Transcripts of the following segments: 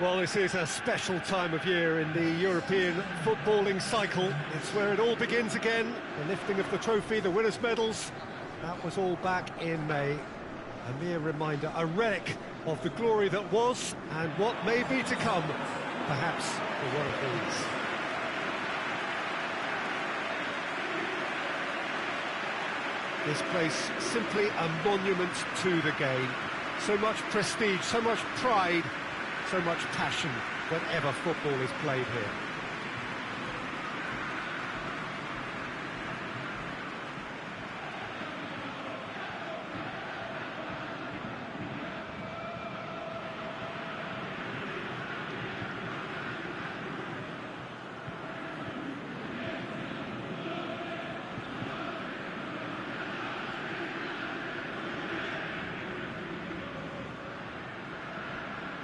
Well, this is a special time of year in the European footballing cycle. It's where it all begins again. The lifting of the trophy, the winners' medals. That was all back in May. A mere reminder, a relic of the glory that was and what may be to come, perhaps for one of these. This place simply a monument to the game. So much prestige, so much pride, so much passion whenever football is played here.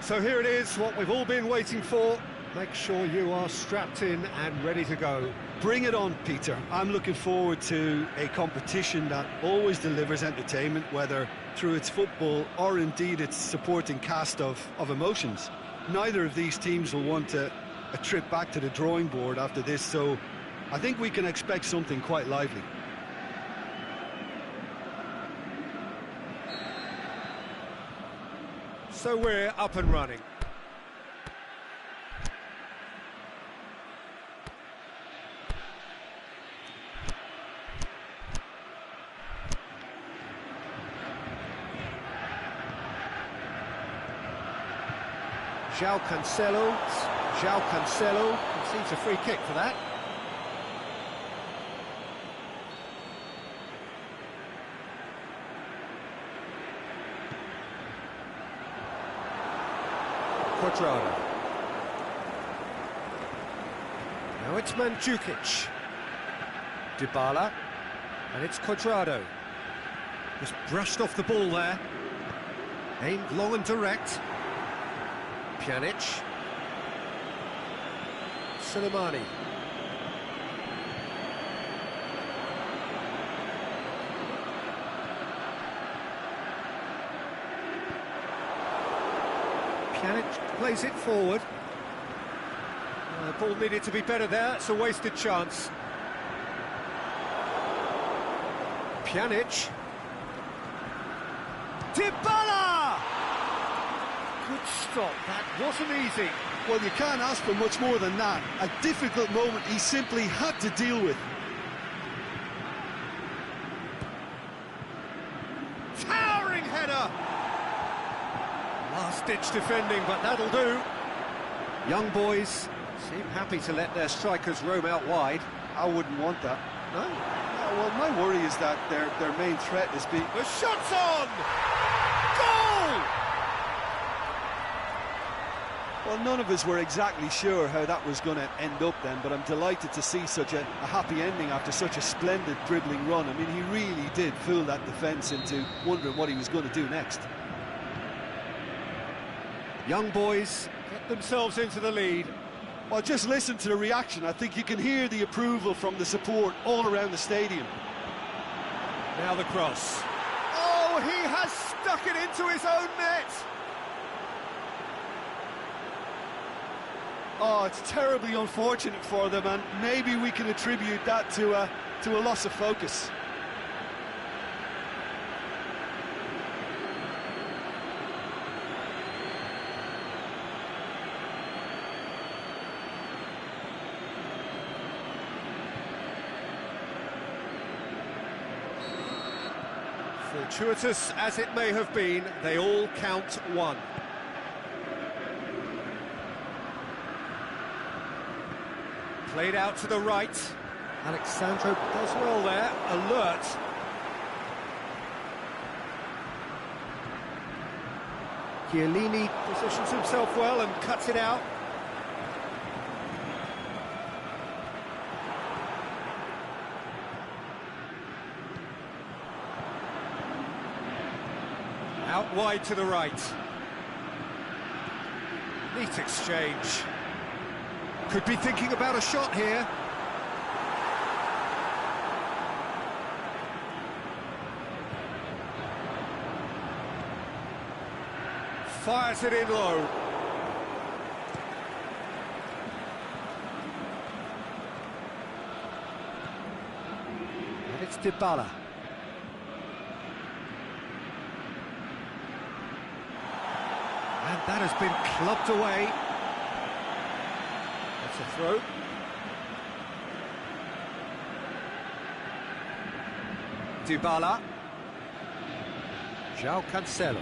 So here it is, what we've all been waiting for. Make sure you are strapped in and ready to go. Bring it on, Peter. I'm looking forward to a competition that always delivers entertainment, whether through its football or indeed its supporting cast of emotions. Neither of these teams will want a trip back to the drawing board after this, so I think we can expect something quite lively. So we're up and running. João Cancelo concedes a free kick for that. Quadrado. Now it's Mandzukic. Dybala. And it's Quadrado. Just brushed off the ball there. Aimed long and direct. Pjanic. Soleimani. Pjanic plays it forward. The ball needed to be better there, it's a wasted chance. Pjanic. Dybala! Good stop, that wasn't easy. Well, you can't ask for much more than that. A difficult moment he simply had to deal with. Towering header! Last-ditch defending, but that'll do. Young boys seem happy to let their strikers roam out wide. I wouldn't want that. No? Well, my worry is that their main threat is being... The shot's on! Goal! Well, none of us were exactly sure how that was going to end up then, but I'm delighted to see such a happy ending after such a splendid dribbling run. I mean, he really did fool that defence into wondering what he was going to do next. Young boys get themselves into the lead. Well, just listen to the reaction. I think you can hear the approval from the support all around the stadium. Now the cross. Oh, he has stuck it into his own net! Oh, it's terribly unfortunate for them, and maybe we can attribute that to a loss of focus. Fortuitous as it may have been, they all count one. Played out to the right. Alexandro does well there, alert. Chiellini positions himself well and cuts it out. Out wide to the right. Neat exchange. Could be thinking about a shot here. Fires it in low. Dybala. And that has been clubbed away. That's a throw. Dybala. João Cancelo.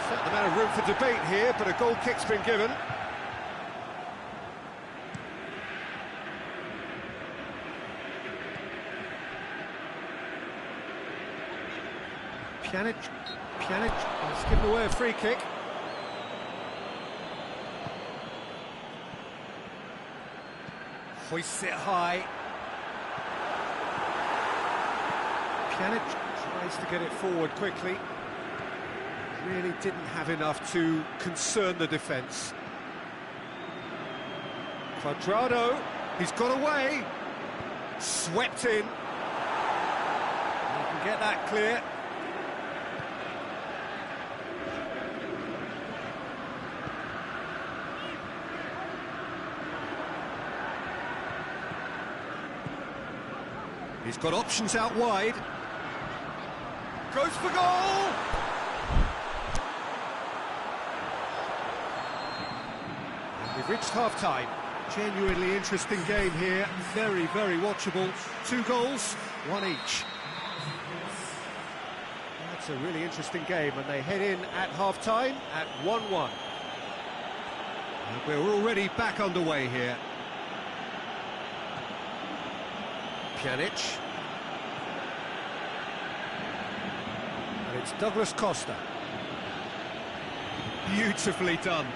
Certain amount of room for debate here, but a goal kick's been given. Pjanic has given away a free kick. Hoists it high. Pjanic tries to get it forward quickly. Really didn't have enough to concern the defence. Quadrado, he's got away. Swept in. He can get that clear. He's got options out wide. Goes for goal! And we've reached half-time. Genuinely interesting game here. Very, very watchable. 2 goals, 1 each. That's a really interesting game, and they head in at half-time at 1-1. And we're already back underway here. Pjanic. And it's Douglas Costa. Beautifully done.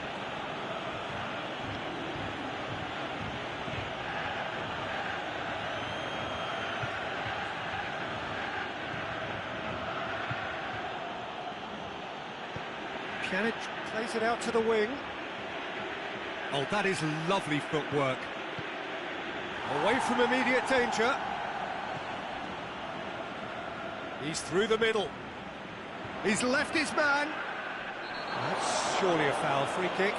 Pjanic plays it out to the wing. Oh, that is lovely footwork. Away from immediate danger. He's through the middle. He's left his man. That's surely a foul. Free kick.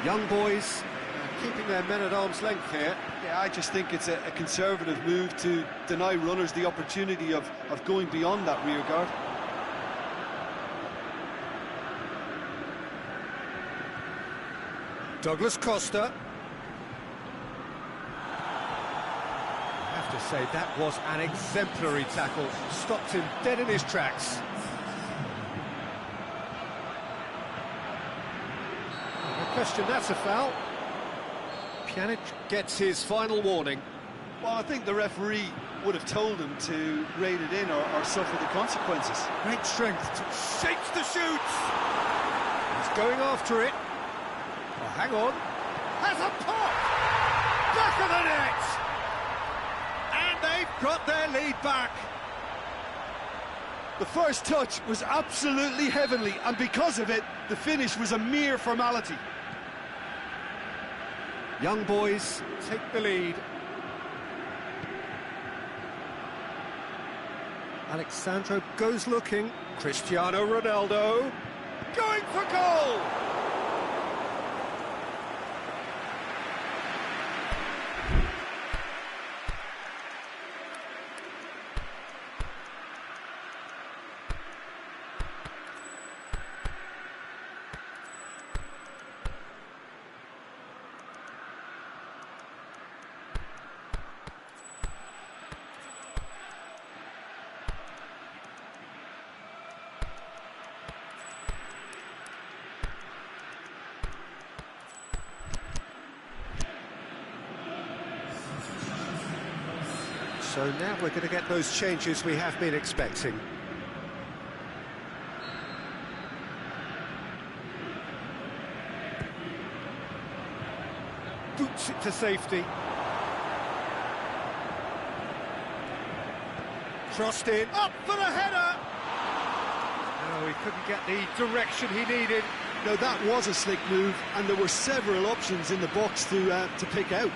Young boys keeping their men at arm's length here. Yeah, I just think it's a conservative move to deny runners the opportunity of going beyond that rear guard. Douglas Costa. I have to say, that was an exemplary tackle. Stopped him dead in his tracks. No question, that's a foul. Pjanic gets his final warning. Well, I think the referee would have told him to rate it in or suffer the consequences. Great strength, shapes the shoot. He's going after it. Oh, hang on. Has a pop! Back of the net! And they've got their lead back. The first touch was absolutely heavenly, and because of it, the finish was a mere formality. Young boys take the lead. Alexandro goes looking. Cristiano Ronaldo going for goal! So now we're going to get those changes we have been expecting. Boots it to safety. Crossed in, up for the header! Oh, he couldn't get the direction he needed. Now that was a slick move, and there were several options in the box to pick out.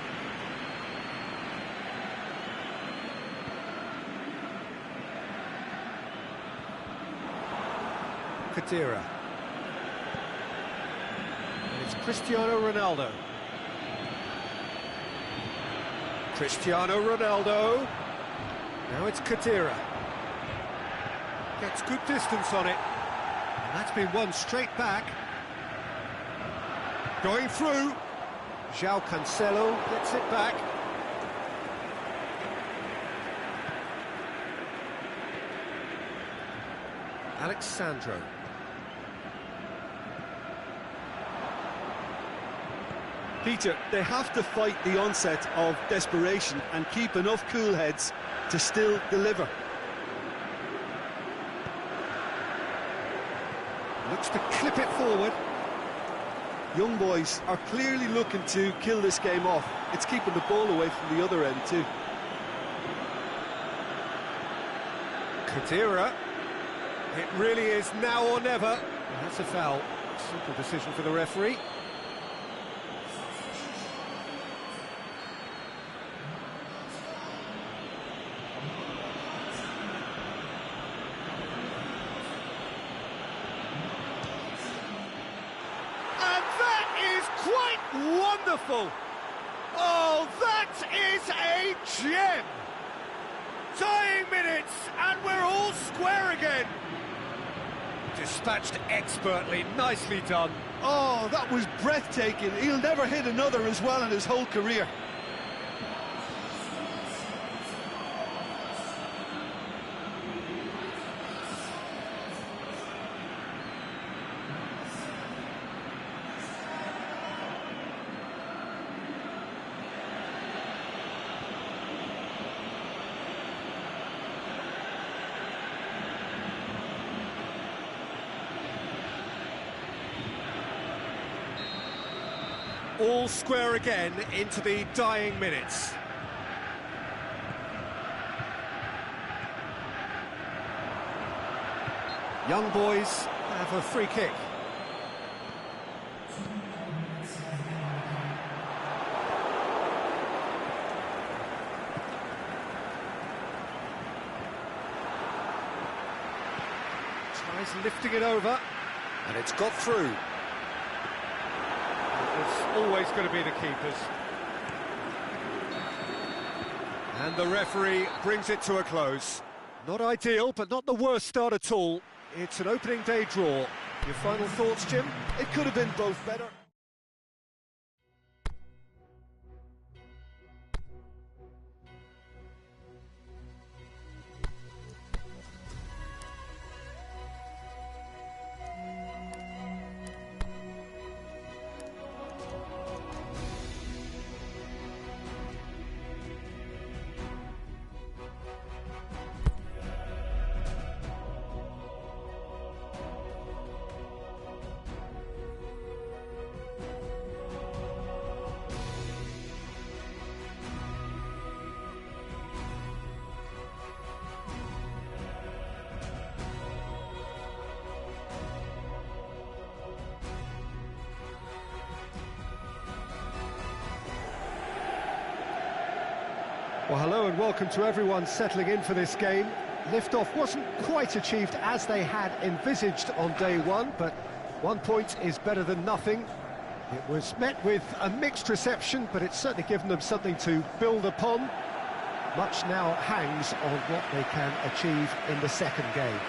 Khedira. And it's Cristiano Ronaldo. Cristiano Ronaldo. Now it's Khedira. Gets good distance on it. And that's been won straight back. Going through. João Cancelo gets it back. Alexandro. Peter, they have to fight the onset of desperation and keep enough cool heads to still deliver. Looks to clip it forward. Young boys are clearly looking to kill this game off. It's keeping the ball away from the other end too. Khedira. It really is now or never. And that's a foul. Simple decision for the referee. Quite wonderful. Oh, that is a gem. Dying minutes, and we're all square again. Dispatched expertly, nicely done. Oh, that was breathtaking. He'll never hit another as well in his whole career. All square again into the dying minutes. Young boys have a free kick. Tries lifting it over, and it's got through. It's always going to be the keepers. And the referee brings it to a close. Not ideal, but not the worst start at all. It's an opening day draw. Your final thoughts, Jim? It could have been both better. Well, hello and welcome to everyone settling in for this game. Liftoff wasn't quite achieved as they had envisaged on day one, but 1 point is better than nothing. It was met with a mixed reception, but it's certainly given them something to build upon. Much now hangs on what they can achieve in the second game.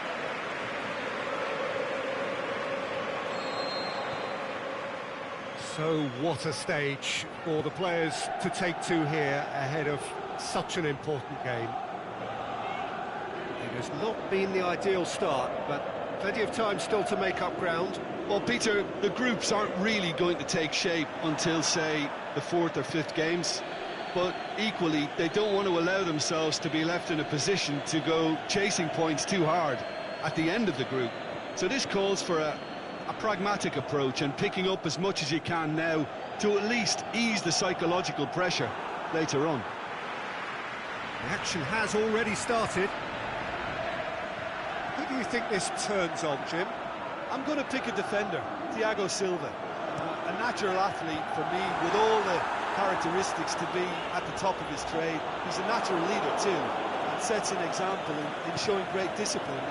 So what a stage for the players to take to here ahead of such an important game. It has not been the ideal start, but plenty of time still to make up ground. Well, Peter, the groups aren't really going to take shape until, say, the 4th or 5th games. But equally, they don't want to allow themselves to be left in a position to go chasing points too hard at the end of the group. So this calls for a pragmatic approach and picking up as much as you can now to at least ease the psychological pressure later on. The action has already started. Who do you think this turns on, Jim? I'm going to pick a defender. Thiago Silva, a natural athlete for me, with all the characteristics to be at the top of his trade. He's a natural leader too, and sets an example in showing great discipline,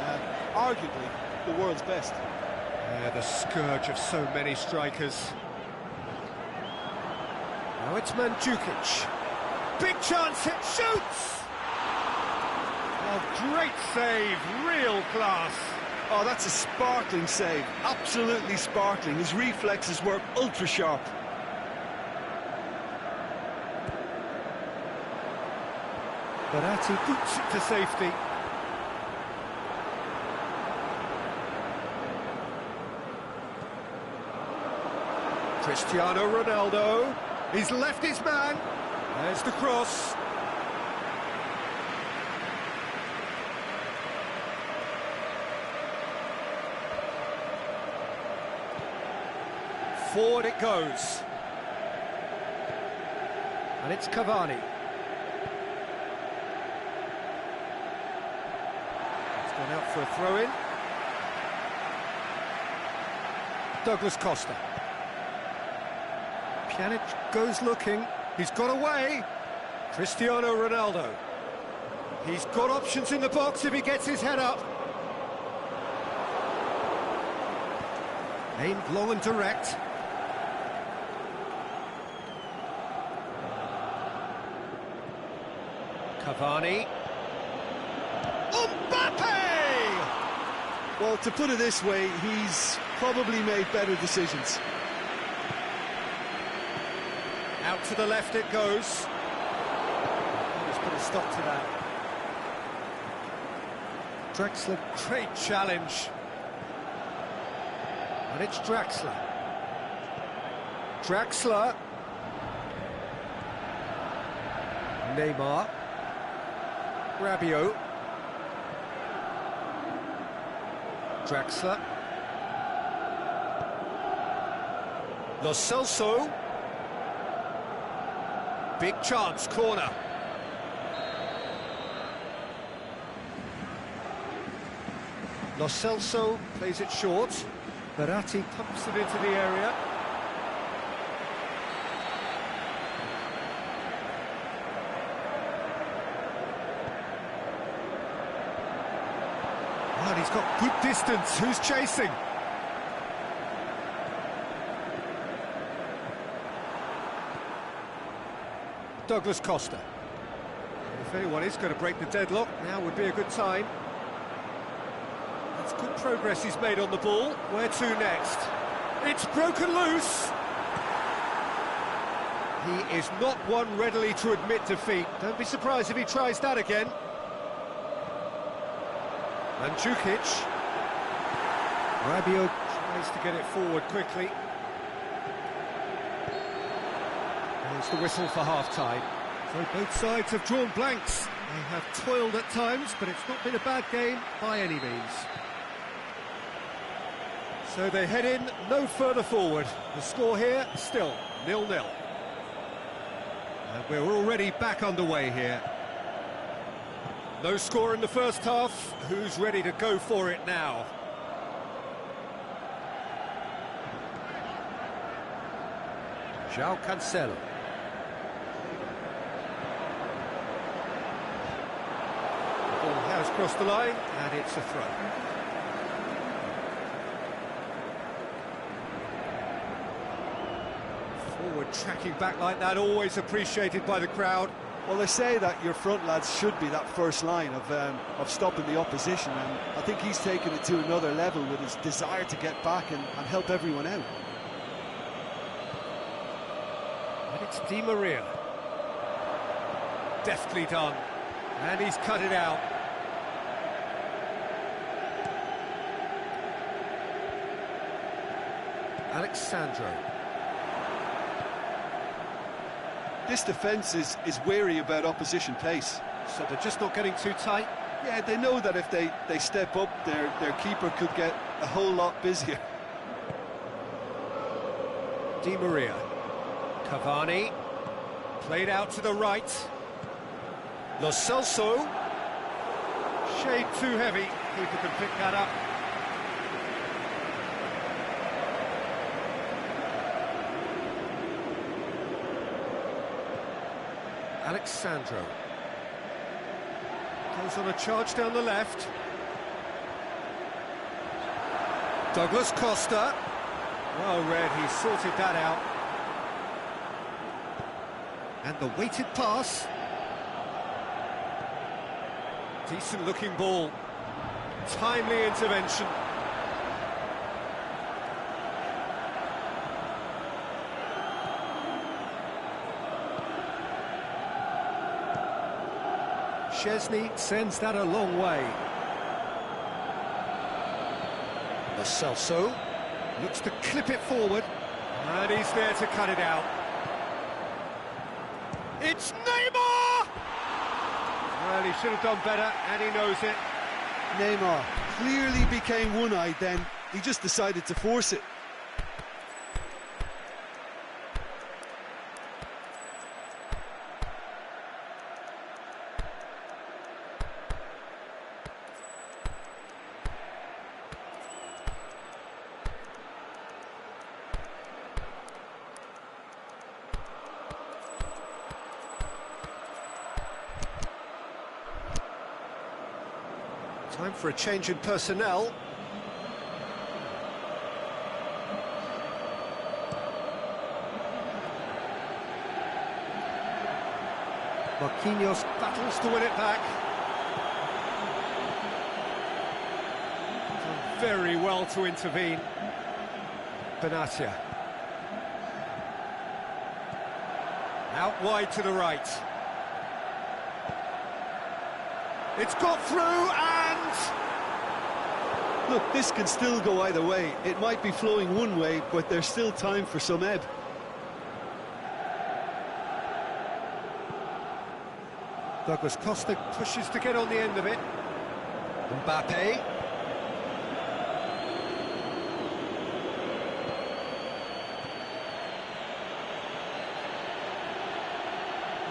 arguably the world's best. Yeah, the scourge of so many strikers. Now it's Mandzukic. Big chance, it shoots! Oh, great save, real class. Oh, that's a sparkling save, absolutely sparkling. His reflexes were ultra sharp. Verratti boots it to safety. Cristiano Ronaldo, he's left his man. There's the cross. Forward it goes. And it's Cavani. It's gone out for a throw-in. Douglas Costa. Pjanic goes looking. He's got away. Cristiano Ronaldo. He's got options in the box if he gets his head up. Aimed long and direct. Cavani. Mbappe! Well, to put it this way, he's probably made better decisions. Out to the left it goes. Let's put a stop to that. Draxler, great challenge. And it's Draxler. Draxler. Neymar. Rabiot. Draxler. Lo Celso. Big chance, corner. Lo Celso plays it short. Verratti pumps it into the area. And he's got good distance. Who's chasing? Douglas Costa. If anyone is going to break the deadlock, now would be a good time. That's good progress he's made on the ball. Where to next? It's broken loose. He is not one readily to admit defeat. Don't be surprised if he tries that again. Mandzukic. Rabiot tries to get it forward quickly. There's the whistle for half-time. So both sides have drawn blanks. They have toiled at times, but it's not been a bad game by any means. So they head in no further forward. The score here, still 0-0. And we're already back underway here. No score in the first half. Who's ready to go for it now? João Cancelo. The ball has crossed the line, and it's a throw. Forward tracking back like that, always appreciated by the crowd. Well, they say that your front lads should be that first line of stopping the opposition, and I think he's taken it to another level with his desire to get back and help everyone out. And it's Di Maria. Deftly done. And he's cut it out. Alexandro. This defence is wary about opposition pace. So they're just not getting too tight? Yeah, they know that if they step up, their keeper could get a whole lot busier. Di Maria. Cavani. Played out to the right. Lo Celso. Shade too heavy. Keeper can pick that up. Alexandro. Goes on a charge down the left. Douglas Costa. Well read, he sorted that out. And the weighted pass. Decent looking ball. Timely intervention. Chesney sends that a long way. Lo Celso looks to clip it forward, and he's there to cut it out. It's Neymar! Well, he should have done better, and he knows it. Neymar clearly became one-eyed then. He just decided to force it. Time for a change in personnel. Marquinhos battles to win it back. Done very well to intervene. Benatia. Out wide to the right. It's got through and... Look, this can still go either way. It might be flowing one way, but there's still time for some ebb. Douglas Costa pushes to get on the end of it. Mbappe.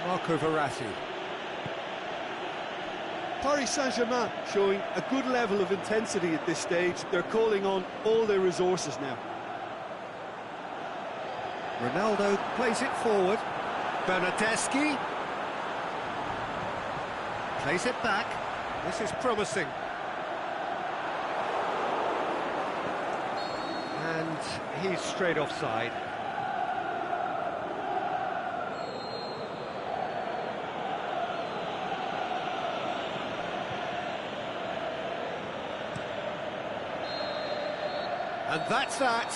Marco Verratti. Paris Saint-Germain showing a good level of intensity at this stage. They're calling on all their resources now. Ronaldo plays it forward. Bernardeschi plays it back. This is promising. And he's straight offside. And that's that.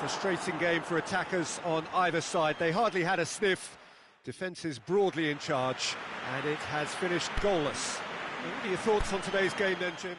Frustrating game for attackers on either side. They hardly had a sniff. Defence is broadly in charge, and it has finished goalless. What are your thoughts on today's game then, Jim?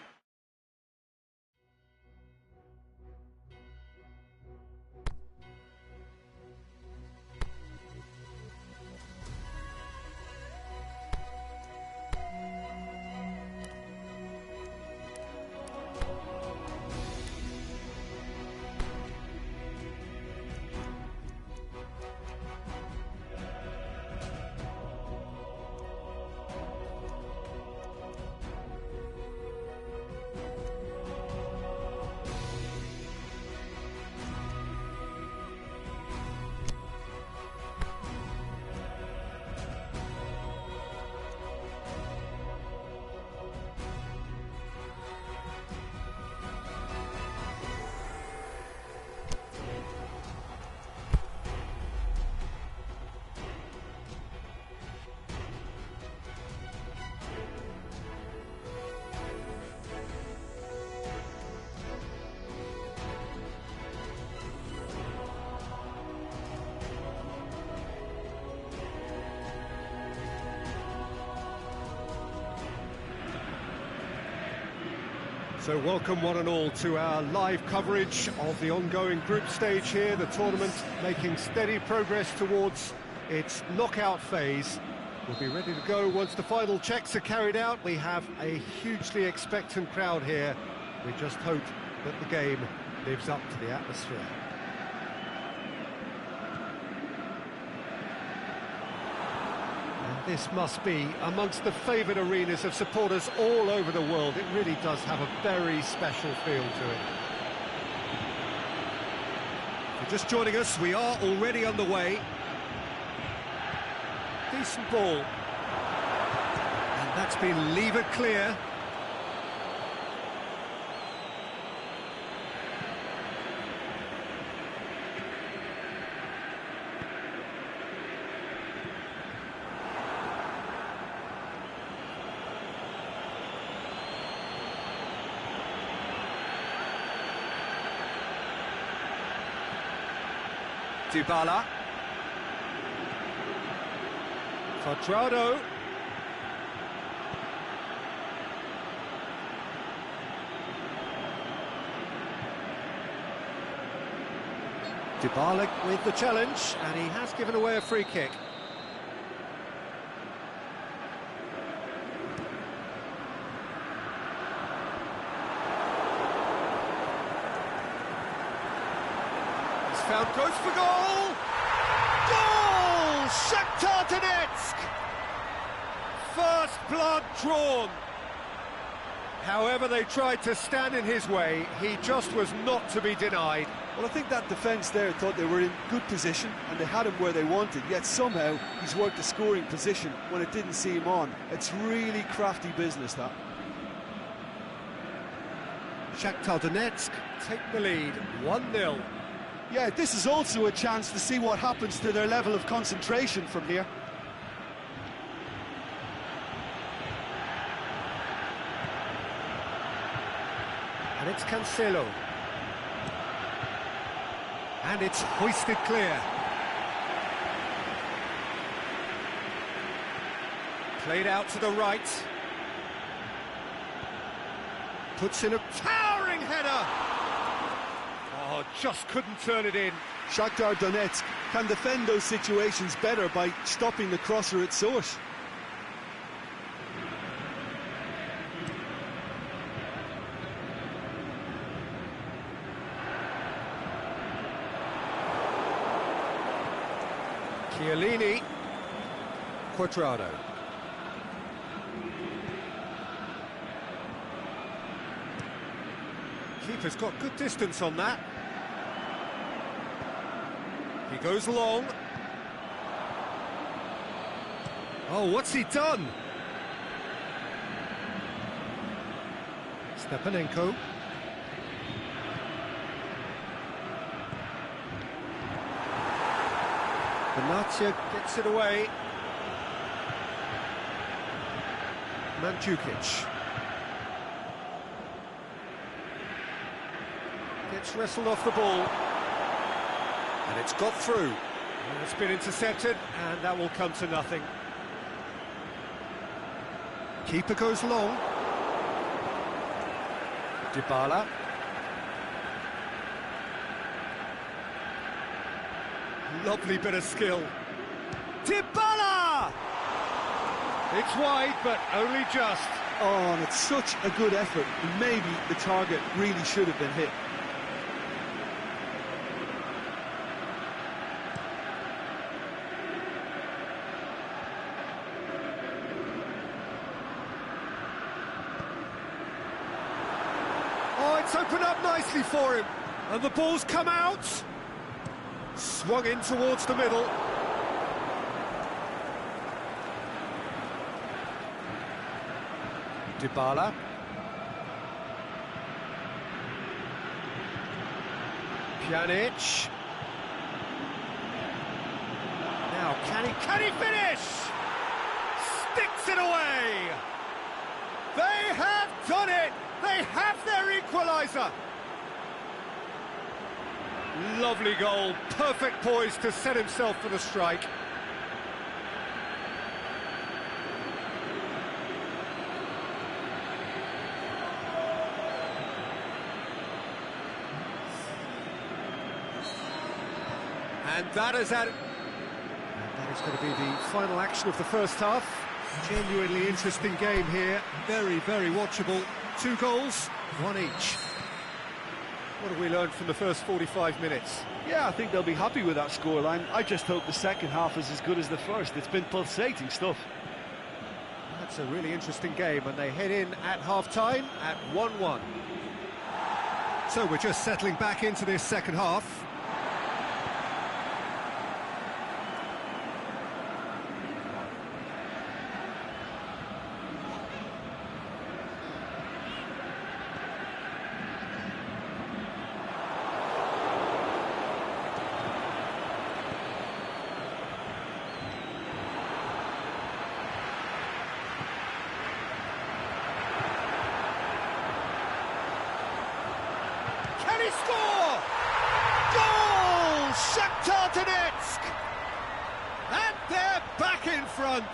So welcome one and all to our live coverage of the ongoing group stage here, the tournament making steady progress towards its knockout phase. We'll be ready to go once the final checks are carried out. We have a hugely expectant crowd here. We just hope that the game lives up to the atmosphere. This must be amongst the favoured arenas of supporters all over the world. It really does have a very special feel to it. If you're just joining us, we are already underway. Decent ball. And that's been levered clear. Dybala. Cuadrado. Dybala with the challenge, and he has given away a free kick. Found goes for goal! Goal! Shakhtar Donetsk! First blood drawn. However they tried to stand in his way, he just was not to be denied. Well, I think that defence there thought they were in good position and they had him where they wanted, yet somehow he's worked a scoring position when it didn't see him on. It's really crafty business, that. Shakhtar Donetsk take the lead, 1-0. Yeah, this is also a chance to see what happens to their level of concentration from here. And it's Cancelo. And it's hoisted clear. Played out to the right. Puts in a towering header. Oh, just couldn't turn it in. Shakhtar Donetsk can defend those situations better by stopping the crosser at source. Chiellini. Cuadrado. Keeper's got good distance on that. He goes long. Oh, what's he done? Stepanenko. Benatia gets it away. Mandzukic. Gets wrestled off the ball. And it's got through. And it's been intercepted, and that will come to nothing. Keeper goes long. Dybala. Lovely bit of skill. Dybala! It's wide, but only just. Oh, and it's such a good effort. Maybe the target really should have been hit. Oh, it's opened up nicely for him. And the ball's come out. Swung in towards the middle. Dybala. Pjanic. Now, can he finish? Sticks it away. They have done it. They have their equaliser. Lovely goal, perfect poise to set himself for the strike. And that is going to be the final action of the first half. Genuinely interesting game here, very, very watchable. 2 goals, 1 each. What have we learned from the first 45 minutes? Yeah, I think they'll be happy with that scoreline. I just hope the second half is as good as the first. It's been pulsating stuff. That's a really interesting game, and they head in at half-time at 1-1. So we're just settling back into this second half. front.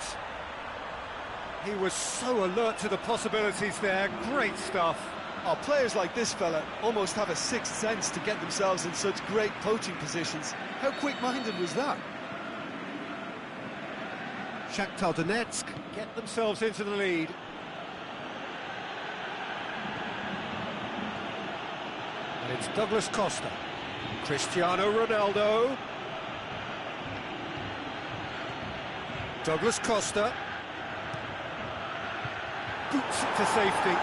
He was so alert to the possibilities there. Great stuff. Oh, players like this fella almost have a sixth sense to get themselves in such great poaching positions. How quick-minded was that? Shakhtar Donetsk get themselves into the lead. And it's Douglas Costa. Cristiano Ronaldo. Douglas Costa. Boots it to safety.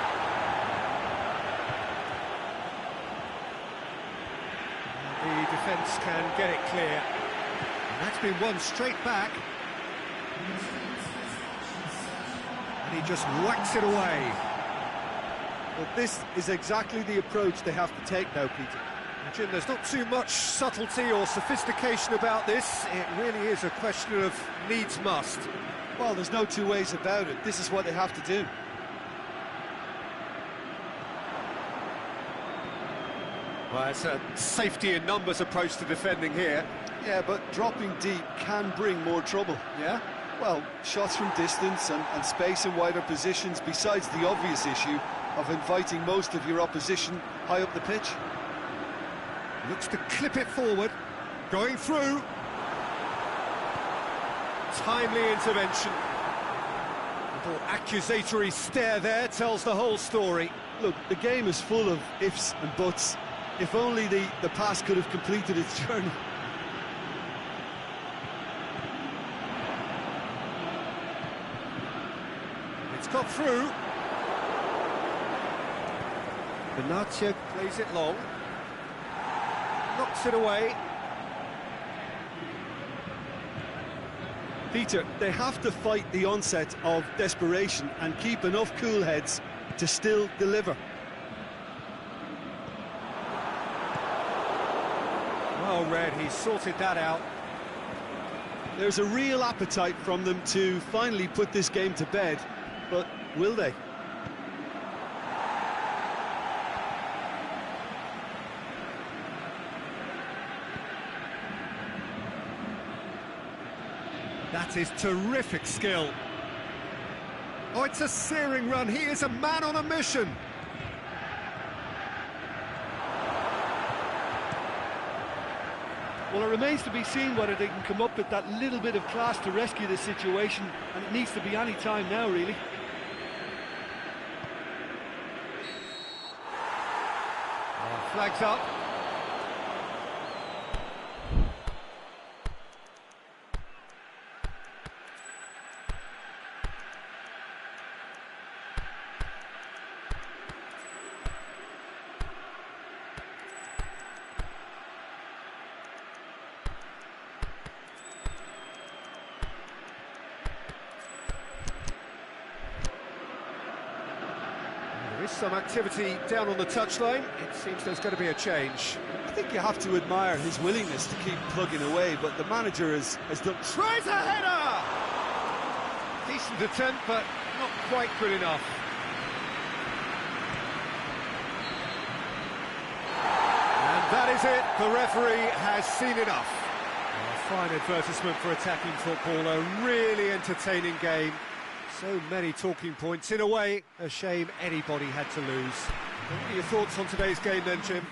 The defence can get it clear. And that's been won straight back. And he just whacks it away. Well, this is exactly the approach they have to take now, Peter. Jim, there's not too much subtlety or sophistication about this. It really is a question of needs must. Well, there's no two ways about it. This is what they have to do. Well, it's a safety in numbers approach to defending here. Yeah, but dropping deep can bring more trouble. Yeah? Well, shots from distance and space in wider positions, besides the obvious issue of inviting most of your opposition high up the pitch. Looks to clip it forward, going through. Timely intervention. Little accusatory stare there tells the whole story. Look, the game is full of ifs and buts. If only the pass could have completed its journey. It's got through. Benatia plays it long. Knocks it away. Peter, they have to fight the onset of desperation and keep enough cool heads to still deliver. Well read, he sorted that out. There's a real appetite from them to finally put this game to bed, but will they? That is terrific skill. Oh, it's a searing run. He is a man on a mission. Well, it remains to be seen whether they can come up with that little bit of class to rescue this situation, and it needs to be any time now, really. Flags up. There is some activity down on the touchline. It seems there's going to be a change. I think you have to admire his willingness to keep plugging away, but the manager has done... Tries a header! Decent attempt, but not quite good enough. And that is it. The referee has seen enough. A fine advertisement for attacking football. A really entertaining game. So many talking points. In a way, a shame anybody had to lose. What are your thoughts on today's game then, Jim?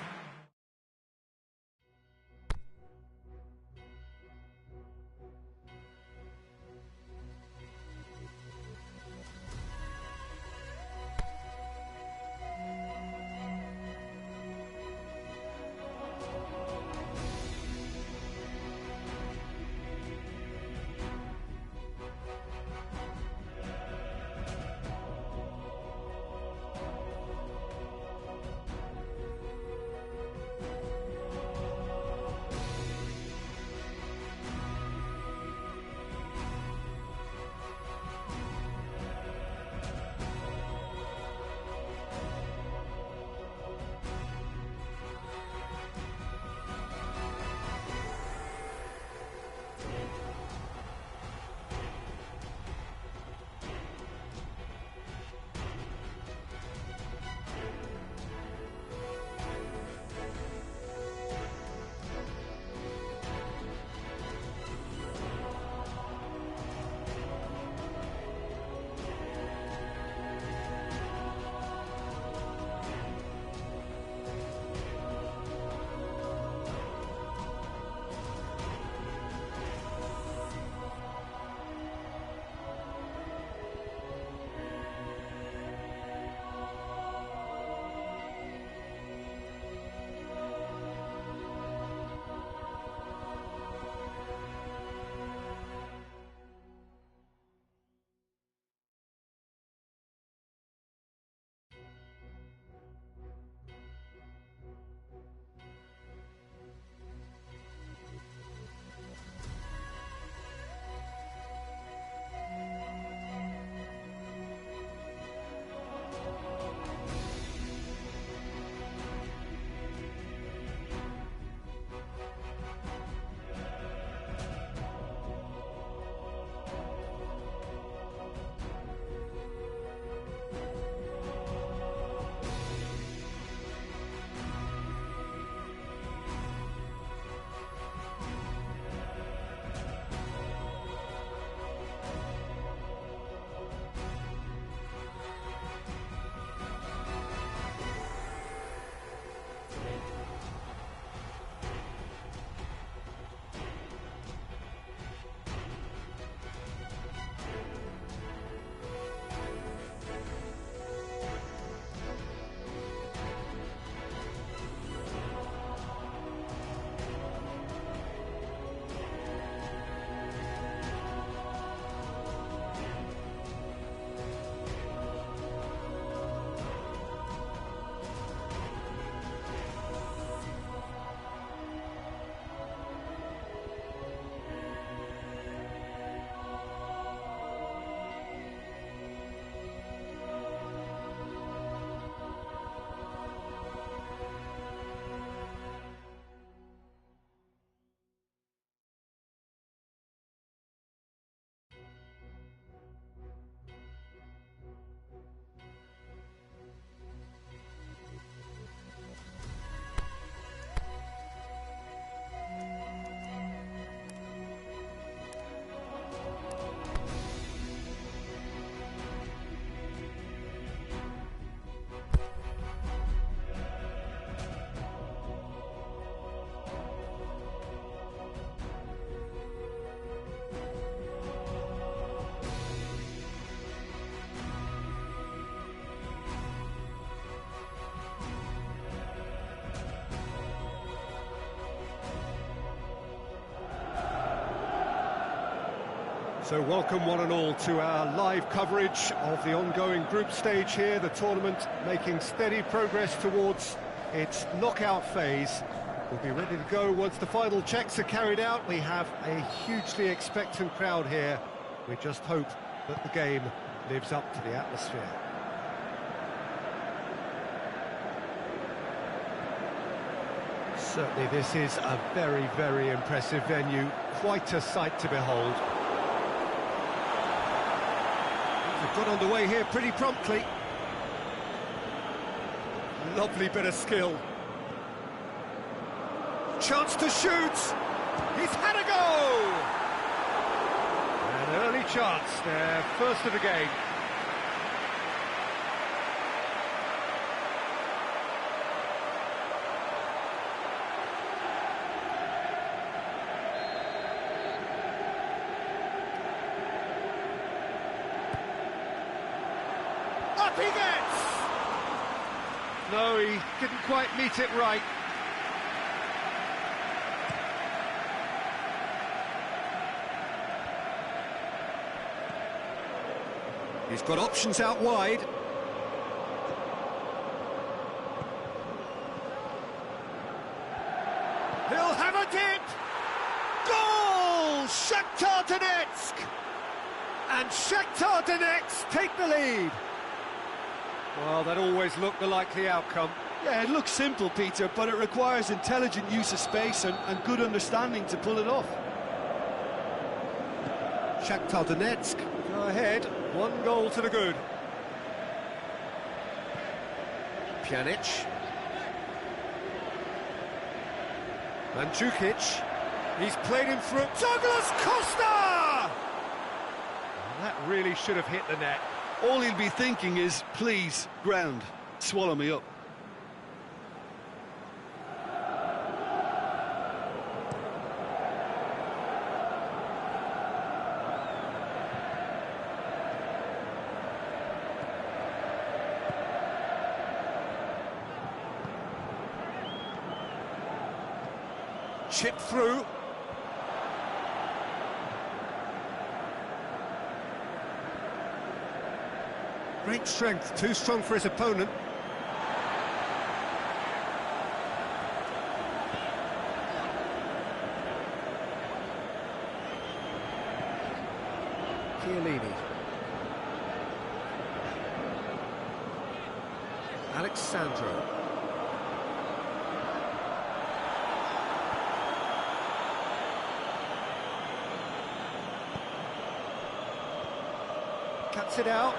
So welcome one and all to our live coverage of the ongoing group stage here, the tournament making steady progress towards its knockout phase. We'll be ready to go once the final checks are carried out. We have a hugely expectant crowd here. We just hope that the game lives up to the atmosphere. Certainly this is a very, very impressive venue. Quite a sight to behold. They've got underway here pretty promptly. Lovely bit of skill. Chance to shoot. He's had a go! An early chance, their first of the game. Up he gets! No, he didn't quite meet it right. He's got options out wide. He'll have a dip! Goal! Shakhtar Donetsk! And Shakhtar Donetsk take the lead. Well, that always looked the likely outcome. Yeah, it looks simple, Peter, but it requires intelligent use of space and good understanding to pull it off. Shakhtar Donetsk go ahead, 1 goal to the good. Pjanic. Mandzukic. He's played him through. Douglas Costa! That really should have hit the net. All he'll be thinking is, please, ground, swallow me up. Chip through. Great strength, too strong for his opponent. Chiellini. Alexandro. Cuts it out.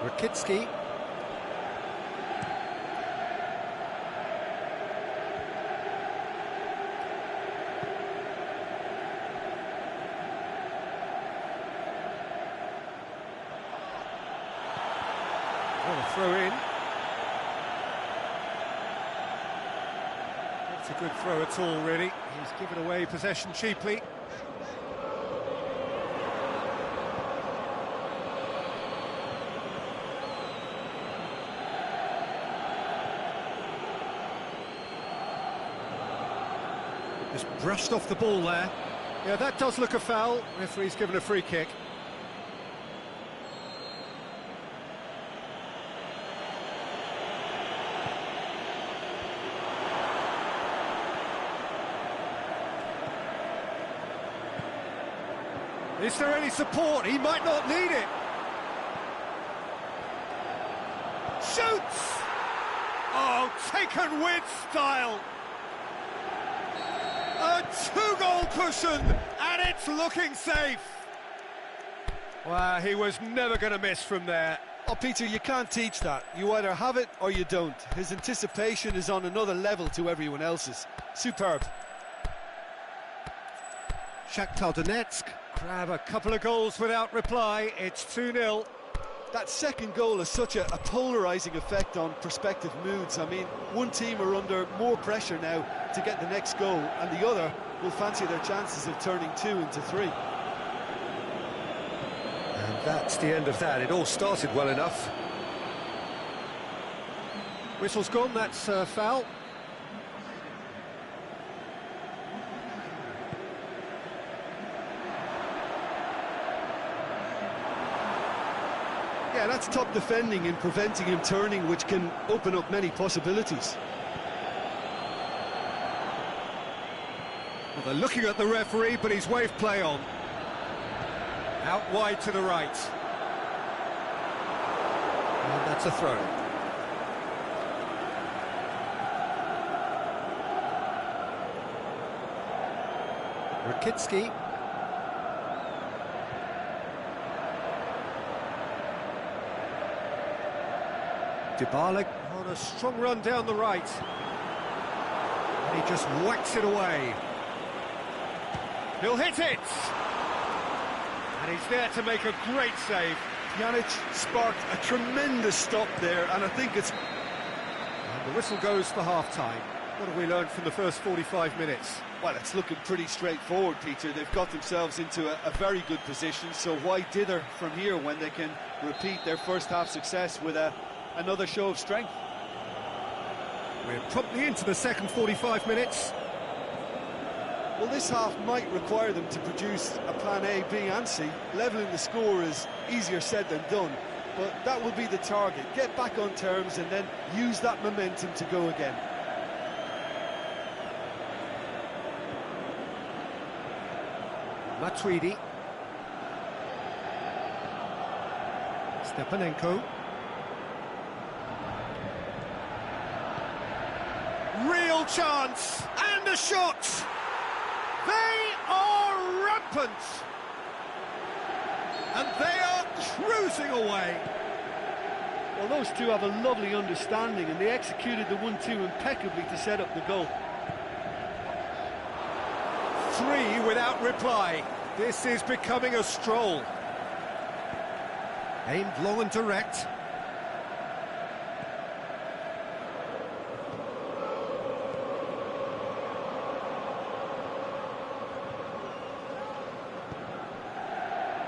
Rakitsky. What a throw in. That's a good throw at all, really. He's given away possession cheaply. Just brushed off the ball there. Yeah, that does look a foul. Referee's given a free kick. Is there any support? He might not need it. Shoots! Oh, taken with style. A 2-goal cushion, and it's looking safe. Wow, he was never going to miss from there. Oh, Peter, you can't teach that. You either have it or you don't. His anticipation is on another level to everyone else's. Superb. Shakhtar Donetsk grab a couple of goals without reply. It's 2-0. That second goal has such a polarising effect on prospective moods. I mean, one team are under more pressure now to get the next goal, and the other will fancy their chances of turning 2 into 3. And that's the end of that. It all started well enough. Whistle's gone, that's foul. Yeah, that's top defending and preventing him turning, which can open up many possibilities. Well, they're looking at the referee, but he's waved play on. Out wide to the right. And that's a throw. Rakitsky. Dybala on a strong run down the right. And he just whacks it away. He'll hit it! And he's there to make a great save. Pjanic sparked a tremendous stop there, and I think it's... And the whistle goes for half-time. What have we learned from the first 45 minutes? Well, it's looking pretty straightforward, Peter. They've got themselves into a very good position, so why dither from here when they can repeat their first-half success with another show of strength? We're promptly into the second 45 minutes. Well, this half might require them to produce a plan A, B and C. Levelling the score is easier said than done, but that will be the target. Get back on terms and then use that momentum to go again. Matuidi. Stepanenko. Real chance, and a shot! They are rampant! And they are cruising away! Well, those two have a lovely understanding, and they executed the 1-2 impeccably to set up the goal. 3 without reply. This is becoming a stroll. Aimed long and direct.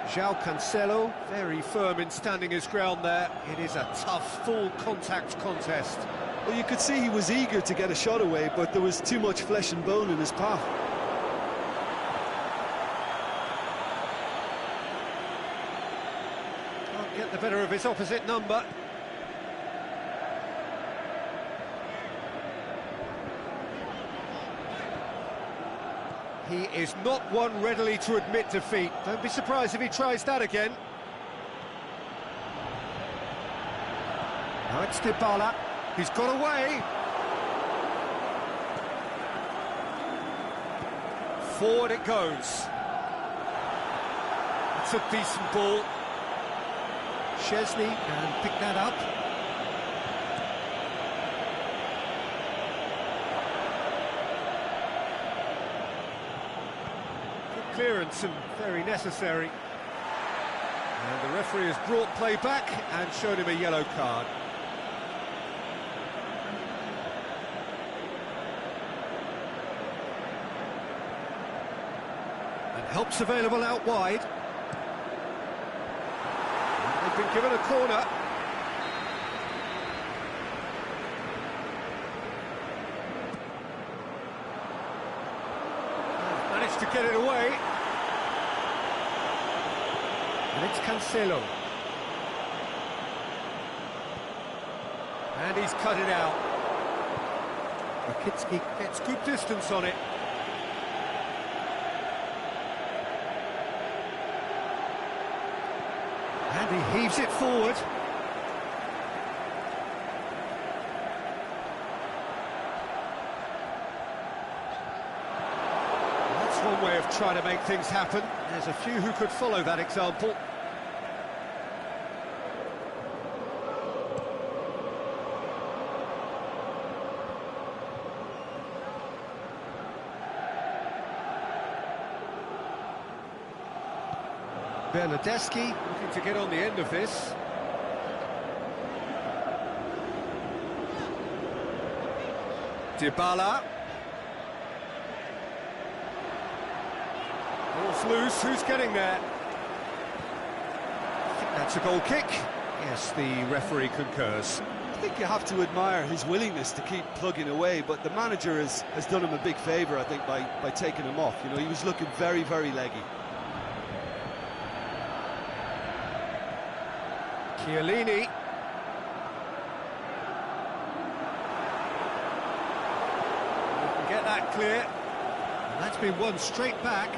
João Cancelo, very firm in standing his ground there. It is a tough, full-contact contest. Well, you could see he was eager to get a shot away, but there was too much flesh and bone in his path. Can't get the better of his opposite number. He is not one readily to admit defeat. Don't be surprised if he tries that again. Now it's Dybala. He's got away. Forward it goes. It's a decent ball. Szczesny can pick that up. Clearance and very necessary. And the referee has brought play back and shown him a yellow card. And help's available out wide. And they've been given a corner. Managed to get it away. And it's Cancelo. And he's cut it out. Rakitsky gets good distance on it. And he heaves it forward. That's one way of trying to make things happen. There's a few who could follow that example. Bernardeschi looking to get on the end of this. Dybala. Ball's loose, who's getting there? I think that's a goal kick. Yes, the referee concurs. I think you have to admire his willingness to keep plugging away, but the manager has done him a big favour, I think, by taking him off. You know, he was looking very, very leggy. Chiellini. Get that clear. And that's been won straight back.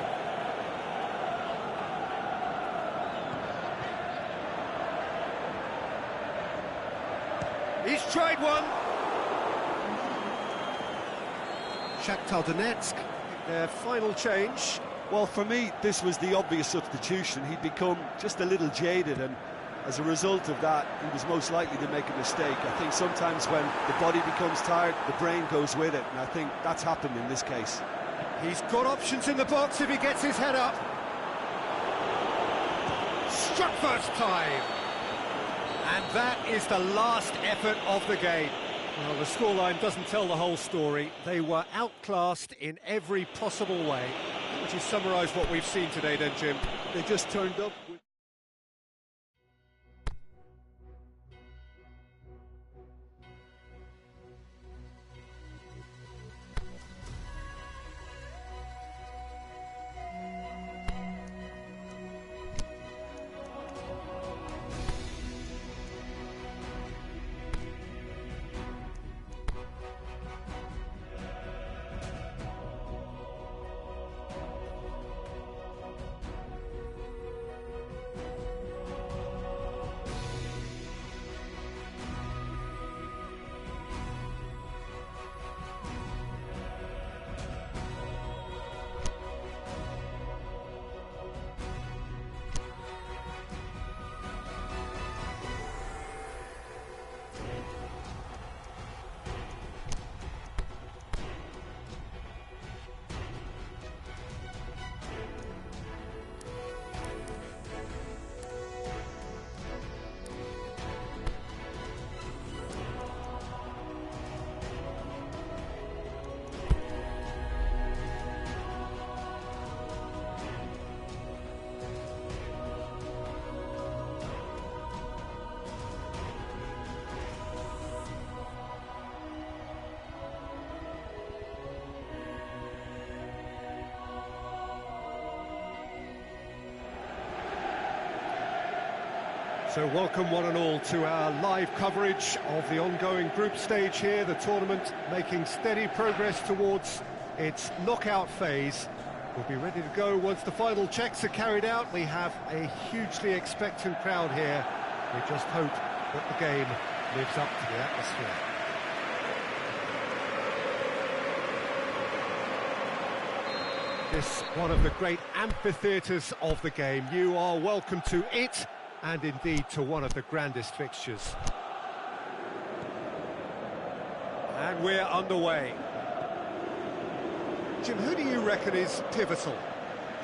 He's tried one. Shakhtar Donetsk, their final change. Well, for me, this was the obvious substitution. He'd become just a little jaded, and as a result of that, he was most likely to make a mistake. I think sometimes when the body becomes tired, the brain goes with it, and I think that's happened in this case. He's got options in the box if he gets his head up. Struck first time. And that is the last effort of the game. Well, the scoreline doesn't tell the whole story. They were outclassed in every possible way. Would you summarise what we've seen today then, Jim? They just turned up with... So welcome one and all to our live coverage of the ongoing group stage here, the tournament making steady progress towards its knockout phase. We'll be ready to go once the final checks are carried out. We have a hugely expectant crowd here. We just hope that the game lives up to the atmosphere. This one of the great amphitheatres of the game. You are welcome to it, and indeed to one of the grandest fixtures. And we're underway. Jim, who do you reckon is pivotal?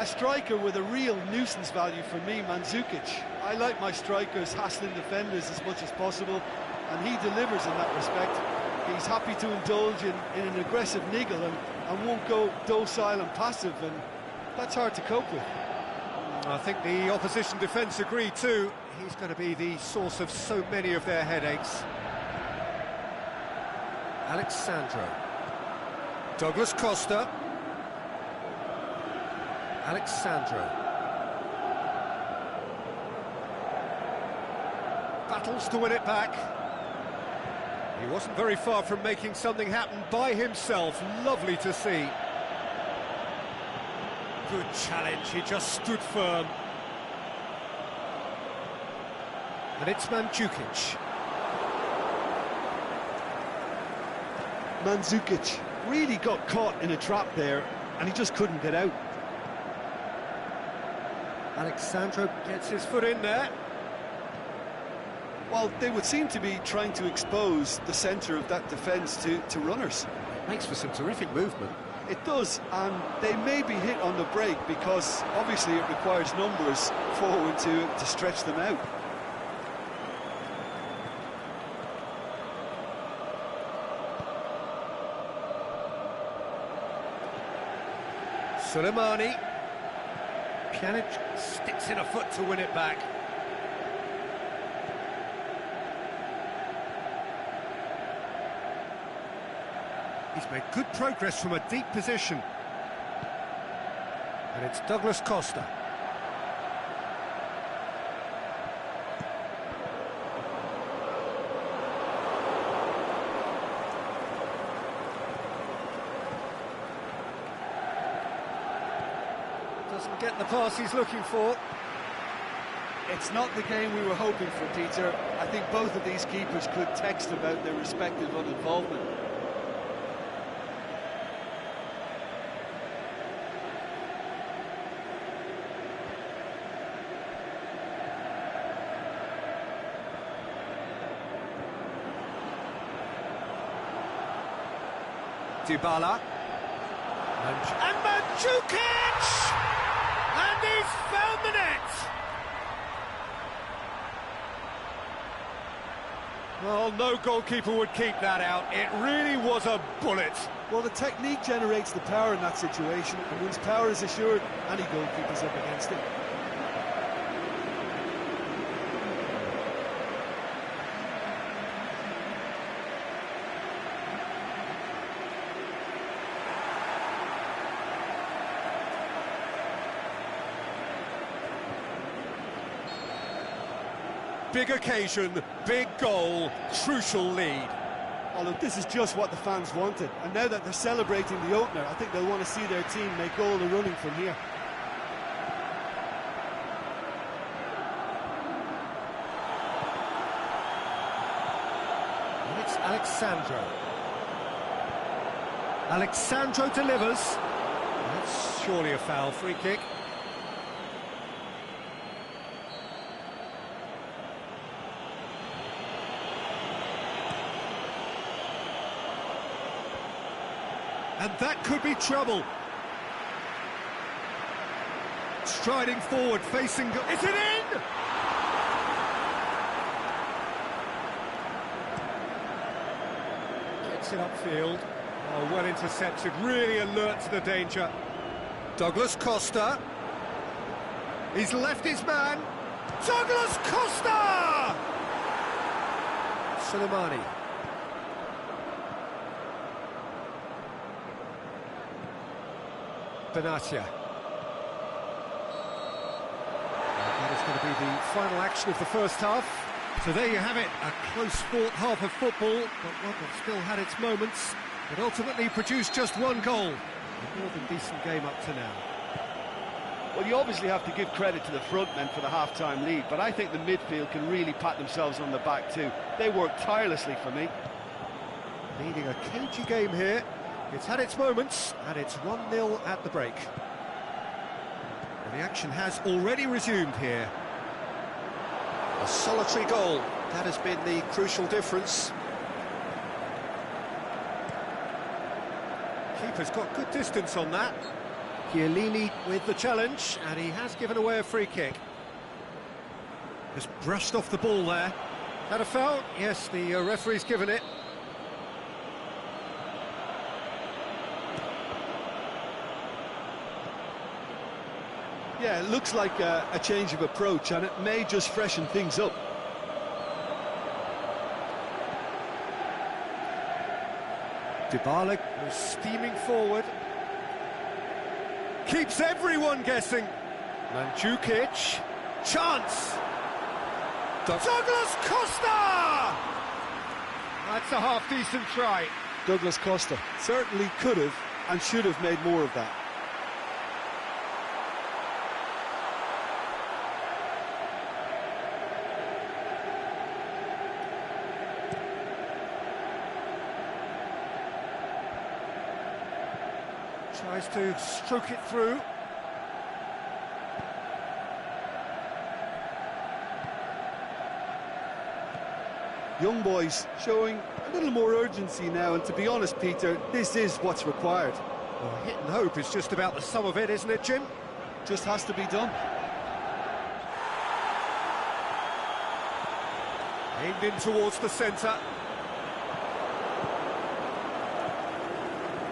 A striker with a real nuisance value for me, Mandzukic. I like my strikers hassling defenders as much as possible, and he delivers in that respect. He's happy to indulge in an aggressive niggle and won't go docile and passive, and that's hard to cope with. I think the opposition defence agree too. He's going to be the source of so many of their headaches. Alexandro. Douglas Costa. Alexandro. Battles to win it back. He wasn't very far from making something happen by himself. Lovely to see. Good challenge, he just stood firm. And it's Mandzukic. Mandzukic really got caught in a trap there, and he just couldn't get out. Alexandro gets his foot in there. Well, they would seem to be trying to expose the centre of that defence to runners. Makes for some terrific movement. It does, and they may be hit on the break because obviously it requires numbers forward to stretch them out. Soleimani. Pjanic sticks in a foot to win it back. He's made good progress from a deep position. And it's Douglas Costa. Doesn't get the pass he's looking for. It's not the game we were hoping for, Peter. I think both of these keepers could text about their respective uninvolvement. Dybala. And Mandzukic! And he's found the net! Well, no goalkeeper would keep that out. It really was a bullet. Well, the technique generates the power in that situation, and once power is assured, any goalkeeper's up against it. Big occasion, big goal, crucial lead. Oh, look, this is just what the fans wanted. And now that they're celebrating the opener, I think they'll want to see their team make all the running from here. And it's Alexandro. Alexandro delivers. That's surely a foul, free kick. And that could be trouble. Striding forward, facing... Is it in? Gets it upfield. Oh, well intercepted, really alert to the danger. Douglas Costa. He's left his man. Douglas Costa! Soleimani. Benatia. That is going to be the final action of the first half. So there you have it, a close-fought half of football, but one that still had its moments, but ultimately produced just one goal. A more than decent game up to now. Well, you obviously have to give credit to the front men for the half-time lead, but I think the midfield can really pat themselves on the back too. They worked tirelessly for me. Leading a cagey game here. It's had its moments, and it's 1-0 at the break. And the action has already resumed here. A solitary goal, that has been the crucial difference. Keeper's got good distance on that. Chiellini with the challenge, and he has given away a free kick. Just brushed off the ball there. Had a foul? Yes, the referee's given it. Yeah, it looks like a change of approach, and it may just freshen things up. Dybala was steaming forward. Keeps everyone guessing. Mandzukic. Chance! Douglas Costa! That's a half-decent try. Douglas Costa certainly could have and should have made more of that. Tries to stroke it through. Young boys showing a little more urgency now, and to be honest, Peter, this is what's required. Well, hit and hope is just about the sum of it, isn't it, Jim? Just has to be done. Aimed in towards the centre.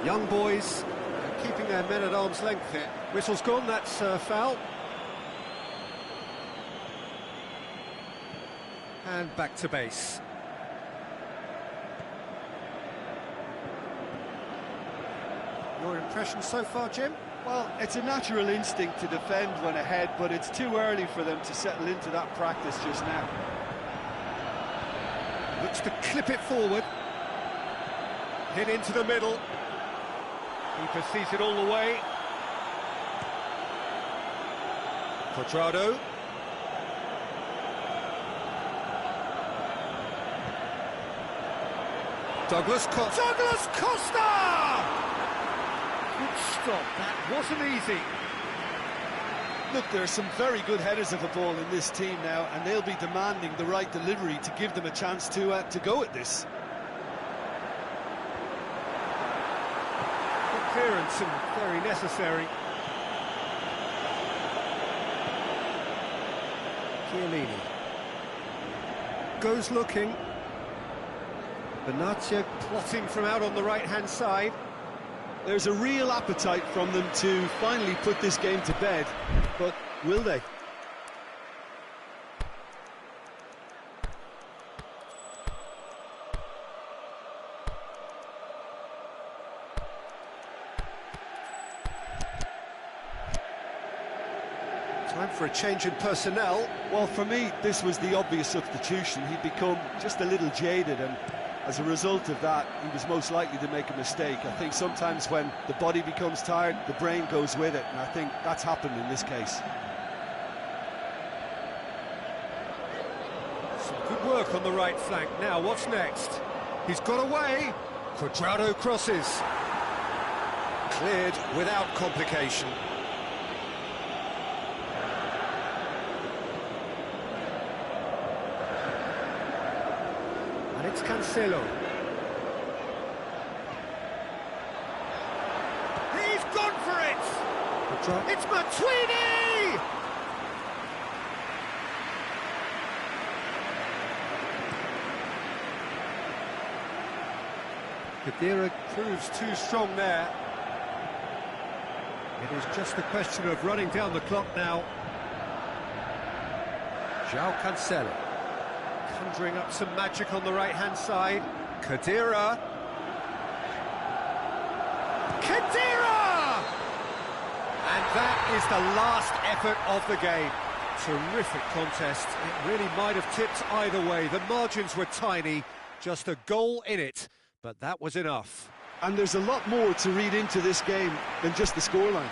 Young boys keeping their men at arm's length here. Whistle's gone, that's foul. And back to base. Your impression so far, Jim? Well, it's a natural instinct to defend when ahead, but it's too early for them to settle into that practice just now. Looks to clip it forward. Hit into the middle. Keeper sees it all the way. Quadrado. Douglas Costa! Good stop, that wasn't easy. Look, there are some very good headers of a ball in this team now, and they'll be demanding the right delivery to give them a chance to go at this. Good clearance and very necessary. Chiellini goes looking. Benatia plotting from out on the right-hand side. There's a real appetite from them to finally put this game to bed, but will they? Time for a change in personnel. Well, for me, this was the obvious substitution. He'd become just a little jaded, and as a result of that, he was most likely to make a mistake. I think sometimes when the body becomes tired, the brain goes with it, and I think that's happened in this case. Some good work on the right flank. Now, what's next? He's got away. Quadrado crosses. Cleared without complication. It's Cancelo. He's gone for it! It's Matuidi! Khedira proves too strong there. It is just a question of running down the clock now. João Cancelo. Conjuring up some magic on the right-hand side. Khedira! And that is the last effort of the game. Terrific contest. It really might have tipped either way. The margins were tiny, just a goal in it, but that was enough. And there's a lot more to read into this game than just the scoreline.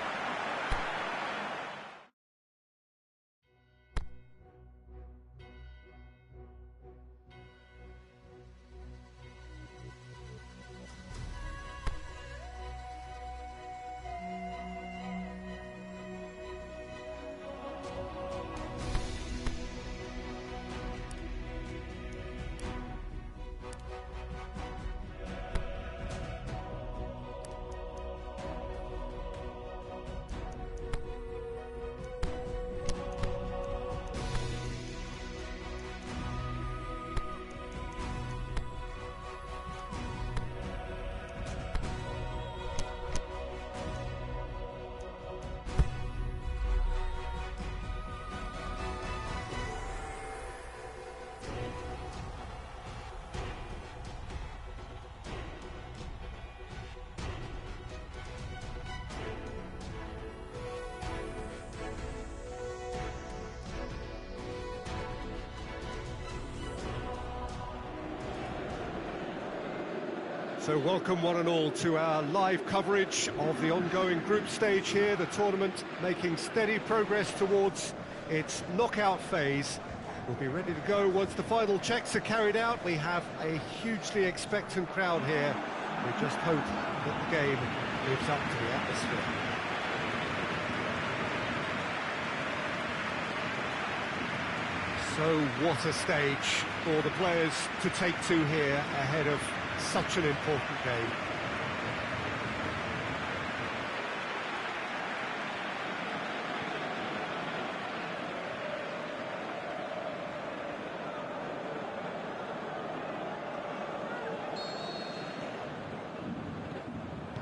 So welcome one and all to our live coverage of the ongoing group stage here, the tournament making steady progress towards its knockout phase. We'll be ready to go once the final checks are carried out. We have a hugely expectant crowd here. We just hope that the game lives up to the atmosphere. So what a stage for the players to take to here ahead of such an important game.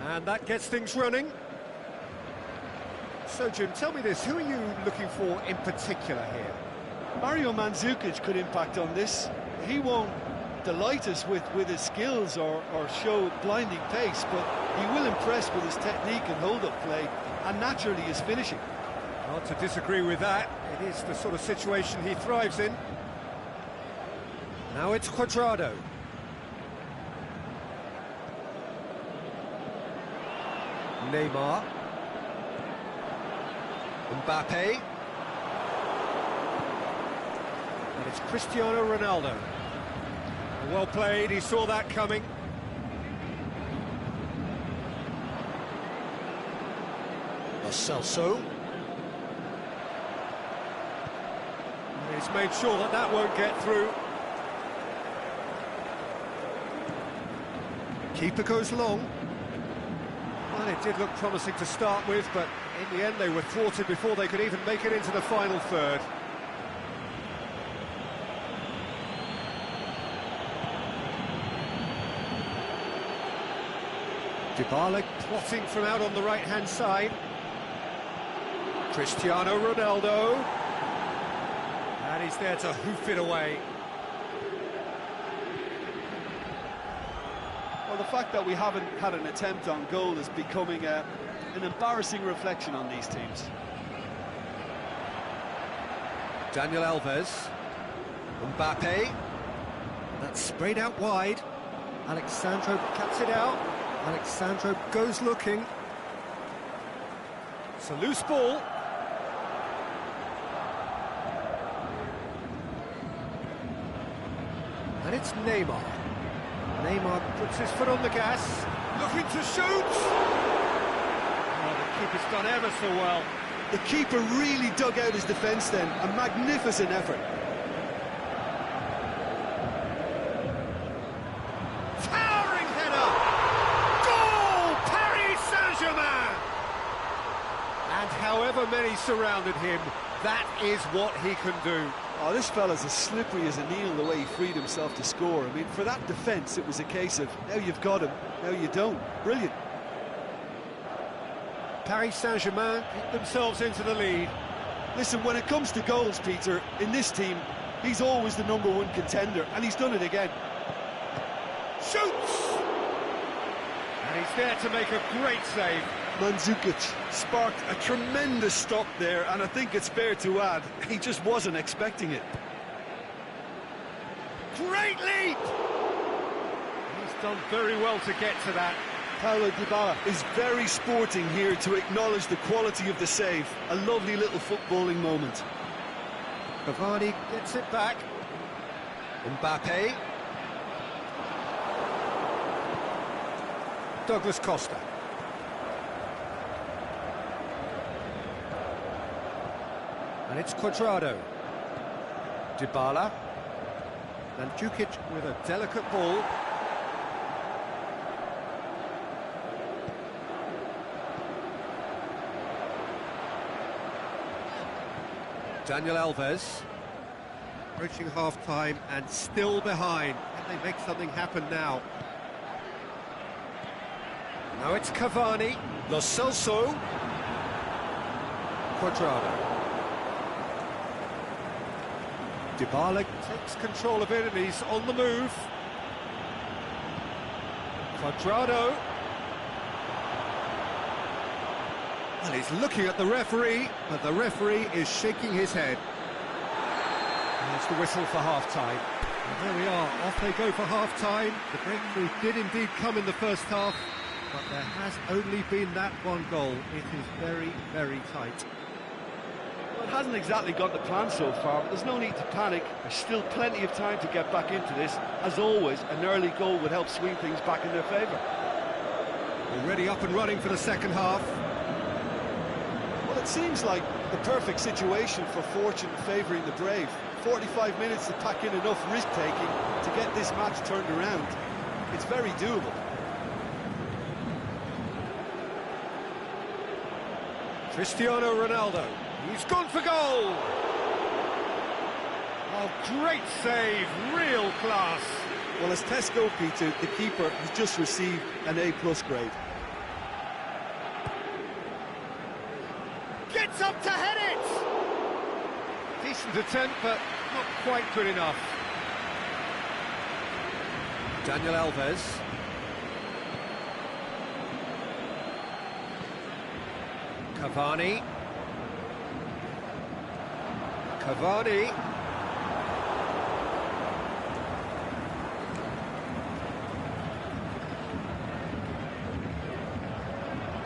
And that gets things running. So, Jim, tell me this, who are you looking for in particular here? Mario Mandzukic could impact on this. He won't delight us with his skills or show blinding pace, but he will impress with his technique and hold-up play, and naturally his finishing. Hard to disagree with that. It is the sort of situation he thrives in. Now it's Quadrado. Neymar. Mbappe. It's Cristiano Ronaldo. Well played, he saw that coming. Celso. He's made sure that that won't get through. Keeper goes long. Well, it did look promising to start with, but in the end they were thwarted before they could even make it into the final third. Dybala plotting from out on the right-hand side. Cristiano Ronaldo. And he's there to hoof it away. Well, the fact that we haven't had an attempt on goal is becoming an embarrassing reflection on these teams. Daniel Alves. Mbappe. That's sprayed out wide. Alexandro cuts it out. Alexandro goes looking. It's a loose ball. And it's Neymar. Neymar puts his foot on the gas, looking to shoot! Oh, the keeper's done ever so well. The keeper really dug out his defence then, a magnificent effort. Towering header! Goal! Paris Saint-Germain! And however many surrounded him, that is what he can do. Oh, this fella's as slippery as a needle the way he freed himself to score. I mean, for that defence, it was a case of, now you've got him, now you don't. Brilliant. Paris Saint-Germain pick themselves into the lead. Listen, when it comes to goals, Peter, in this team, he's always the #1 contender, and he's done it again. Shoots! And he's there to make a great save. Mandzukic sparked a tremendous stop there, and I think it's fair to add, he just wasn't expecting it. Great leap! He's done very well to get to that. Paulo Dybala is very sporting here to acknowledge the quality of the save. A lovely little footballing moment. Cavani gets it back. Mbappe. Douglas Costa. And it's Cuadrado. Dybala. Mandzukic with a delicate ball. Daniel Alves. Approaching half-time and still behind. Can they make something happen now? Now it's Cavani. Lo Celso. Cuadrado. Dybala takes control of it and he's on the move. Cuadrado. Well, he's looking at the referee, but the referee is shaking his head. And it's the whistle for half-time. And there we are, off they go for half-time. The breakthrough did indeed come in the first half, but there has only been that one goal. It is very, very tight. Well, it hasn't exactly got the plan so far, but there's no need to panic. There's still plenty of time to get back into this. As always, an early goal would help swing things back in their favour. Already up and running for the second half. Well, it seems like the perfect situation for fortune favouring the brave. 45 minutes to pack in enough risk-taking to get this match turned around. It's very doable. Cristiano Ronaldo, he's gone for goal! Oh, great save, real class. Well, as Tesco, Peter, the keeper has just received an A+ grade. Gets up to head it! Decent attempt, but not quite good enough. Daniel Alves. Cavani. Cavani.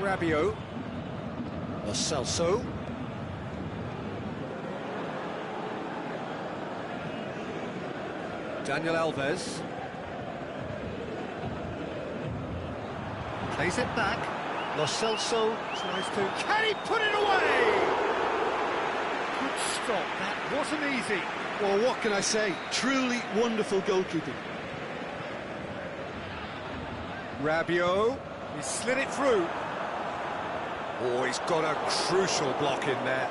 Rabiot. Lo Celso. Daniel Alves. Plays it back. Lo Celso tries to... Can he put it away? Good stop, that wasn't easy. Well, what can I say? Truly wonderful goalkeeping. Rabiot, he slid it through. Oh, he's got a crucial block in there.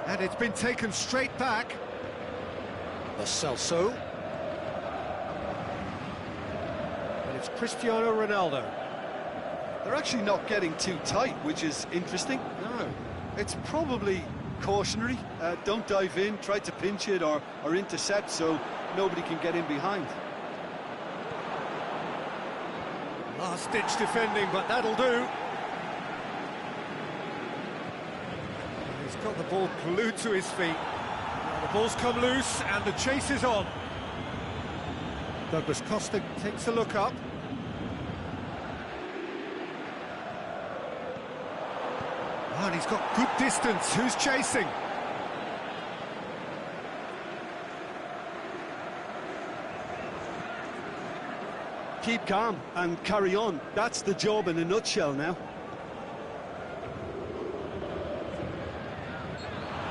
And it's been taken straight back. Lo Celso. And it's Cristiano Ronaldo. They're actually not getting too tight, which is interesting. No. It's probably cautionary. Don't dive in, try to pinch it or intercept so nobody can get in behind. Last-ditch defending, but that'll do. He's got the ball glued to his feet. Now the ball's come loose and the chase is on. Douglas Costa takes a look up. Oh, and he's got good distance. Who's chasing? Keep calm and carry on. That's the job in a nutshell now.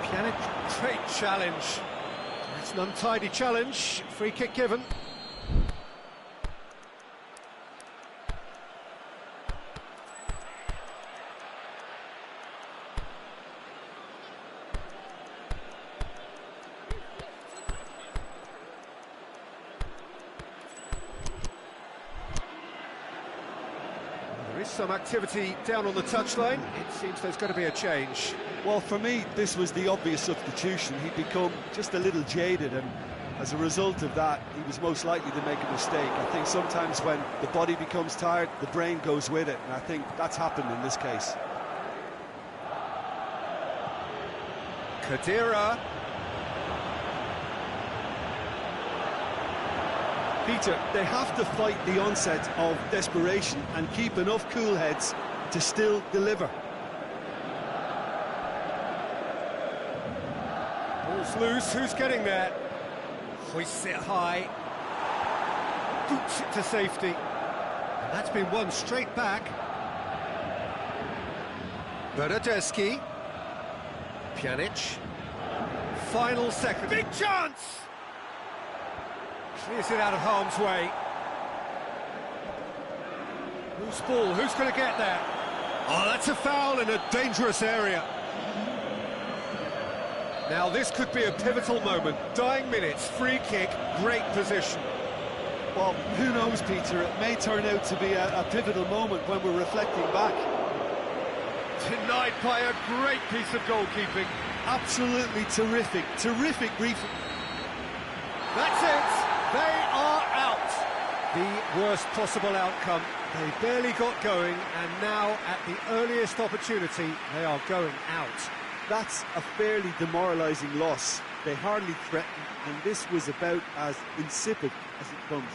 Pjanic, great challenge. It's an untidy challenge. Free kick given. There is some activity down on the touchline. It seems there's going to be a change. Well, for me, this was the obvious substitution. He'd become just a little jaded, and as a result of that, he was most likely to make a mistake. I think sometimes when the body becomes tired, the brain goes with it, and I think that's happened in this case. Khedira. Peter, they have to fight the onset of desperation and keep enough cool heads to still deliver. Ball's loose, who's getting there? Hoists it high. Boots it to safety. And that's been won straight back. Bernardeschi. Pjanic. Final second. Big chance! Clears it out of harm's way. Loose ball, who's going to get there? Oh, that's a foul in a dangerous area. Now this could be a pivotal moment. Dying minutes, free kick, great position. Well, who knows, Peter? It may turn out to be a pivotal moment when we're reflecting back. Denied by a great piece of goalkeeping. Absolutely terrific brief. That's it. They are out. The worst possible outcome. They barely got going, and now, at the earliest opportunity, they are going out. That's a fairly demoralising loss. They hardly threatened, and this was about as insipid as it comes.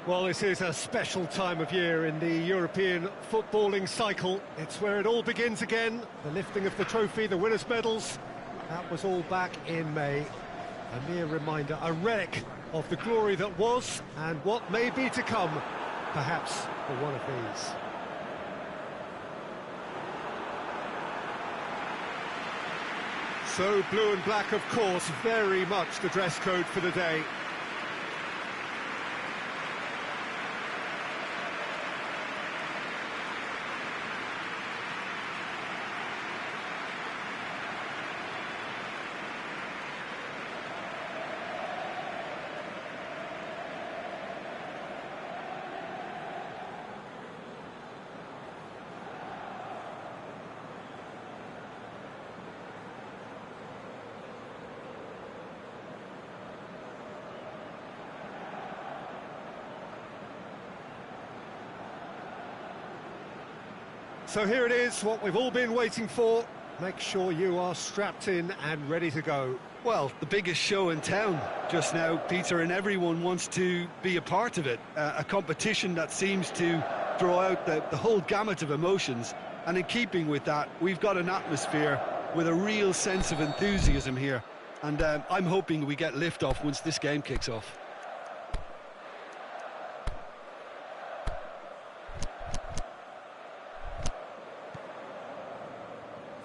Well, this is a special time of year in the European footballing cycle. It's where it all begins again. The lifting of the trophy, the winners' medals. That was all back in May. A mere reminder, a relic of the glory that was and what may be to come, perhaps for one of these. So blue and black, of course, very much the dress code for the day. So here it is, what we've all been waiting for. Make sure you are strapped in and ready to go. Well, the biggest show in town just now, Peter, and everyone wants to be a part of it. A competition that seems to draw out the whole gamut of emotions. And in keeping with that, we've got an atmosphere with a real sense of enthusiasm here. And I'm hoping we get lift-off once this game kicks off.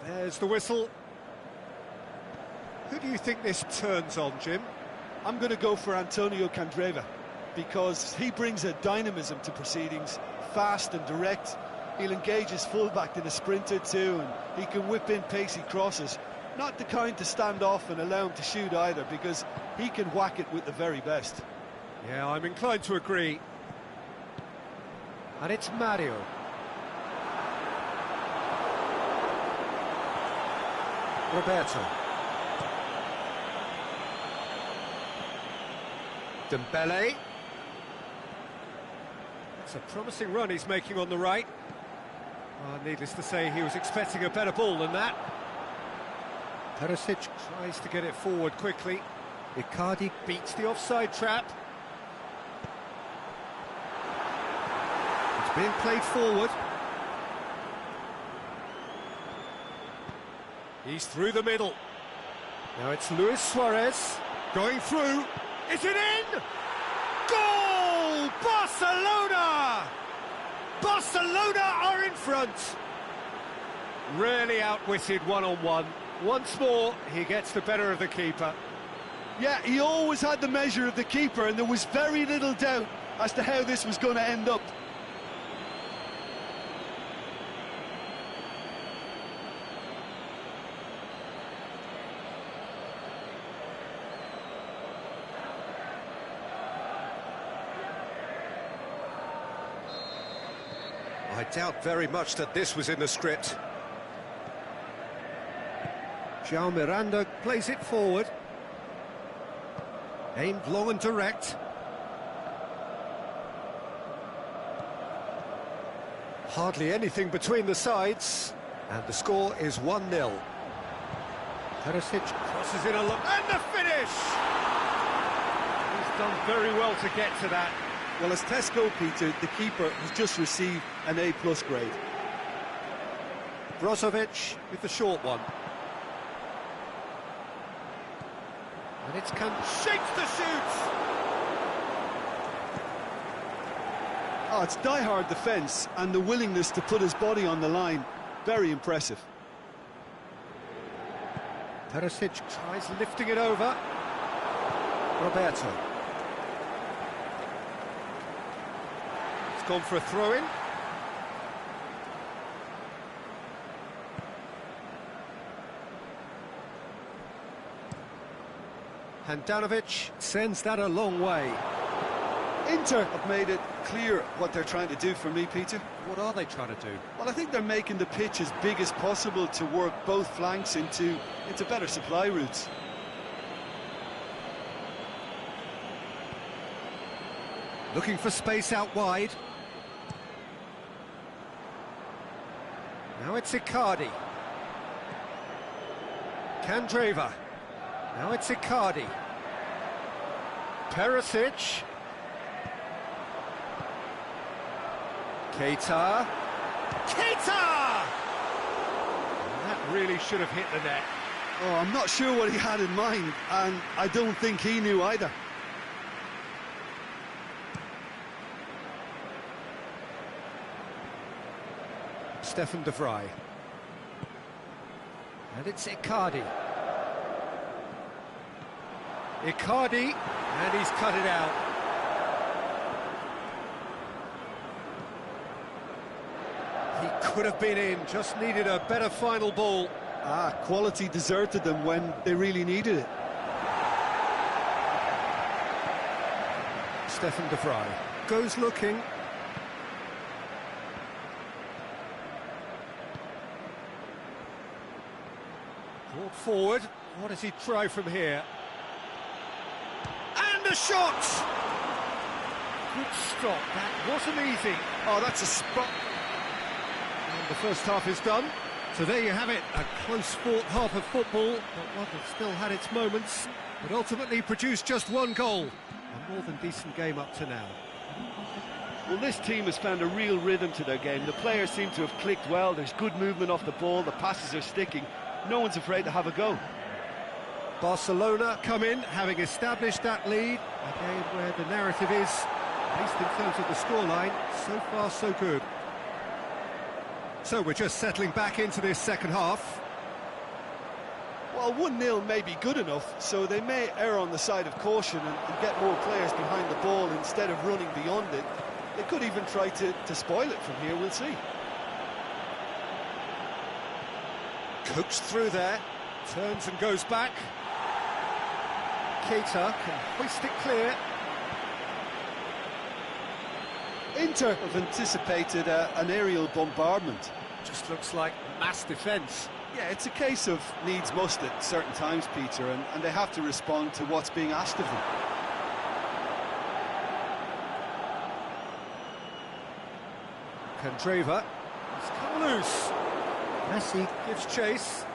There's the whistle. Who do you think this turns on, Jim? I'm going to go for Antonio4007100 because he brings a dynamism to proceedings, fast and direct. He'll engage his fullback in a sprint or two, and he can whip in pacey crosses. Not the kind to stand off and allow him to shoot either, because he can whack it with the very best. Yeah, I'm inclined to agree. And it's Mario. Roberto. Dembele. It's a promising run he's making on the right. Needless to say, he was expecting a better ball than that. Perisic tries to get it forward quickly. Icardi beats the offside trap. It's being played forward. He's through the middle. Now it's Luis Suarez going through. Is it in? Goal! Barcelona! Barcelona are in front. Really outwitted one-on-one. Once more, he gets the better of the keeper. Yeah, he always had the measure of the keeper, and there was very little doubt as to how this was going to end up. I doubt very much that this was in the script. João Miranda plays it forward. Aimed long and direct. Hardly anything between the sides. And the score is 1-0. Perisic crosses in a look. And the finish! He's done very well to get to that. Well, as Tesco, Peter, the keeper has just received an A+ grade. Brozovic with the short one. And it's shakes the shoots! Oh, it's die-hard defence and the willingness to put his body on the line. Very impressive. Perisic tries lifting it over. Roberto. It's gone for a throw-in. Handanovic sends that a long way. Inter have made it clear what they're trying to do for me, Peter. What are they trying to do? Well, I think they're making the pitch as big as possible to work both flanks into better supply routes. Looking for space out wide. Now it's Icardi. Candreva. Now it's Icardi. Perisic. Keita! Keita! That really should have hit the net. Oh, I'm not sure what he had in mind, and I don't think he knew either. Stefan de Vrij. And it's Icardi. Icardi, and he's cut it out. He could have been in, just needed a better final ball. Quality deserted them when they really needed it. Stefan de Vrij goes looking. Brought forward. What does he try from here? And a shot! Good stop. That wasn't easy. Oh, that's a spot. And the first half is done. So there you have it, a close-fought half of football, but one that still had its moments, but ultimately produced just one goal. A more than decent game up to now. Well, this team has found a real rhythm to their game. The players seem to have clicked well. There's good movement off the ball. The passes are sticking. No one's afraid to have a go. Barcelona come in, having established that lead. A game where the narrative is, at least in terms of the scoreline, so far so good. So we're just settling back into this second half. Well, 1-0 may be good enough, so they may err on the side of caution and get more players behind the ball instead of running beyond it. They could even try to spoil it from here, we'll see. Coaxed through there, turns and goes back. Keita can hoist it clear. Inter have anticipated an aerial bombardment. Just looks like mass defence. Yeah, it's a case of needs must at certain times, Peter, and they have to respond to what's being asked of them. Candreva, he's come loose. Messi gives chase.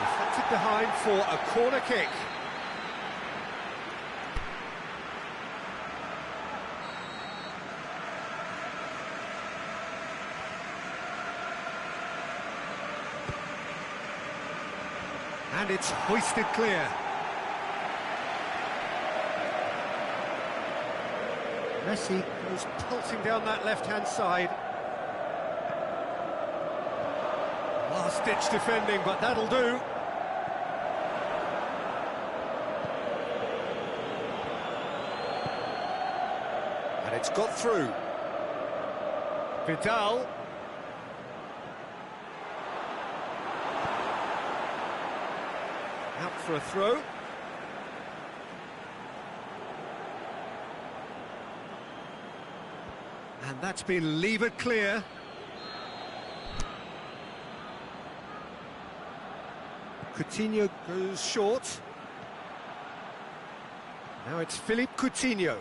Deflected behind for a corner kick. And it's hoisted clear. Messi goes pulsing down that left-hand side. Last-ditch defending, but that'll do. And it's got through. Vidal. Out for a throw. And that's been levered clear. Coutinho goes short. Now it's Philippe Coutinho.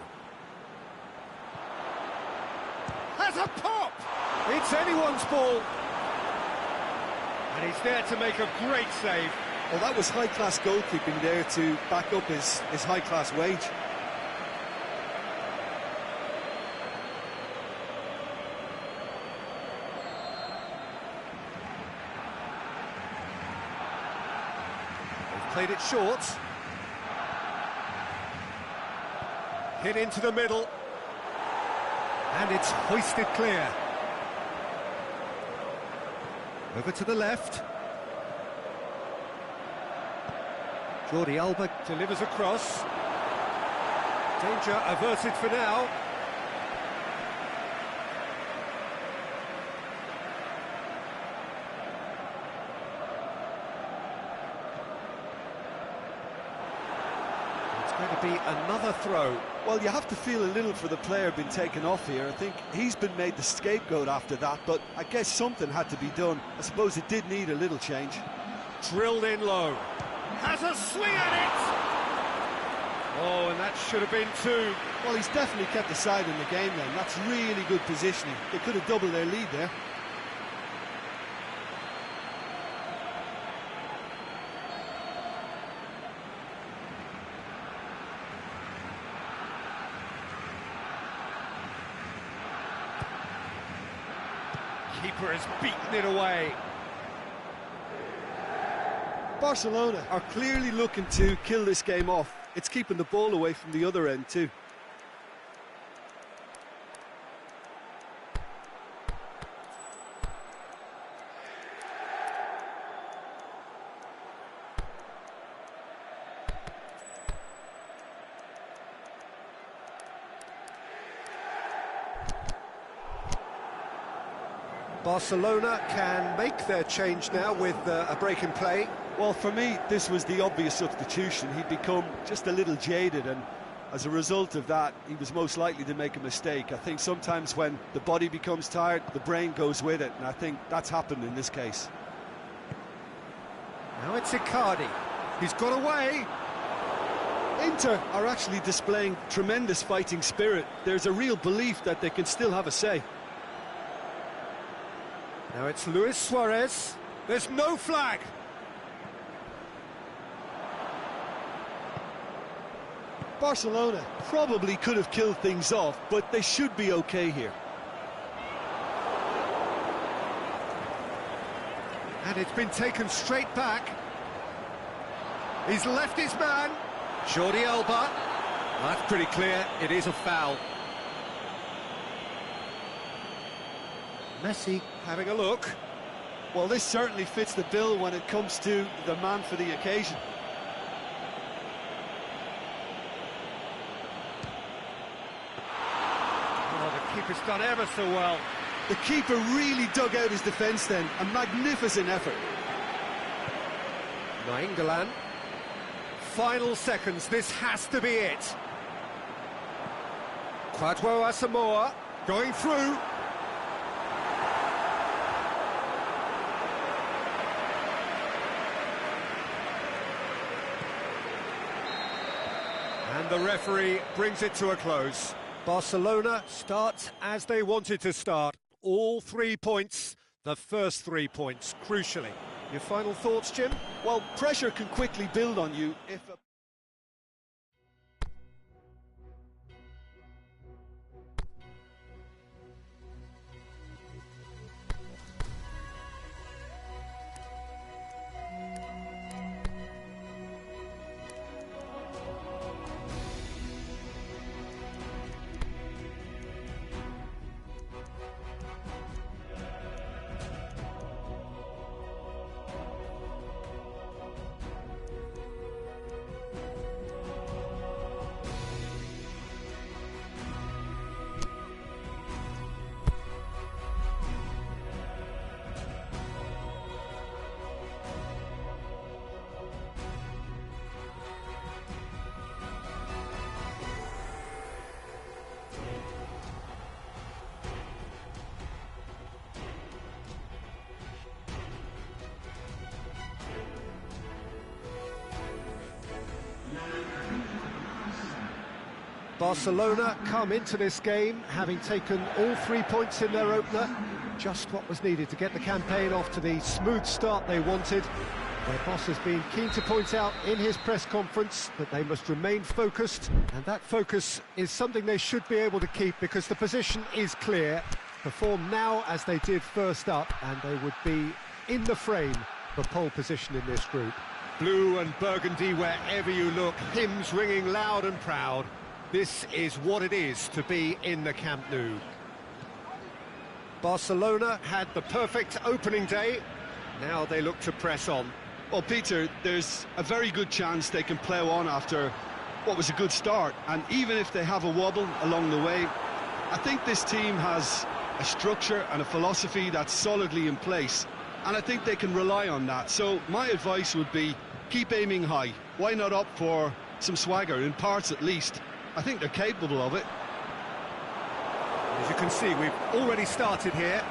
Has a pop! It's anyone's ball. And he's there to make a great save. Well, that was high-class goalkeeping there to back up his high-class wage. They've played it short. Hit into the middle. And it's hoisted clear. Over to the left. Jordi Alba delivers across. Danger averted for now. It's going to be another throw. Well, you have to feel a little for the player being taken off here. I think he's been made the scapegoat after that, but I guess something had to be done. I suppose it did need a little change. Drilled in low. Has a swing at it! Oh, and that should have been two. Well, he's definitely kept the side in the game then. That's really good positioning. They could have doubled their lead there. Keeper has beaten it away. Barcelona are clearly looking to kill this game off. It's keeping the ball away from the other end too. Barcelona can make their change now with a break in play. Well, for me, this was the obvious substitution. He'd become just a little jaded, and as a result of that, he was most likely to make a mistake. I think sometimes when the body becomes tired, the brain goes with it, and I think that's happened in this case. Now it's Icardi. He's got away. Inter are actually displaying tremendous fighting spirit. There's a real belief that they can still have a say. Now it's Luis Suarez. There's no flag. Barcelona probably could have killed things off, but they should be okay here. And it's been taken straight back. He's left his man. Jordi Alba. That's pretty clear. It is a foul. Messi having a look. Well, this certainly fits the bill when it comes to the man for the occasion. Oh, the keeper's done ever so well. The keeper really dug out his defence then. A magnificent effort. Nainggolan. Final seconds, this has to be it. Kwadwo Asamoah going through. And the referee brings it to a close. Barcelona start as they wanted to start. All 3 points, the first 3 points, crucially. Your final thoughts, Jim? Well, pressure can quickly build on you if... Barcelona come into this game having taken all 3 points in their opener. Just what was needed to get the campaign off to the smooth start they wanted. Their boss has been keen to point out in his press conference that they must remain focused, and that focus is something they should be able to keep because the position is clear. Perform now as they did first up, and they would be in the frame for pole position in this group. Blue and burgundy wherever you look, hymns ringing loud and proud. This is what it is to be in the Camp Nou. Barcelona had the perfect opening day. Now they look to press on. Well, Peter, there's a very good chance they can plough on after what was a good start. And even if they have a wobble along the way, I think this team has a structure and a philosophy that's solidly in place. And I think they can rely on that. So my advice would be, keep aiming high. Why not opt for some swagger, in parts at least? I think they're capable of it. As you can see, we've already started here.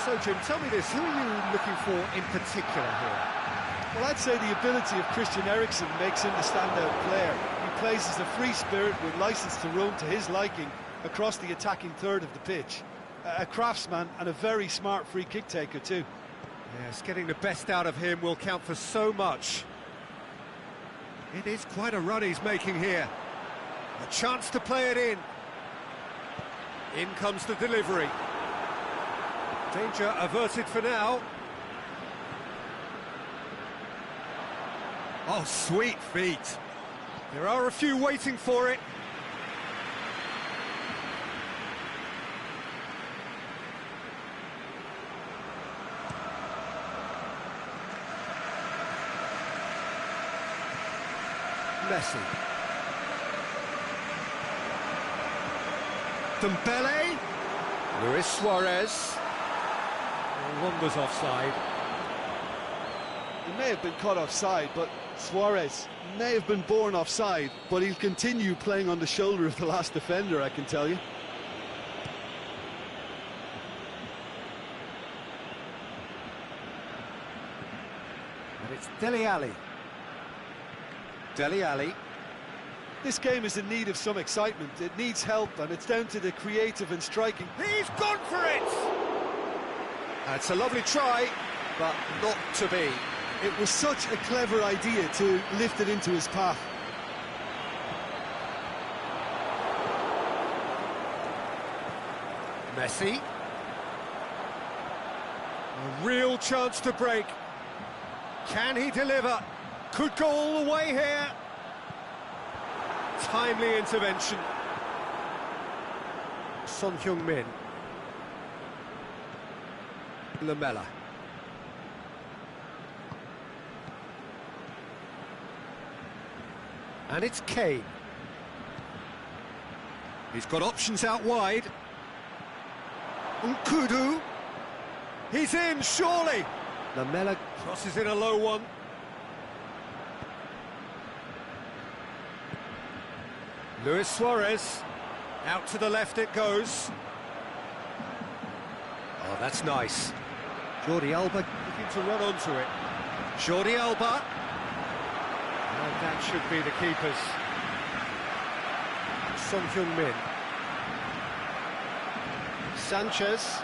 So, Jim, tell me this, who are you looking for in particular here? Well, I'd say the ability of Christian Eriksen makes him the standout player. He plays as a free spirit with licence to roam to his liking across the attacking third of the pitch. A craftsman and a very smart free kick taker too. Yes, getting the best out of him will count for so much. It is quite a run he's making here. A chance to play it in. In comes the delivery. Danger averted for now. Oh, sweet feet. There are a few waiting for it. Messi. Dembele. Luis Suarez. Wonders offside. He may have been caught offside, but Suarez may have been born offside, but he'll continue playing on the shoulder of the last defender, I can tell you. And it's Dele Alli. Dele Alli. This game is in need of some excitement. It needs help, and it's down to the creative and striking. He's gone for it! That's a lovely try, but not to be. It was such a clever idea to lift it into his path. Messi. A real chance to break. Can he deliver? Could go all the way here. Timely intervention. Son Heung-min. Lamela. And it's Kane. He's got options out wide. Nkudu. He's in, surely. Lamela crosses in a low one. Luis Suarez. Out to the left it goes. Oh, that's nice. Jordi Alba looking to run onto it. Jordi Alba. And that should be the keepers. Son Heung-min. Sanchez.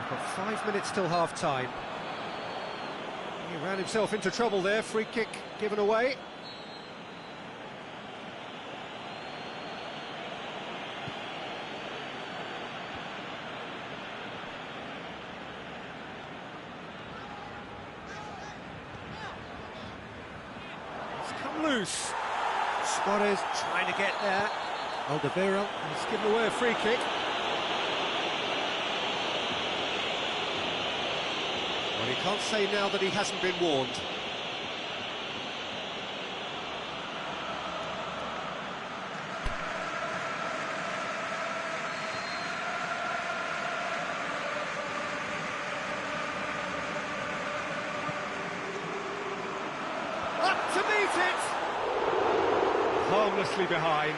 Got 5 minutes till half-time. He ran himself into trouble there. Free kick given away. Loose. Suarez trying to get there. Alderweireld has given away a free kick. Well, he can't say now that he hasn't been warned. Up to meet it! Harmlessly behind.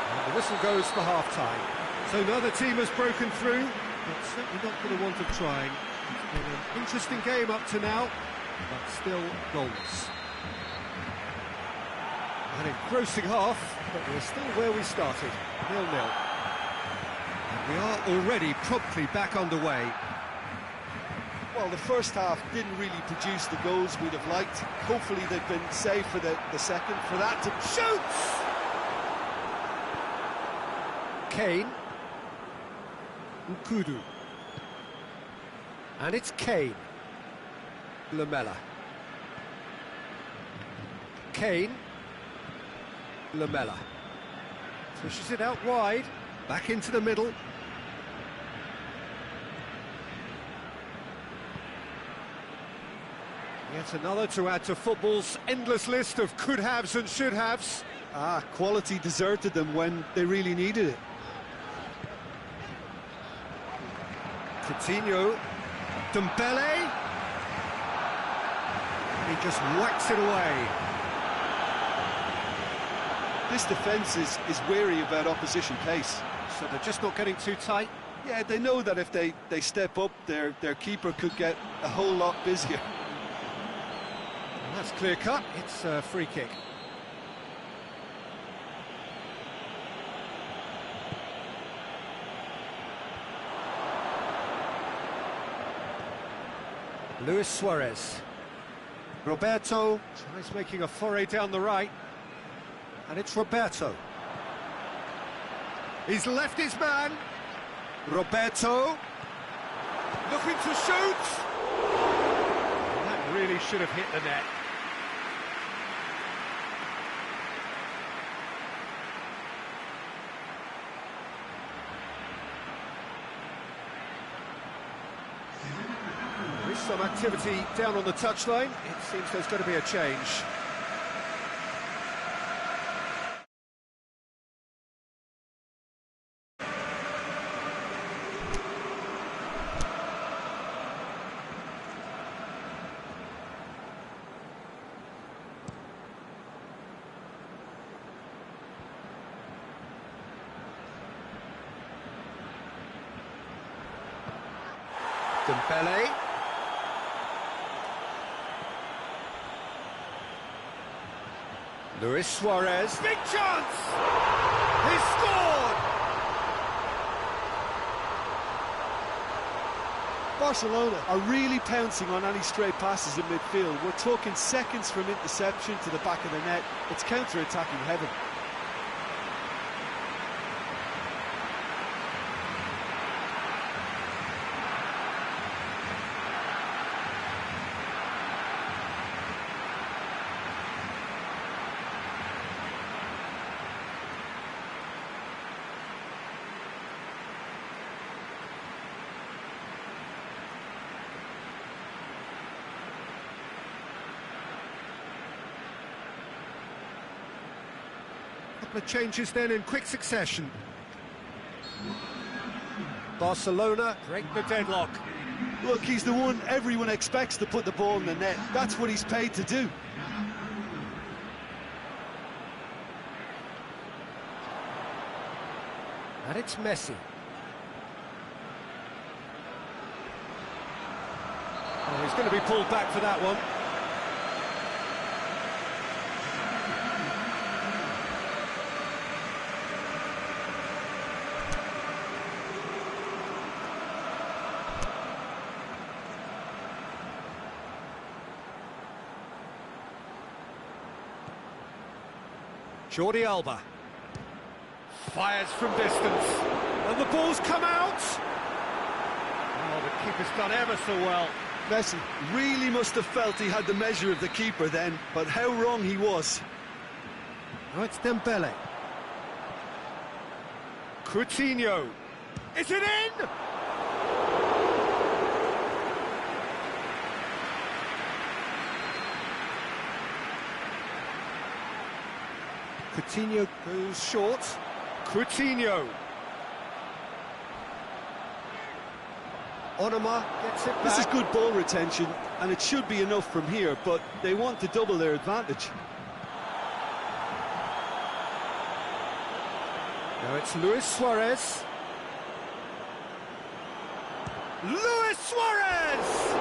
And the whistle goes for half-time. So another team has broken through, but certainly not for the want of trying. It's been an interesting game up to now, but still goalless. An engrossing half, but we're still where we started, 0-0. And we are already promptly back underway. Well, the first half didn't really produce the goals we'd have liked. Hopefully they've been saved for the second, for that to... Shoots! Kane. Nkudu. And it's Kane. Lamela. Kane. Lamela. Pushes it out wide. Back into the middle. Yet another to add to football's endless list of could-haves and should-haves. Quality deserted them when they really needed it. Coutinho. Dembele. He just whacks it away. This defence is wary about opposition pace. So they're just not getting too tight. Yeah, they know that if they step up, their keeper could get a whole lot busier. And that's clear cut. It's a free kick. Luis Suarez. Roberto. Tries making a foray down the right. And it's Roberto. He's left his man. Roberto. Looking to shoot. That really should have hit the net. There is some activity down on the touchline. It seems there's going to be a change. Dembele. Luis Suarez. Big chance! He scored! Barcelona are really pouncing on any stray passes in midfield. We're talking seconds from interception to the back of the net. It's counter-attacking heaven. Couple of changes then in quick succession. Barcelona break the deadlock. Look, he's the one everyone expects to put the ball in the net. That's what he's paid to do. And it's Messi. Oh, he's going to be pulled back for that one. Jordi Alba fires from distance, and the ball's come out. Oh, the keeper's done ever so well. Messi really must have felt he had the measure of the keeper then, but how wrong he was. Now it's Dembele. Coutinho. Is it in? Coutinho goes short. Coutinho. Onoma gets it back. This is good ball retention, and it should be enough from here, but they want to double their advantage. Now it's Luis Suarez. Luis Suarez!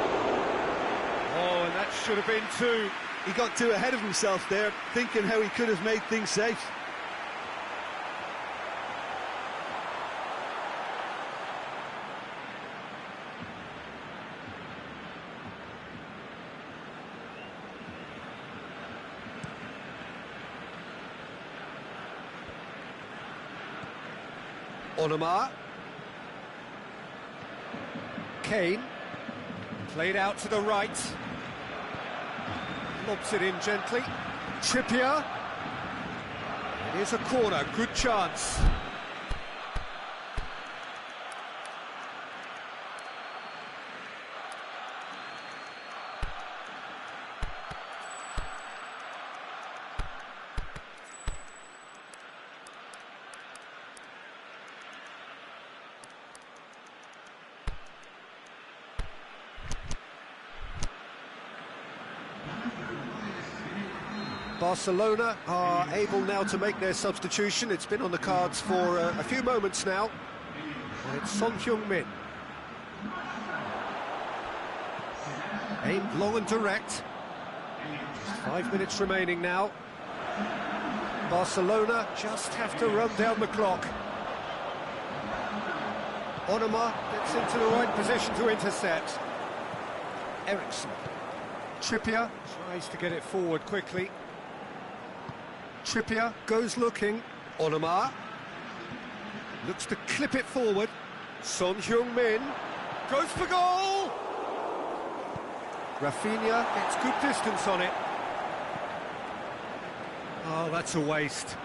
Oh, and that should have been two. He got too ahead of himself there, thinking how he could have made things safe. Onoma. Kane. Played out to the right. Lobs it in gently. Trippier. It is a corner, good chance. Barcelona are able now to make their substitution. It's been on the cards for a few moments now. And it's Son Heung-min. Aimed long and direct. Just 5 minutes remaining now. Barcelona just have to run down the clock. Onoma gets into the right position to intercept. Eriksson. Trippier. Tries to get it forward quickly. Trippier goes looking. Onomar. Looks to clip it forward. Son Heung-min. Goes for goal! Rafinha gets good distance on it. Oh, that's a waste.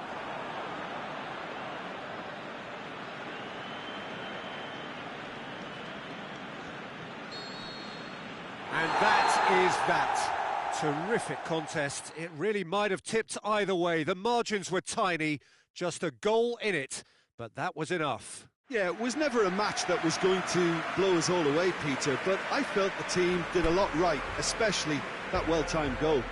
And that is that. Terrific contest. It really might have tipped either way. The margins were tiny, just a goal in it, but that was enough. Yeah, it was never a match that was going to blow us all away, Peter, but I felt the team did a lot right, especially that well-timed goal.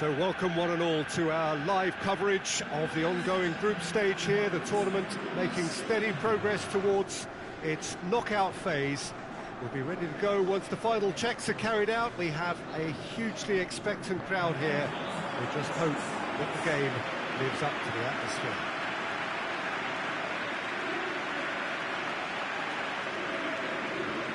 So welcome one and all to our live coverage of the ongoing group stage here, the tournament making steady progress towards its knockout phase. We'll be ready to go once the final checks are carried out. We have a hugely expectant crowd here. We just hope that the game lives up to the atmosphere.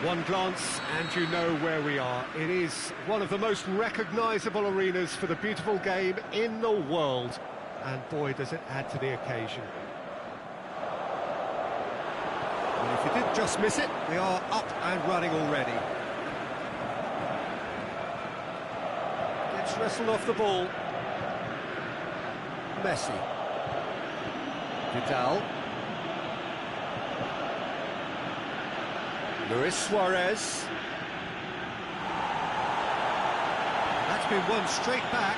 One glance and you know where we are. It is one of the most recognisable arenas for the beautiful game in the world. And boy, does it add to the occasion. And if you did just miss it, we are up and running already. Gets wrestled off the ball. Messi. Vidal. Luis Suarez. That's been won straight back.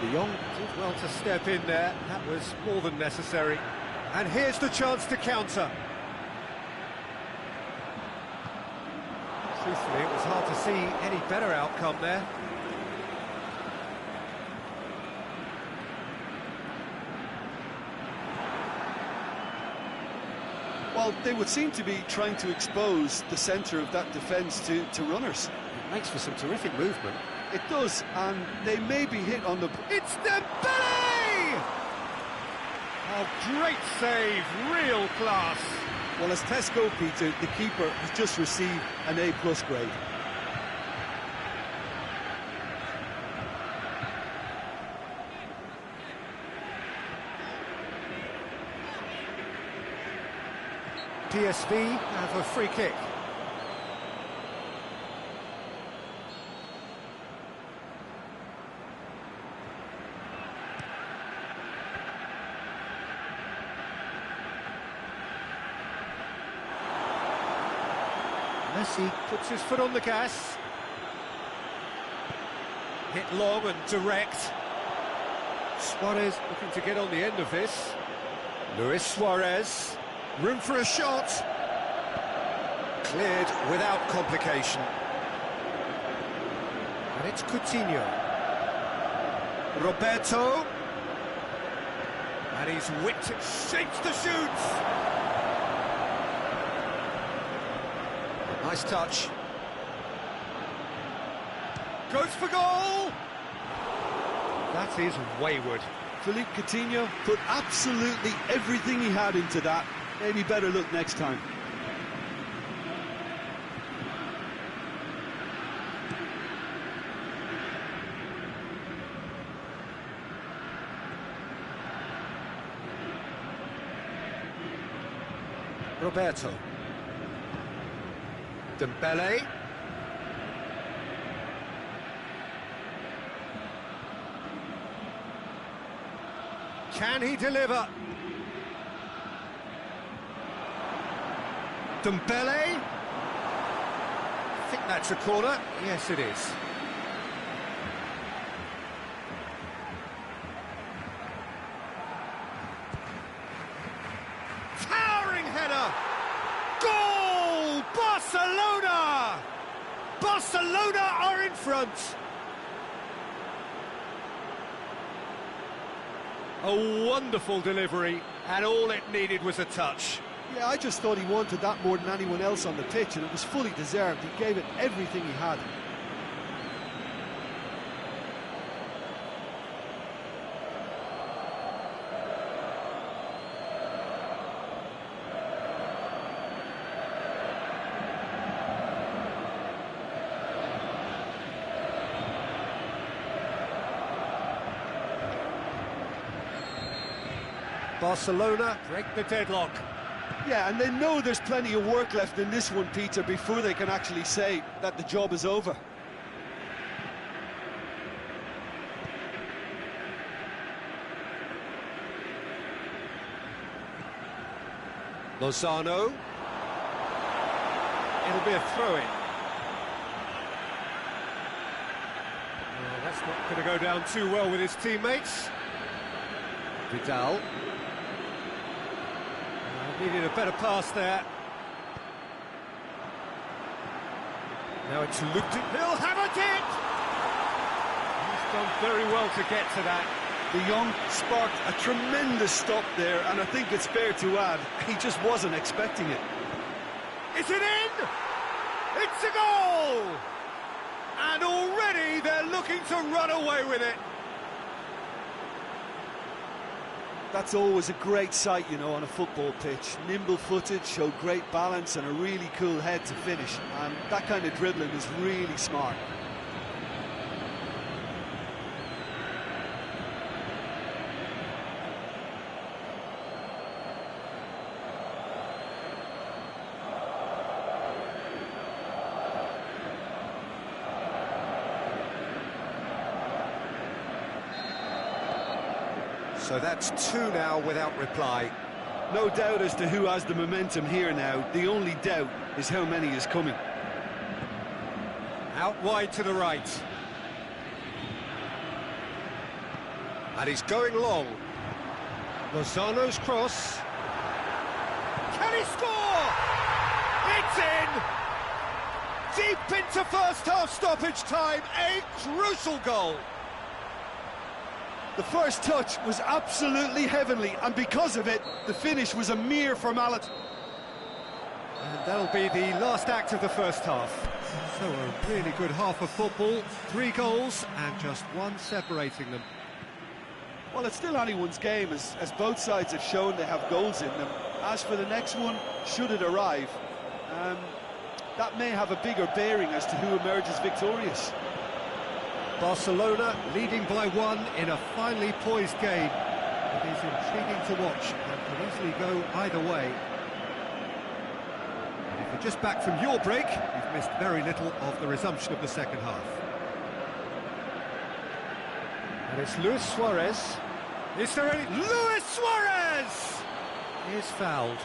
De Jong did well to step in there. That was more than necessary. And here's the chance to counter. Truthfully, it was hard to see any better outcome there. Well, they would seem to be trying to expose the centre of that defence to runners. It makes for some terrific movement. It does, and they may be hit on the... It's Dembele! Oh, great save, real class. Well, as Tesco, Peter, the keeper has just received an A+ grade. PSV have a free kick. Messi puts his foot on the gas. Hit long and direct. Suarez looking to get on the end of this. Luis Suarez. Room for a shot. Cleared without complication. And it's Coutinho. Roberto. And he's whipped it, shapes to shoot. Nice touch. Goes for goal. That is wayward. Philippe Coutinho put absolutely everything he had into that. Maybe better look next time. Roberto. Dembele. Can he deliver? Dembele. I think that's a corner. Yes, it is. Towering header. Goal! Barcelona! Barcelona are in front. A wonderful delivery, and all it needed was a touch. Yeah, I just thought he wanted that more than anyone else on the pitch, and it was fully deserved. He gave it everything he had. Barcelona break the deadlock. Yeah, and they know there's plenty of work left in this one, Peter, before they can actually say that the job is over. Lozano. It'll be a throw-in. Well, that's not going to go down too well with his teammates. Vidal. Needed a better pass there. Now it's looped it. He'll have it! He's done very well to get to that. De Jong sparked a tremendous stop there, and I think it's fair to add, he just wasn't expecting it. Is it in? It's a goal! And already they're looking to run away with it. That's always a great sight, you know, on a football pitch. Nimble-footed, showed great balance and a really cool head to finish. And that kind of dribbling is really smart. So that's two now without reply. No doubt as to who has the momentum here now. The only doubt is how many is coming. Out wide to the right. And he's going long. Lozano's cross. Can he score? It's in! Deep into first half stoppage time, a crucial goal. The first touch was absolutely heavenly, and because of it, the finish was a mere formality. And that'll be the last act of the first half. So a really good half of football, 3 goals and just one separating them. Well, it's still anyone's game, as both sides have shown they have goals in them. As for the next one, should it arrive, that may have a bigger bearing as to who emerges victorious. Barcelona leading by 1 in a finely poised game. It is intriguing to watch and can easily go either way. And if you're just back from your break, you've missed very little of the resumption of the second half. And it's Luis Suarez. Is there any... Luis Suarez is fouled.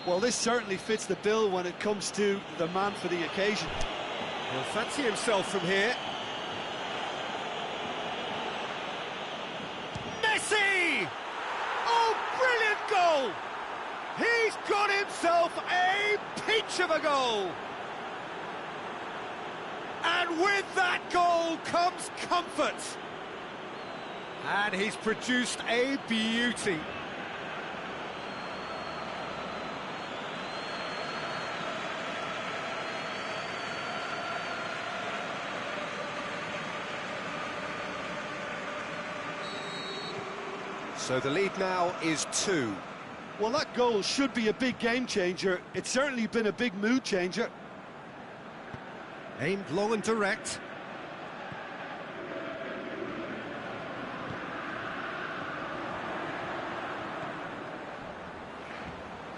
Well, this certainly fits the bill when it comes to the man for the occasion. He'll fancy himself from here. Messi! Oh, brilliant goal! He's got himself a peach of a goal! And with that goal comes comfort. And he's produced a beauty. So the lead now is 2. Well, that goal should be a big game changer. It's certainly been a big mood changer. Aimed long and direct.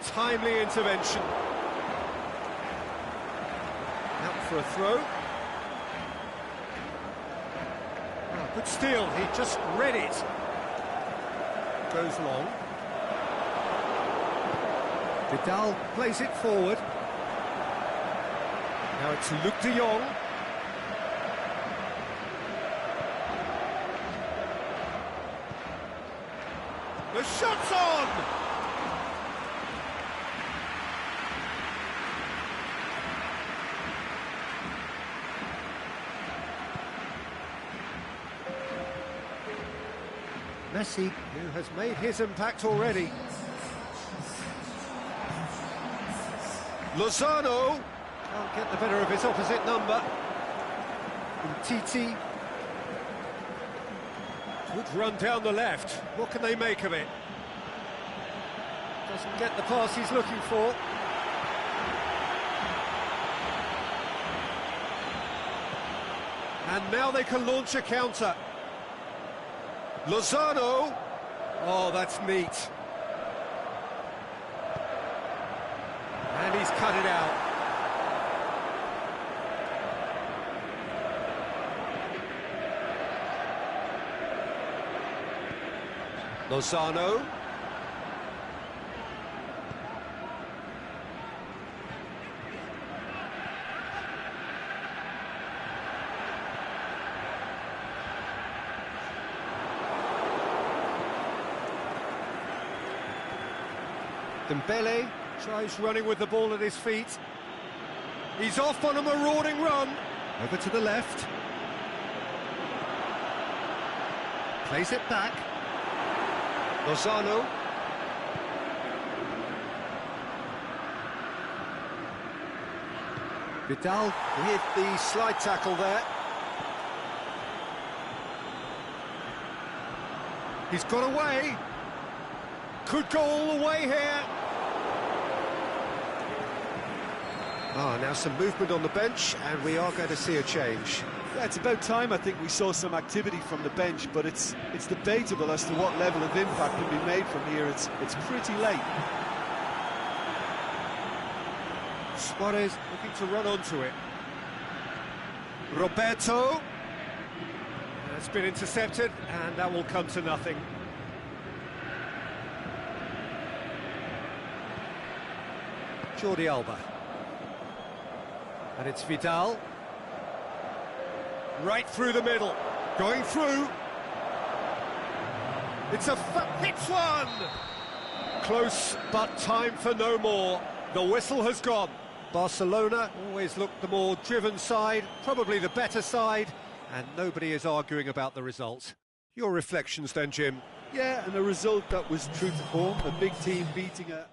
Timely intervention. Out for a throw. Oh, good steal, he just read it. Goes long. Vidal plays it forward. Now it's Luc de Jong. The shot's on! Messi, who has made his impact already. Lozano. Can't get the better of his opposite number. Titi. Good run down the left. What can they make of it? Doesn't get the pass he's looking for. And now they can launch a counter. Lozano. Oh, that's neat. And he's cut it out. Lozano. Dembele tries running with the ball at his feet. He's off on a marauding run. Over to the left. Plays it back. Lozano. Vidal Hit the slide tackle there. He's got away. Could go all the way here. Now some movement on the bench, and we are going to see a change. Yeah, it's about time I think we saw some activity from the bench, but it's debatable as to what level of impact can be made from here. It's pretty late. Suarez looking to run onto it. Roberto. That's been intercepted, and that will come to nothing. Jordi Alba. And it's Vidal. Right through the middle. Going through. It's hits one! Close, but time for no more. The whistle has gone. Barcelona always looked the more driven side, probably the better side, and nobody is arguing about the result. Your reflections then, Jim? Yeah, and a result that was true to form, a big team beating a...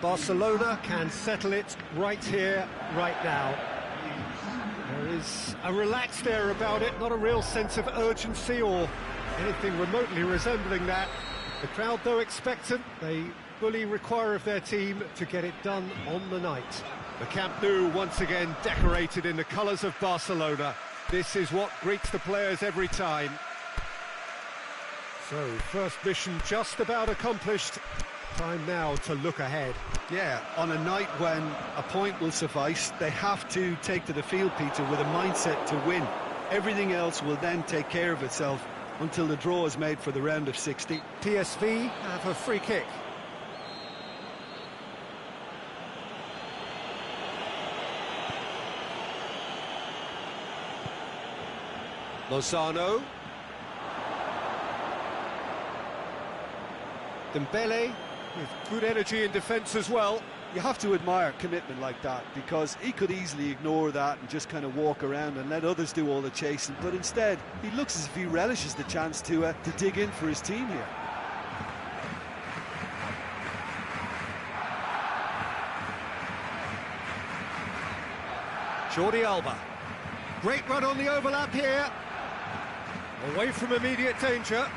Barcelona can settle it right here, right now. There is a relaxed air about it, not a real sense of urgency or anything remotely resembling that. The crowd, though expectant, they fully require of their team to get it done on the night. The Camp Nou once again decorated in the colours of Barcelona. This is what greets the players every time. So, first mission just about accomplished. Time now to look ahead. Yeah, on a night when a point will suffice, they have to take to the field, Peter, with a mindset to win. Everything else will then take care of itself until the draw is made for the round of 60. PSV have a free kick. Lozano. Dembele with good energy in defence as well. You have to admire commitment like that, because he could easily ignore that and just kind of walk around and let others do all the chasing, but instead he looks as if he relishes the chance to dig in for his team here. Jordi Alba. Great run on the overlap here. Away from immediate danger.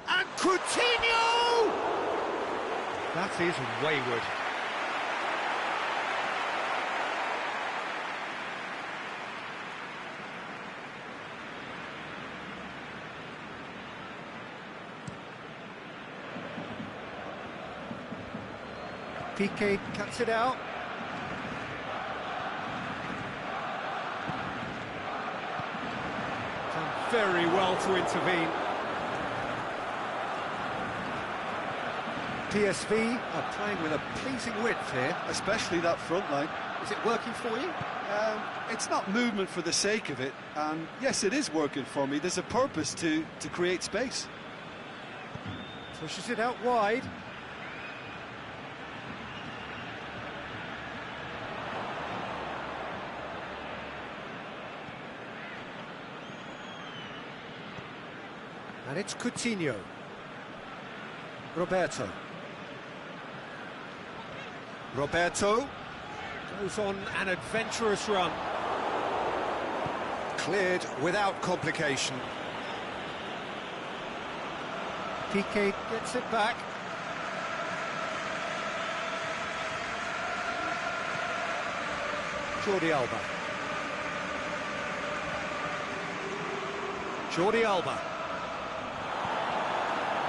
And Coutinho! That is wayward. Piqué cuts it out. Done very well to intervene. PSV are playing with a pleasing width here. Especially that front line. Is it working for you? It's not movement for the sake of it, and yes, it is working for me. There's a purpose to create space. Pushes it out wide. And it's Coutinho. Roberto goes on an adventurous run. Cleared without complication. Piqué gets it back. Jordi Alba.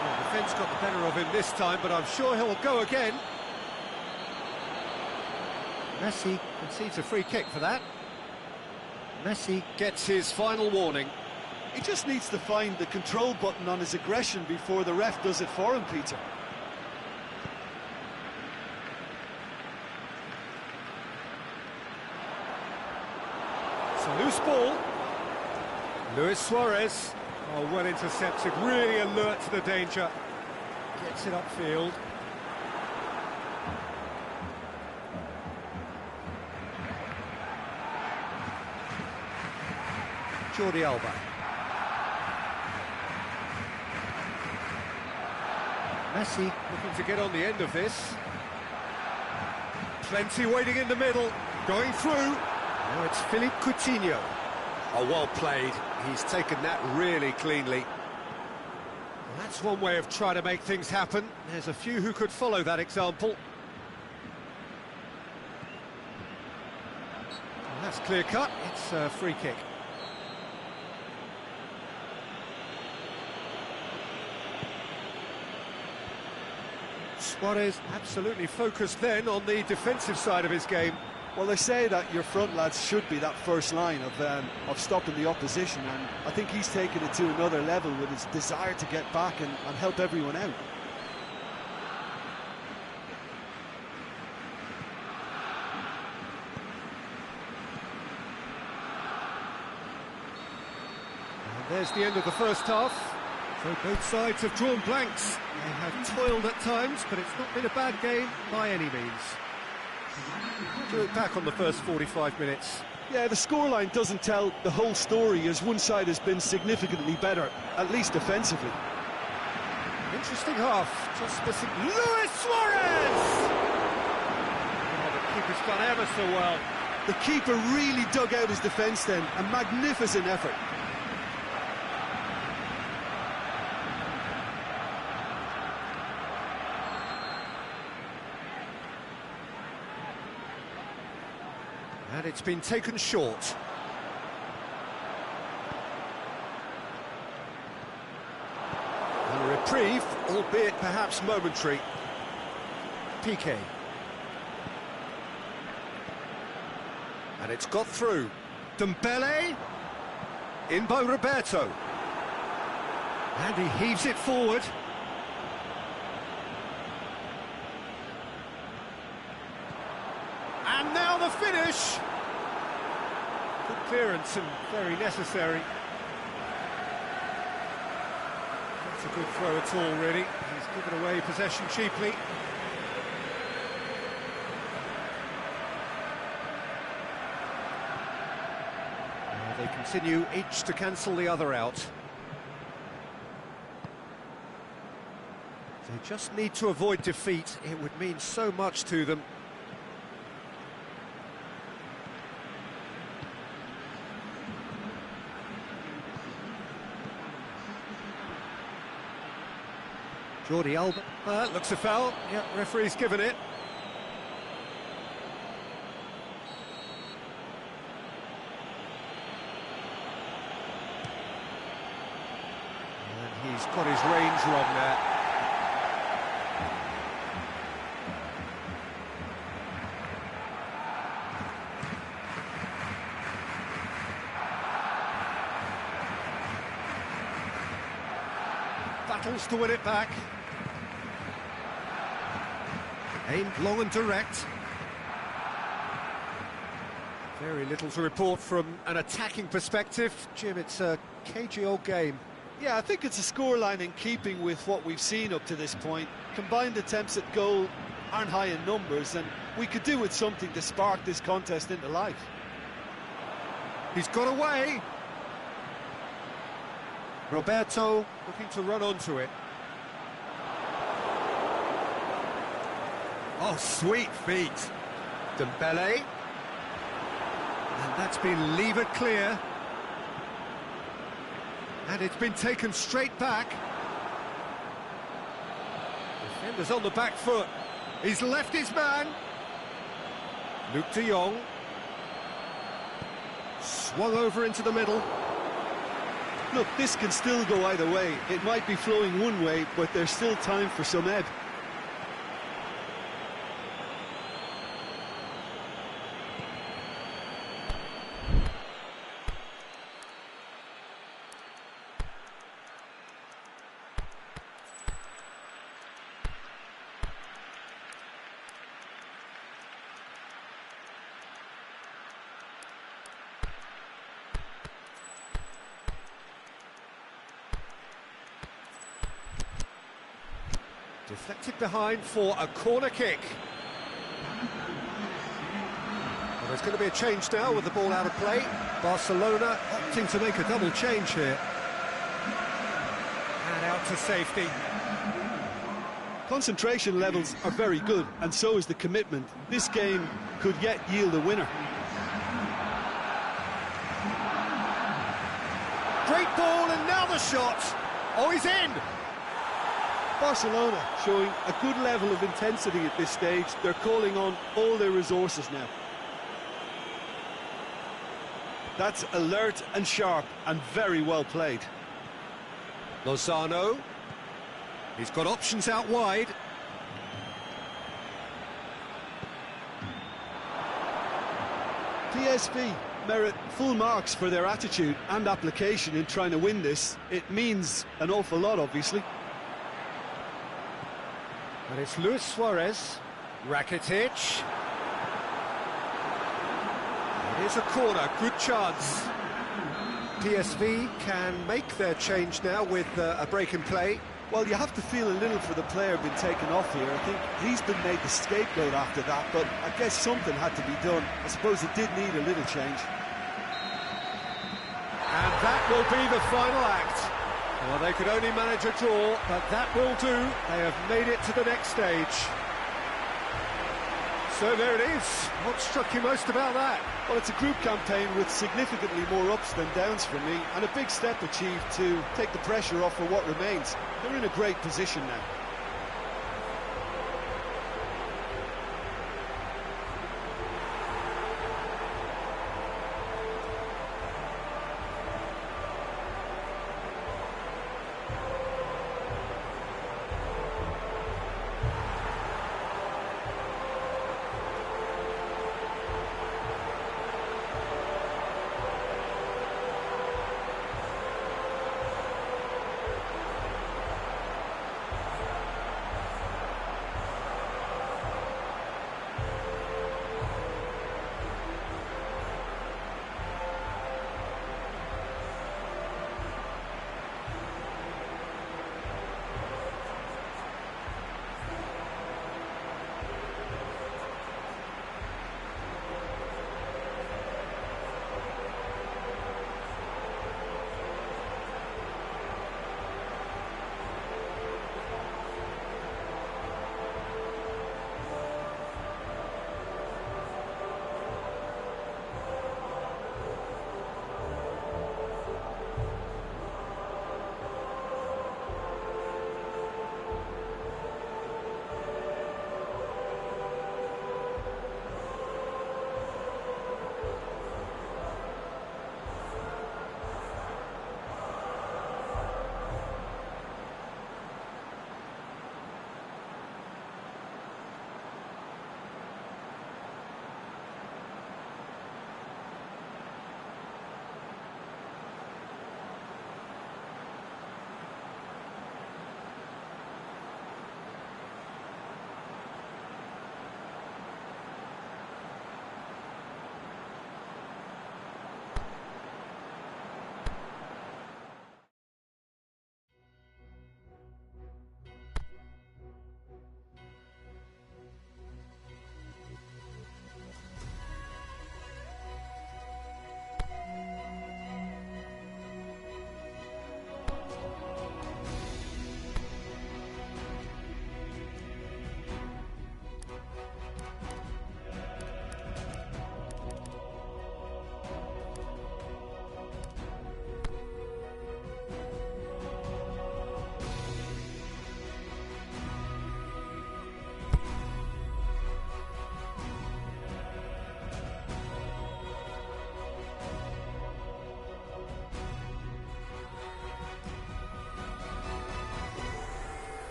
The defence got the better of him this time, but I'm sure he'll go again. Messi concedes a free kick for that. Messi gets his final warning. He just needs to find the control button on his aggression before the ref does it for him, Peter. It's a loose ball. Luis Suarez, well intercepted, really alert to the danger. Gets it upfield. Jordi Alba. Messi looking to get on the end of this. Plenty waiting in the middle, going through. Now it's Philippe Coutinho. Oh, well played. He's taken that really cleanly. Well, that's one way of trying to make things happen. There's a few who could follow that example. Well, that's clear cut. It's a free kick. Suarez absolutely focused then on the defensive side of his game. Well, they say that your front lads should be that first line of stopping the opposition, and I think he's taken it to another level with his desire to get back and help everyone out. And there's the end of the first half. So both sides have drawn blanks. They have toiled at times, but it's not been a bad game by any means. To look back on the first 45 minutes. Yeah, the scoreline doesn't tell the whole story, as one side has been significantly better, at least defensively. Interesting half, just missing Luis Suarez! Oh, the keeper's done ever so well. The keeper really dug out his defence then, a magnificent effort. And it's been taken short. A reprieve, albeit perhaps momentary. Piqué. And it's got through. Dembele. In by Roberto. And he heaves it forward. And now the finish! Good clearance and very necessary. Not a good throw at all, really. He's given away possession cheaply. They continue each to cancel the other out. They just need to avoid defeat. It would mean so much to them. Jordi Alba, looks a foul. Yeah, referee's given it. And he's got his range wrong there. Battles to win it back. Aimed long and direct. Very little to report from an attacking perspective. Jim, it's a cagey old game. Yeah, I think it's a scoreline in keeping with what we've seen up to this point. Combined attempts at goal aren't high in numbers, and we could do with something to spark this contest into life. He's got away. Roberto looking to run onto it. Oh, sweet feet. Dembele. And that's been levered clear. And it's been taken straight back. Defender's on the back foot. He's left his man. Luke de Jong. Swung over into the middle. Look, this can still go either way. It might be flowing one way, but there's still time for some ebb. Deflected behind for a corner kick. But There's going to be a change now with the ball out of play. Barcelona opting to make a double change here. And out to safety. Concentration levels are very good, and so is the commitment. This game could yet yield a winner. Great ball, and now the shot. Oh, he's in! Barcelona showing a good level of intensity at this stage. They're calling on all their resources now. That's alert and sharp and very well played. Lozano. He's got options out wide. PSV merit full marks for their attitude and application in trying to win this. It means an awful lot, obviously. And it's Luis Suarez. Rakitic. It is a corner, good chance. PSV can make their change now with a break in play. Well, you have to feel a little for the player being taken off here. I think he's been made the scapegoat after that, but I guess something had to be done. I suppose it did need a little change. And that will be the final act. Well, they could only manage a draw, but that will do. They have made it to the next stage. So there it is. What struck you most about that? Well, it's a group campaign with significantly more ups than downs for me, and a big step achieved to take the pressure off for what remains. They're in a great position now.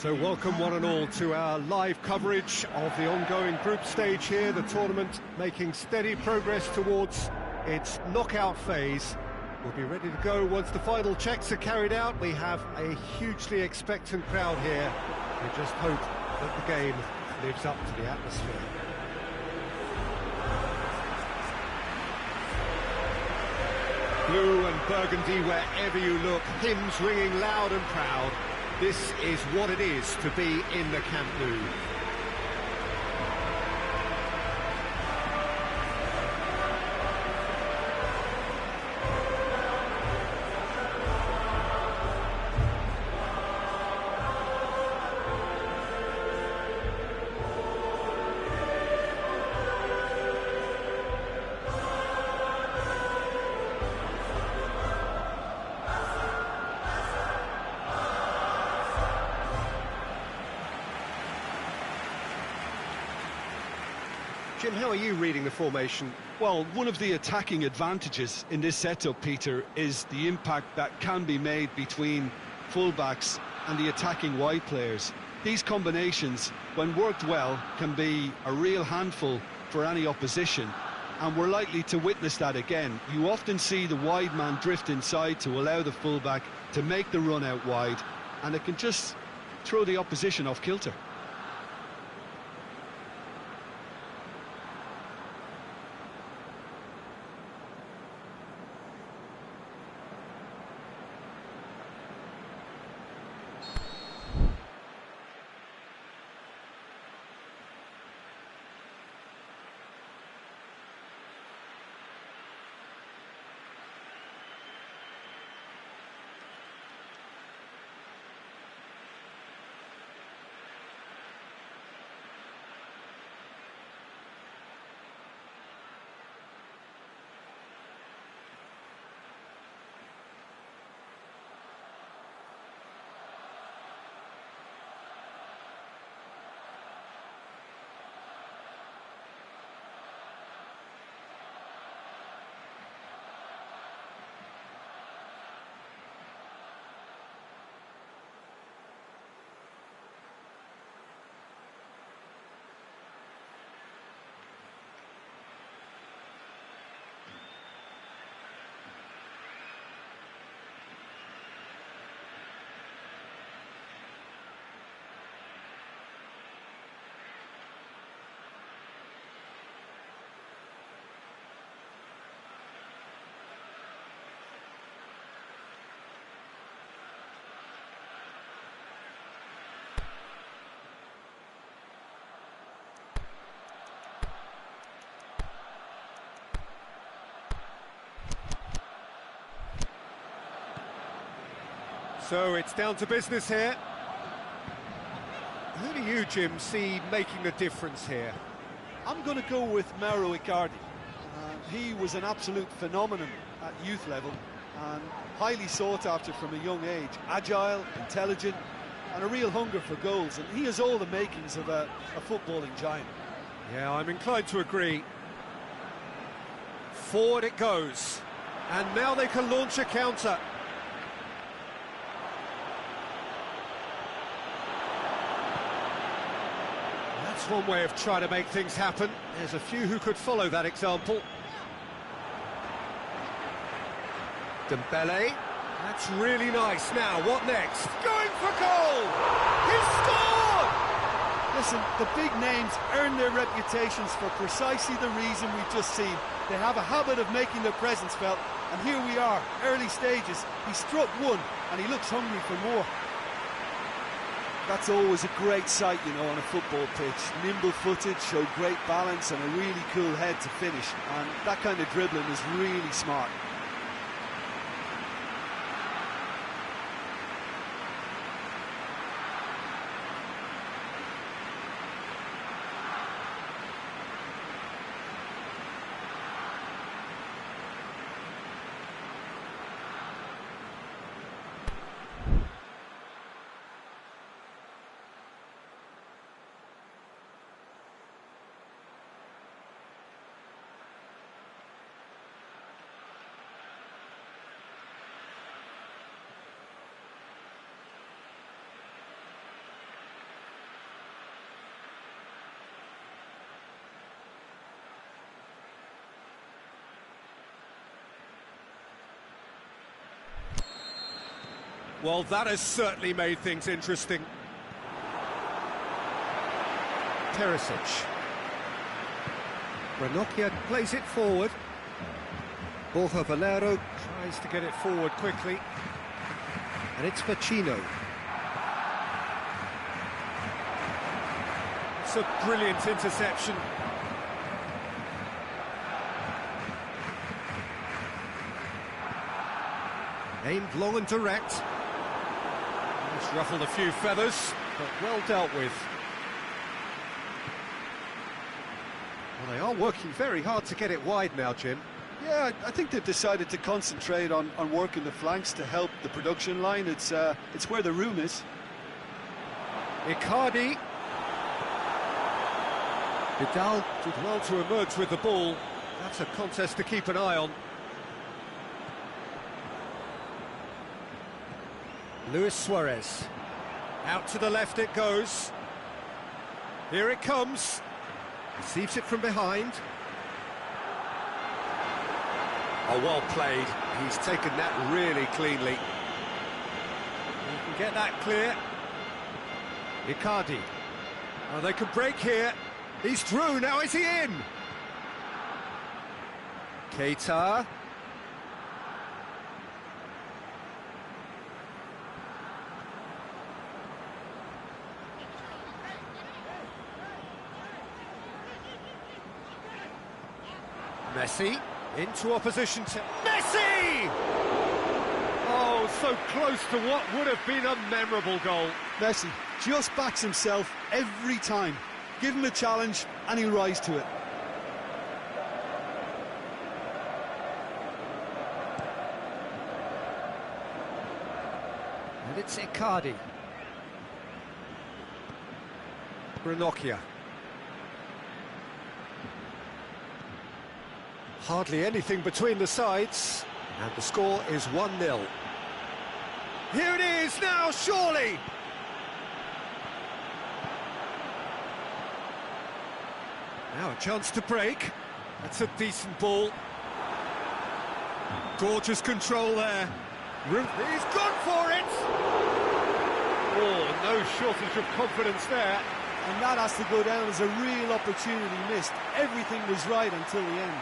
So welcome one and all to our live coverage of the ongoing group stage here, the tournament making steady progress towards its knockout phase. We'll be ready to go once the final checks are carried out. We have a hugely expectant crowd here. We just hope that the game lives up to the atmosphere. Blue and burgundy wherever you look, hymns ringing loud and proud. This is what it is to be in the Camp Nou. Jim, how are you reading the formation? Well, one of the attacking advantages in this setup, Peter, is the impact that can be made between fullbacks and the attacking wide players. These combinations, when worked well, can be a real handful for any opposition, and we're likely to witness that again. You often see the wide man drift inside to allow the fullback to make the run out wide, and it can just throw the opposition off kilter. So it's down to business here. Who do you, Jim, see making the difference here? I'm going to go with Mauro Icardi. He was an absolute phenomenon at youth level and highly sought after from a young age. Agile, intelligent, and a real hunger for goals. And he has all the makings of a footballing giant. Yeah, I'm inclined to agree. Forward it goes. And now they can launch a counter. That's one way of trying to make things happen. There's a few who could follow that example. Dembele. That's really nice. Now, what next? Going for goal! He scored! Listen, the big names earn their reputations for precisely the reason we've just seen. They have a habit of making their presence felt, and here we are, early stages. He struck one, and he looks hungry for more. That's always a great sight, you know, on a football pitch. Nimble-footed, showed great balance and a really cool head to finish. And that kind of dribbling is really smart. Well, that has certainly made things interesting. Perisic. Ranocchia plays it forward. Borja Valero trying Tries to get it forward quickly. And it's Vecino. It's a brilliant interception. Aimed long and direct. Just ruffled a few feathers, but well dealt with. Well, they are working very hard to get it wide now, Jim. Yeah, I think they've decided to concentrate on working the flanks to help the production line. It's where the room is. Icardi. Vidal did well to emerge with the ball. That's a contest to keep an eye on. Luis Suarez. Out to the left it goes. Here it comes. Receives it from behind. Oh, well played. He's taken that really cleanly. He can get that clear. Icardi. Oh, they could break here. He's through, now is he in? Keita. Messi. Into opposition to Messi! Oh, so close to what would have been a memorable goal. Messi just backs himself every time. Give him a challenge and he'll rise to it. And it's Icardi. Ranocchia. Hardly anything between the sides, and the score is 1-0. Here it is now, surely! Now a chance to break. That's a decent ball. Gorgeous control there. He's gone for it! Oh, no shortage of confidence there. And that has to go down as a real opportunity missed. Everything was right until the end.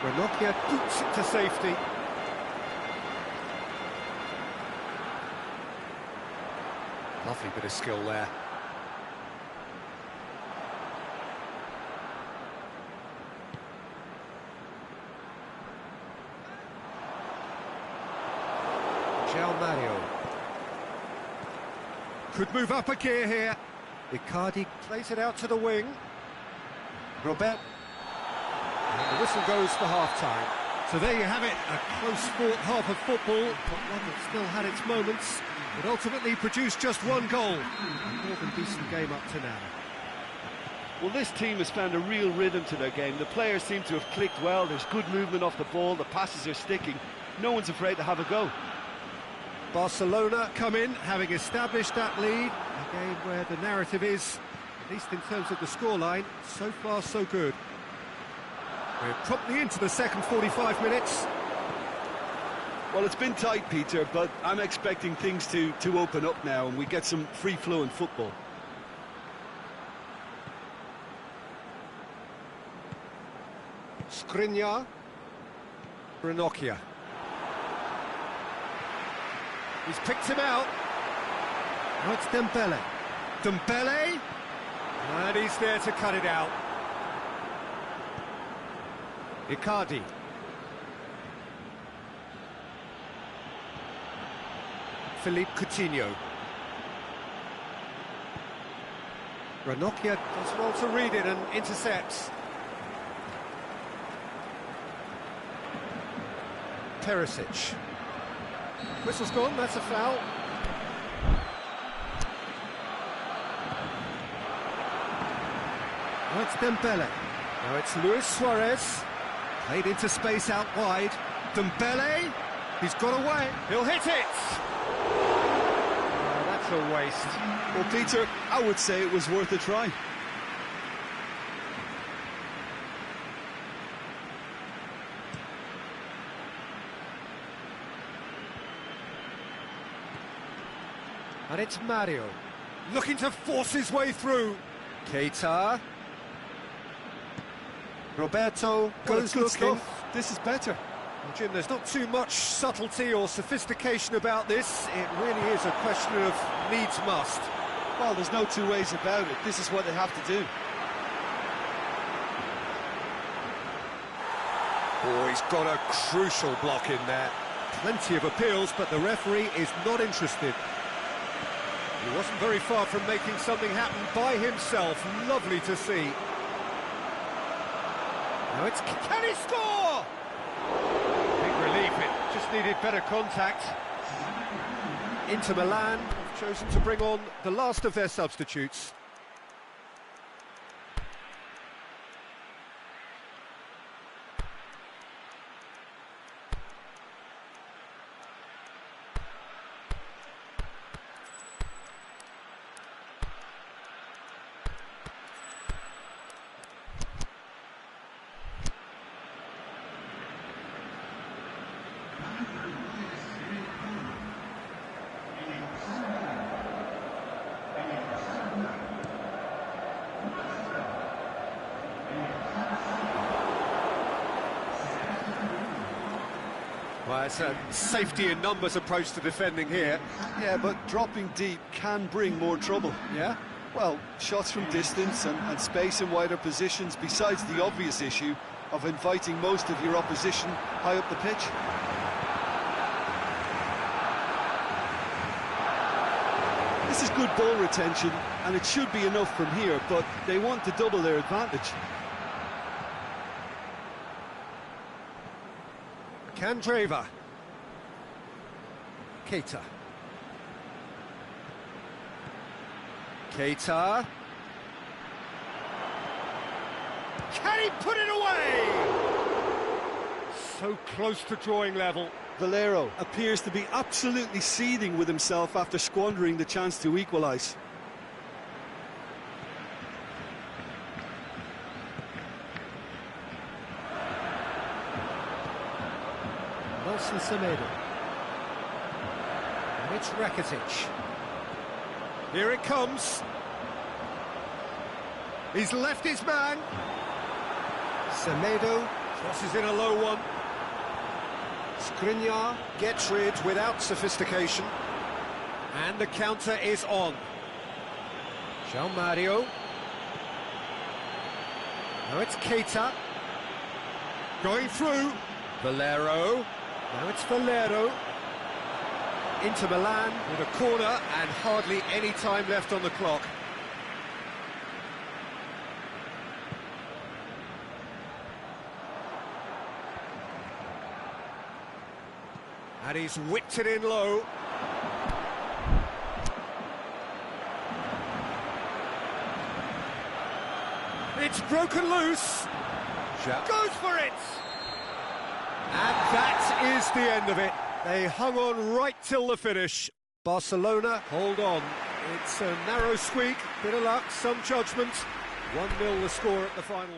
Ranocchia boots it to safety. Lovely bit of skill there. João Mario. Could move up a gear here. Icardi plays it out to the wing. Robert. And the whistle goes for half-time. So there you have it, a close-fought half of football, but one that still had its moments, but ultimately produced just one goal. A more than decent game up to now. Well, this team has found a real rhythm to their game. The players seem to have clicked well, there's good movement off the ball, the passes are sticking. No one's afraid to have a go. Barcelona come in, having established that lead. A game where the narrative is, at least in terms of the scoreline, so far so good. We're promptly into the second 45 minutes. Well, it's been tight, Peter, but I'm expecting things to open up now and we get some free-flowing football. Skriniar. Ranocchia. He's picked him out. Now it's Dembele. Dembele! And he's there to cut it out. Icardi. Philippe Coutinho. Ranocchia does well to read it and intercepts. Perisic. Whistle's gone, that's a foul. Now it's Dembele. Now it's Luis Suarez. Played into space out wide. Dembele. He's got away. He'll hit it. Oh, that's a waste. Well, Peter, I would say it was worth a try. And it's Mario, looking to force his way through. Keita. Roberto goes good looking. stuff. This is better. Well, Jim, there's not too much subtlety or sophistication about this. It really is a question of needs must. Well, there's no two ways about it. This is what they have to do. Oh, he's got a crucial block in there. Plenty of appeals, but the referee is not interested. He wasn't very far from making something happen by himself. Lovely to see. Now it's... Can he score? Big relief, it just needed better contact. Inter Milan have chosen to bring on the last of their substitutes. Well, it's a safety in numbers approach to defending here. Yeah, but dropping deep can bring more trouble. Yeah? Well, shots from distance and space in wider positions, besides the obvious issue of inviting most of your opposition high up the pitch. This is good ball retention, and it should be enough from here, but they want to double their advantage. Candreva. Keita. Keita. Can he put it away? So close to drawing level. Valero appears to be absolutely seething with himself after squandering the chance to equalise. Nelson Semedo. And it's Rakitic. Here it comes. He's left his man. Semedo crosses in a low one. Skriniar gets rid without sophistication. And the counter is on. João Mario. Now it's Keita. Going through. Valero. Now it's Valero. Inter Milan with a corner and hardly any time left on the clock. And he's whipped it in low. It's broken loose. Goes for it. And that is the end of it. They hung on right till the finish. Barcelona hold on. It's a narrow squeak, bit of luck, some judgment. 1-0 the score at the final.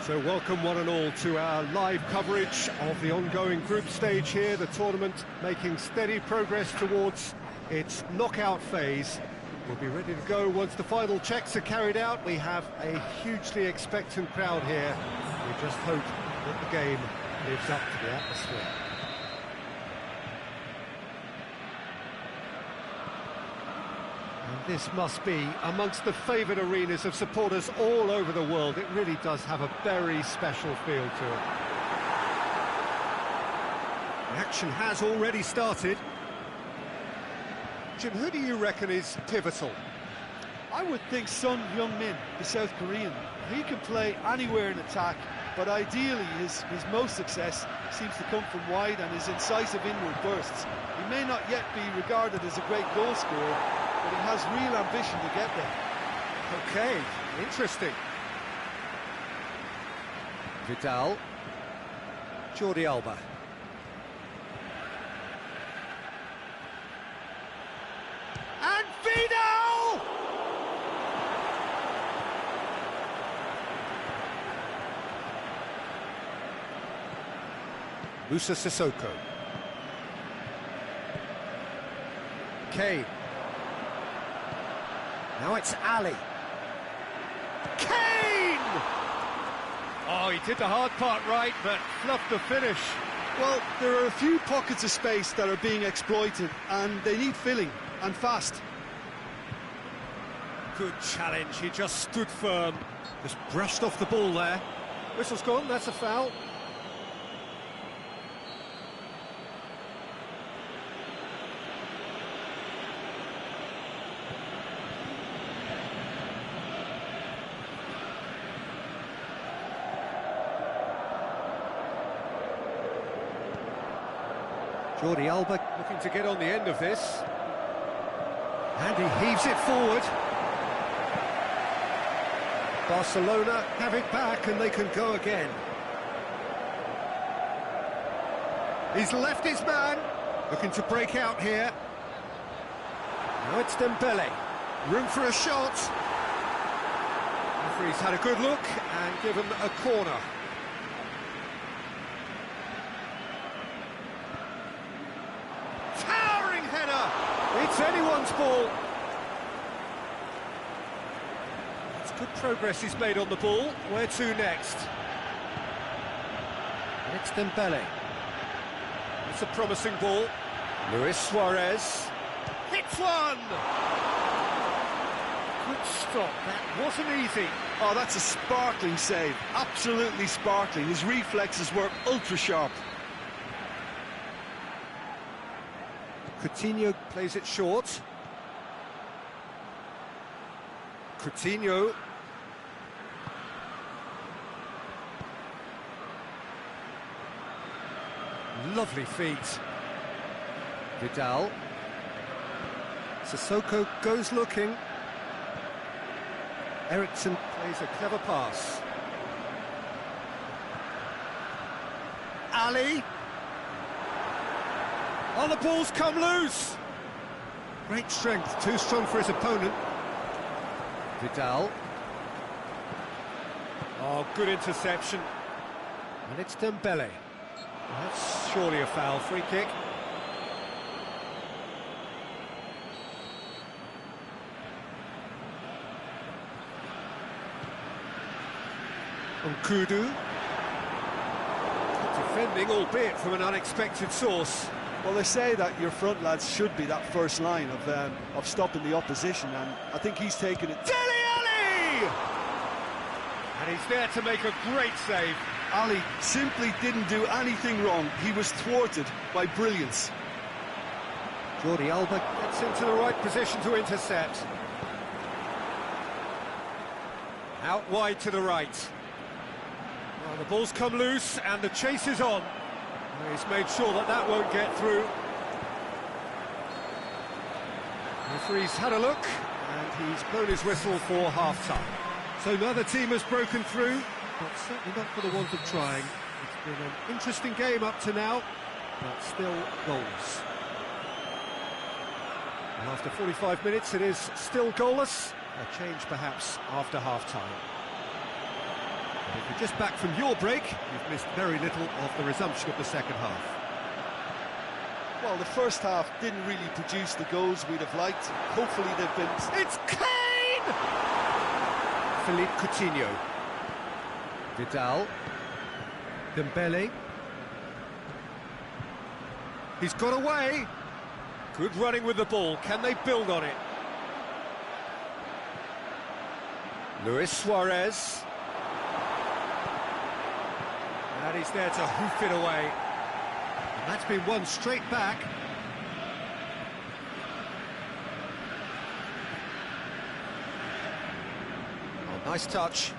So welcome one and all to our live coverage of the ongoing group stage here, the tournament making steady progress towards its knockout phase. We'll be ready to go once the final checks are carried out. We have a hugely expectant crowd here. We just hope that the game lives up to the atmosphere. And This must be amongst the favoured arenas of supporters all over the world. It really does have a very special feel to it. The action has already started. Jim, who do you reckon is pivotal? I would think Son Heung-min, the South Korean. He can play anywhere in attack, but ideally his most success seems to come from wide and his incisive inward bursts. He may not yet be regarded as a great goal scorer, but he has real ambition to get there. Okay, interesting. Vidal. Jordi Alba. And Vidal! Musa Sissoko. Kane. Now it's Ali. Kane! Oh, he did the hard part right, but fluffed the finish. Well, there are a few pockets of space that are being exploited, and they need filling, and fast. Good challenge, he just stood firm. Just brushed off the ball there. Whistle's gone, that's a foul. Jordi Alba looking to get on the end of this. And he heaves it forward. Barcelona have it back and they can go again. He's left his man, looking to break out here. Now it's Dembele. Room for a shot. Referee's had a good look and given a corner. It's anyone's ball. It's good progress he's made on the ball. Where to next? And it's Dembele. It's a promising ball. Luis Suarez. Hits one! Good stop. That wasn't easy. Oh, that's a sparkling save. Absolutely sparkling. His reflexes were ultra-sharp. Coutinho plays it short. Coutinho. Lovely feet. Vidal. Sissoko goes looking. Eriksson plays a clever pass. Ali. Oh, the ball's come loose! Great strength, too strong for his opponent. Vidal. Oh, good interception. And it's Dembele. That's surely a foul, free kick. Nkudu. Defending, albeit from an unexpected source. Well, they say that your front lads should be that first line of stopping the opposition, and I think he's taken it. Dele Alli! And he's there to make a great save. Ali simply didn't do anything wrong. He was thwarted by brilliance. Jordi Alba gets into the right position to intercept. Out wide to the right. Well, the ball's come loose and the chase is on. He's made sure that that won't get through. The referee's had a look, and he's blown his whistle for half-time. So neither team has broken through, but certainly not for the want of trying. It's been an interesting game up to now, but still goalless. And after 45 minutes, it is still goalless. A change perhaps after half-time. If you're just back from your break, you've missed very little of the resumption of the second half. Well, the first half didn't really produce the goals we'd have liked. Hopefully they've been... It's Kane! Philippe Coutinho. Vidal. Dembele. He's got away. Good running with the ball. Can they build on it? Luis Suarez. And he's there to hoof it away. And that's been won straight back. Oh, nice touch.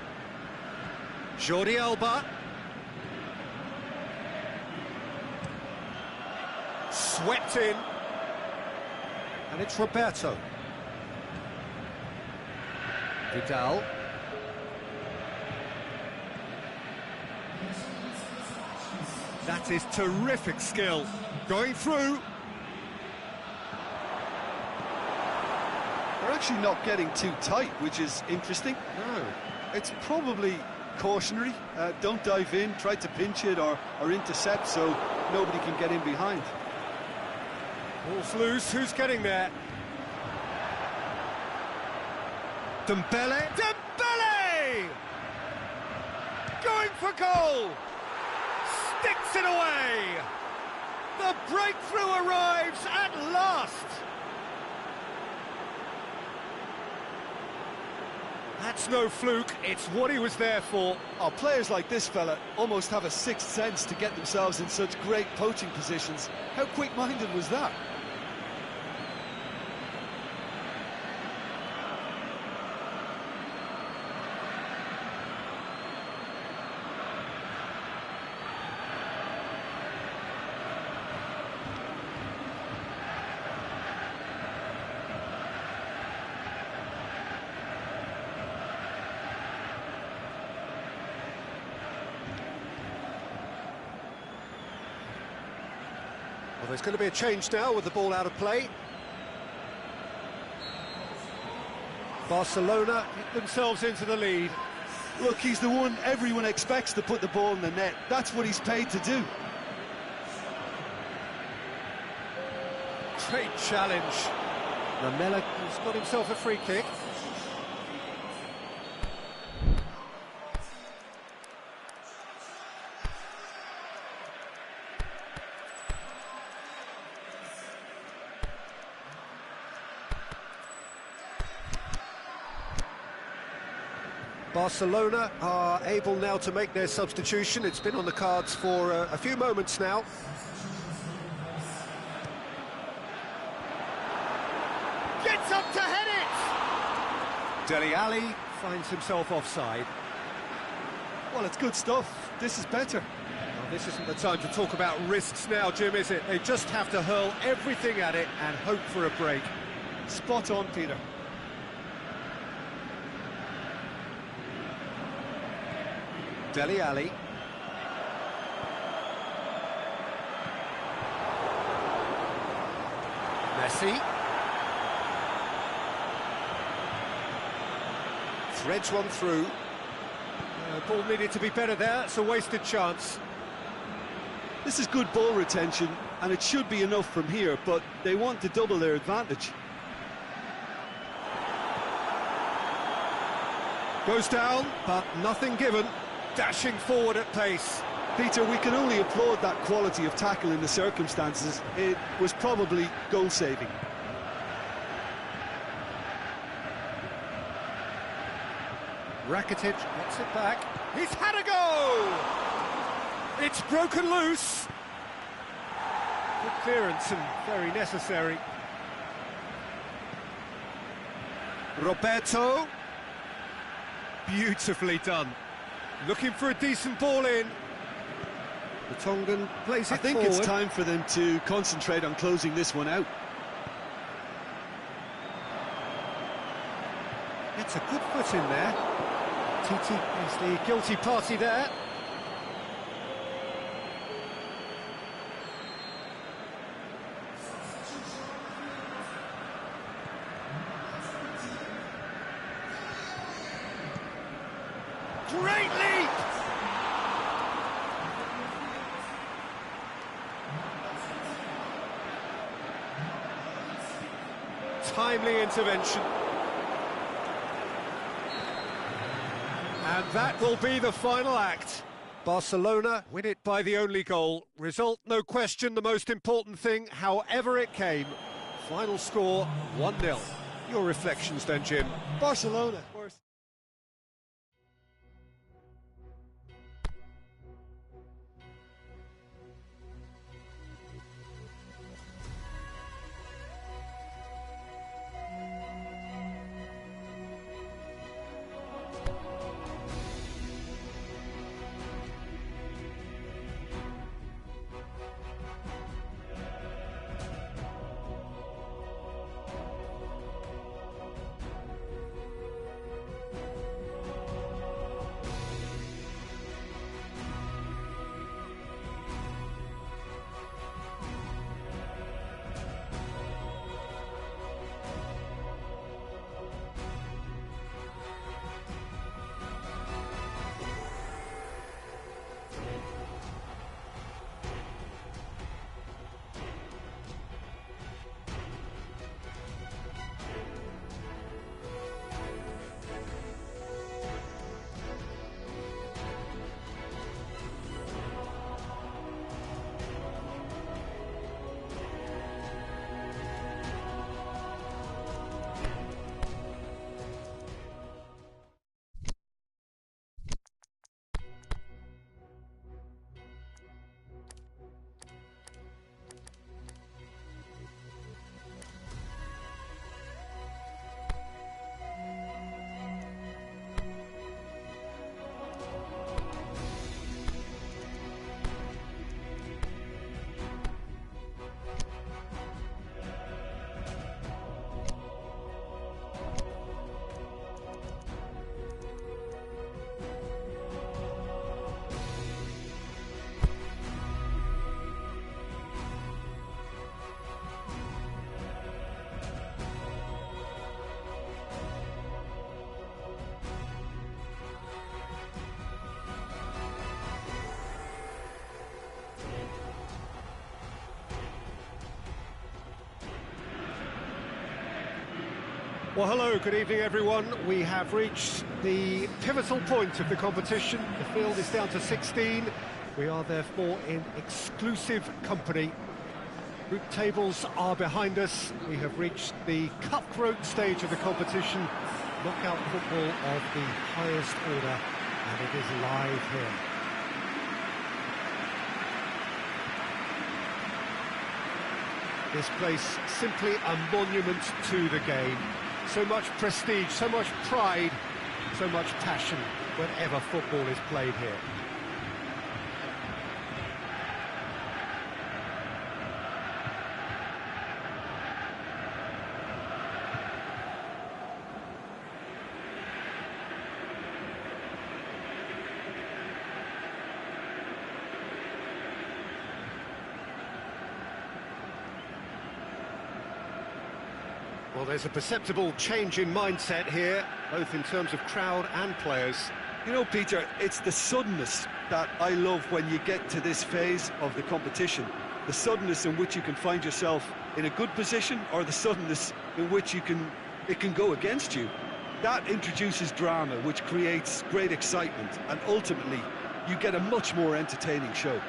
Jordi Alba. Swept in. And it's Roberto. Vidal. That is terrific skill. Going through. They're actually not getting too tight, which is interesting. No. It's probably cautionary. Don't dive in, try to pinch it or intercept so nobody can get in behind. Ball's loose, who's getting there? Dembele! Dembele! Going for goal! Sticks it away! The breakthrough arrives at last! That's no fluke, it's what he was there for. Oh, players like this fella almost have a sixth sense to get themselves in such great poaching positions. How quick-minded was that? Well, there's going to be a change now with the ball out of play. Barcelona get themselves into the lead. Look, he's the one everyone expects to put the ball in the net. That's what he's paid to do. Great challenge. Lamela has got himself a free kick. Barcelona are able now to make their substitution. It's been on the cards for a few moments now. Gets up to head it! Dele Alli finds himself offside. Well, it's good stuff. This is better. Well, this isn't the time to talk about risks now, Jim, is it? They just have to hurl everything at it and hope for a break. Spot on, Peter. Dele Alli. Messi. Threads one through. Ball needed to be better there, it's a wasted chance. This is good ball retention, and it should be enough from here, but they want to double their advantage. Goes down, but nothing given. Dashing forward at pace. Peter, we can only applaud that quality of tackle in the circumstances. It was probably goal-saving. Rakitic gets it back. He's had a go! It's broken loose. Good clearance and very necessary. Roberto. Beautifully done. Looking for a decent ball in. The Tongan plays it I think forward. it's time for them to concentrate on closing this one out. Gets a good foot in there. Titi is the guilty party there. Great leap! Timely intervention. And that will be the final act. Barcelona win it by the only goal. Result, no question, the most important thing, however it came. Final score, 1-0. Your reflections then, Jim? Barcelona. Well, hello, good evening, everyone. We have reached the pivotal point of the competition. The field is down to 16. We are therefore in exclusive company. Group tables are behind us. We have reached the cutthroat stage of the competition. Knockout football of the highest order, and it is live here. This place simply a monument to the game. So much prestige, so much pride, so much passion whenever football is played here. Well, there's a perceptible change in mindset here, both in terms of crowd and players. You know, Peter, it's the suddenness that I love when you get to this phase of the competition. The suddenness in which you can find yourself in a good position, or the suddenness in which it can go against you. That introduces drama, which creates great excitement, and ultimately you get a much more entertaining show.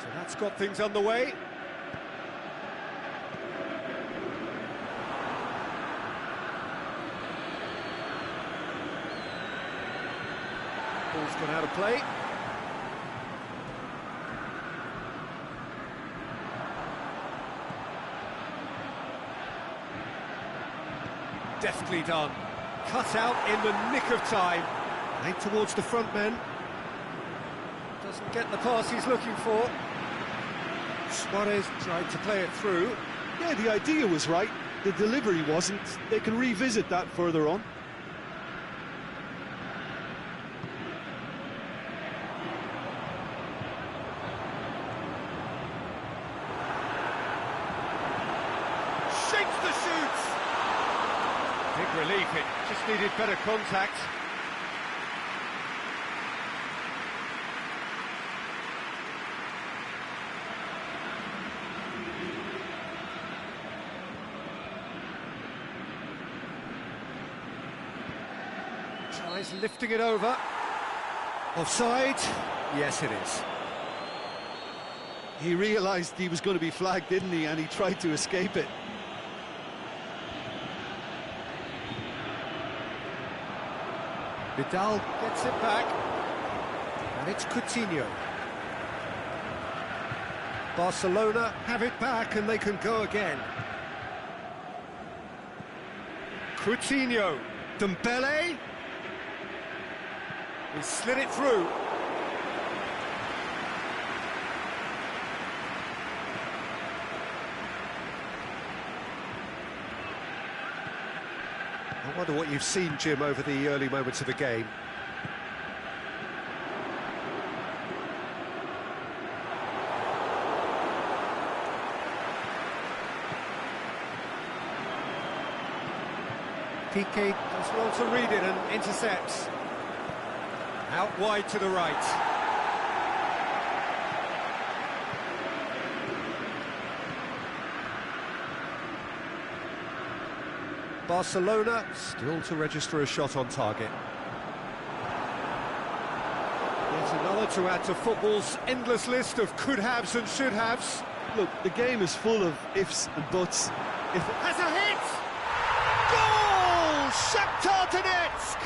So that's got things underway. Ball's gone out of play. Deftly done. Cut out in the nick of time. Played towards the front men. Doesn't get the pass he's looking for. Suarez tried to play it through. Yeah, the idea was right, the delivery wasn't. They can revisit that further on. Shakes the shoots! Big relief, it just needed better contact. Tries lifting it over. Offside? Yes, it is. He realised he was going to be flagged, didn't he? And he tried to escape it. Vidal gets it back. And it's Coutinho. Barcelona have it back and they can go again. Coutinho, Dembele. He slid it through. I wonder what you've seen, Jim, over the early moments of the game. Piqué does well to read it and intercepts. Out wide to the right. Barcelona still to register a shot on target. There's another to add to football's endless list of could-haves and should-haves. Look, the game is full of ifs and buts. If it Has a hit! Goal! Shakhtar Donetsk!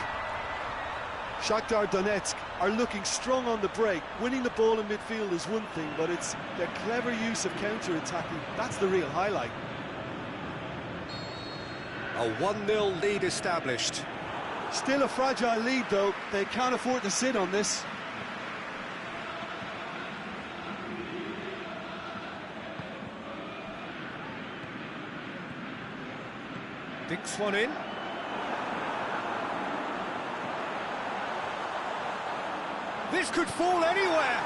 Shakhtar Donetsk are looking strong on the break. Winning the ball in midfield is one thing, but it's their clever use of counter-attacking. That's the real highlight. A 1-0 lead established. Still a fragile lead, though. They can't afford to sit on this. Dinks one in. This could fall anywhere.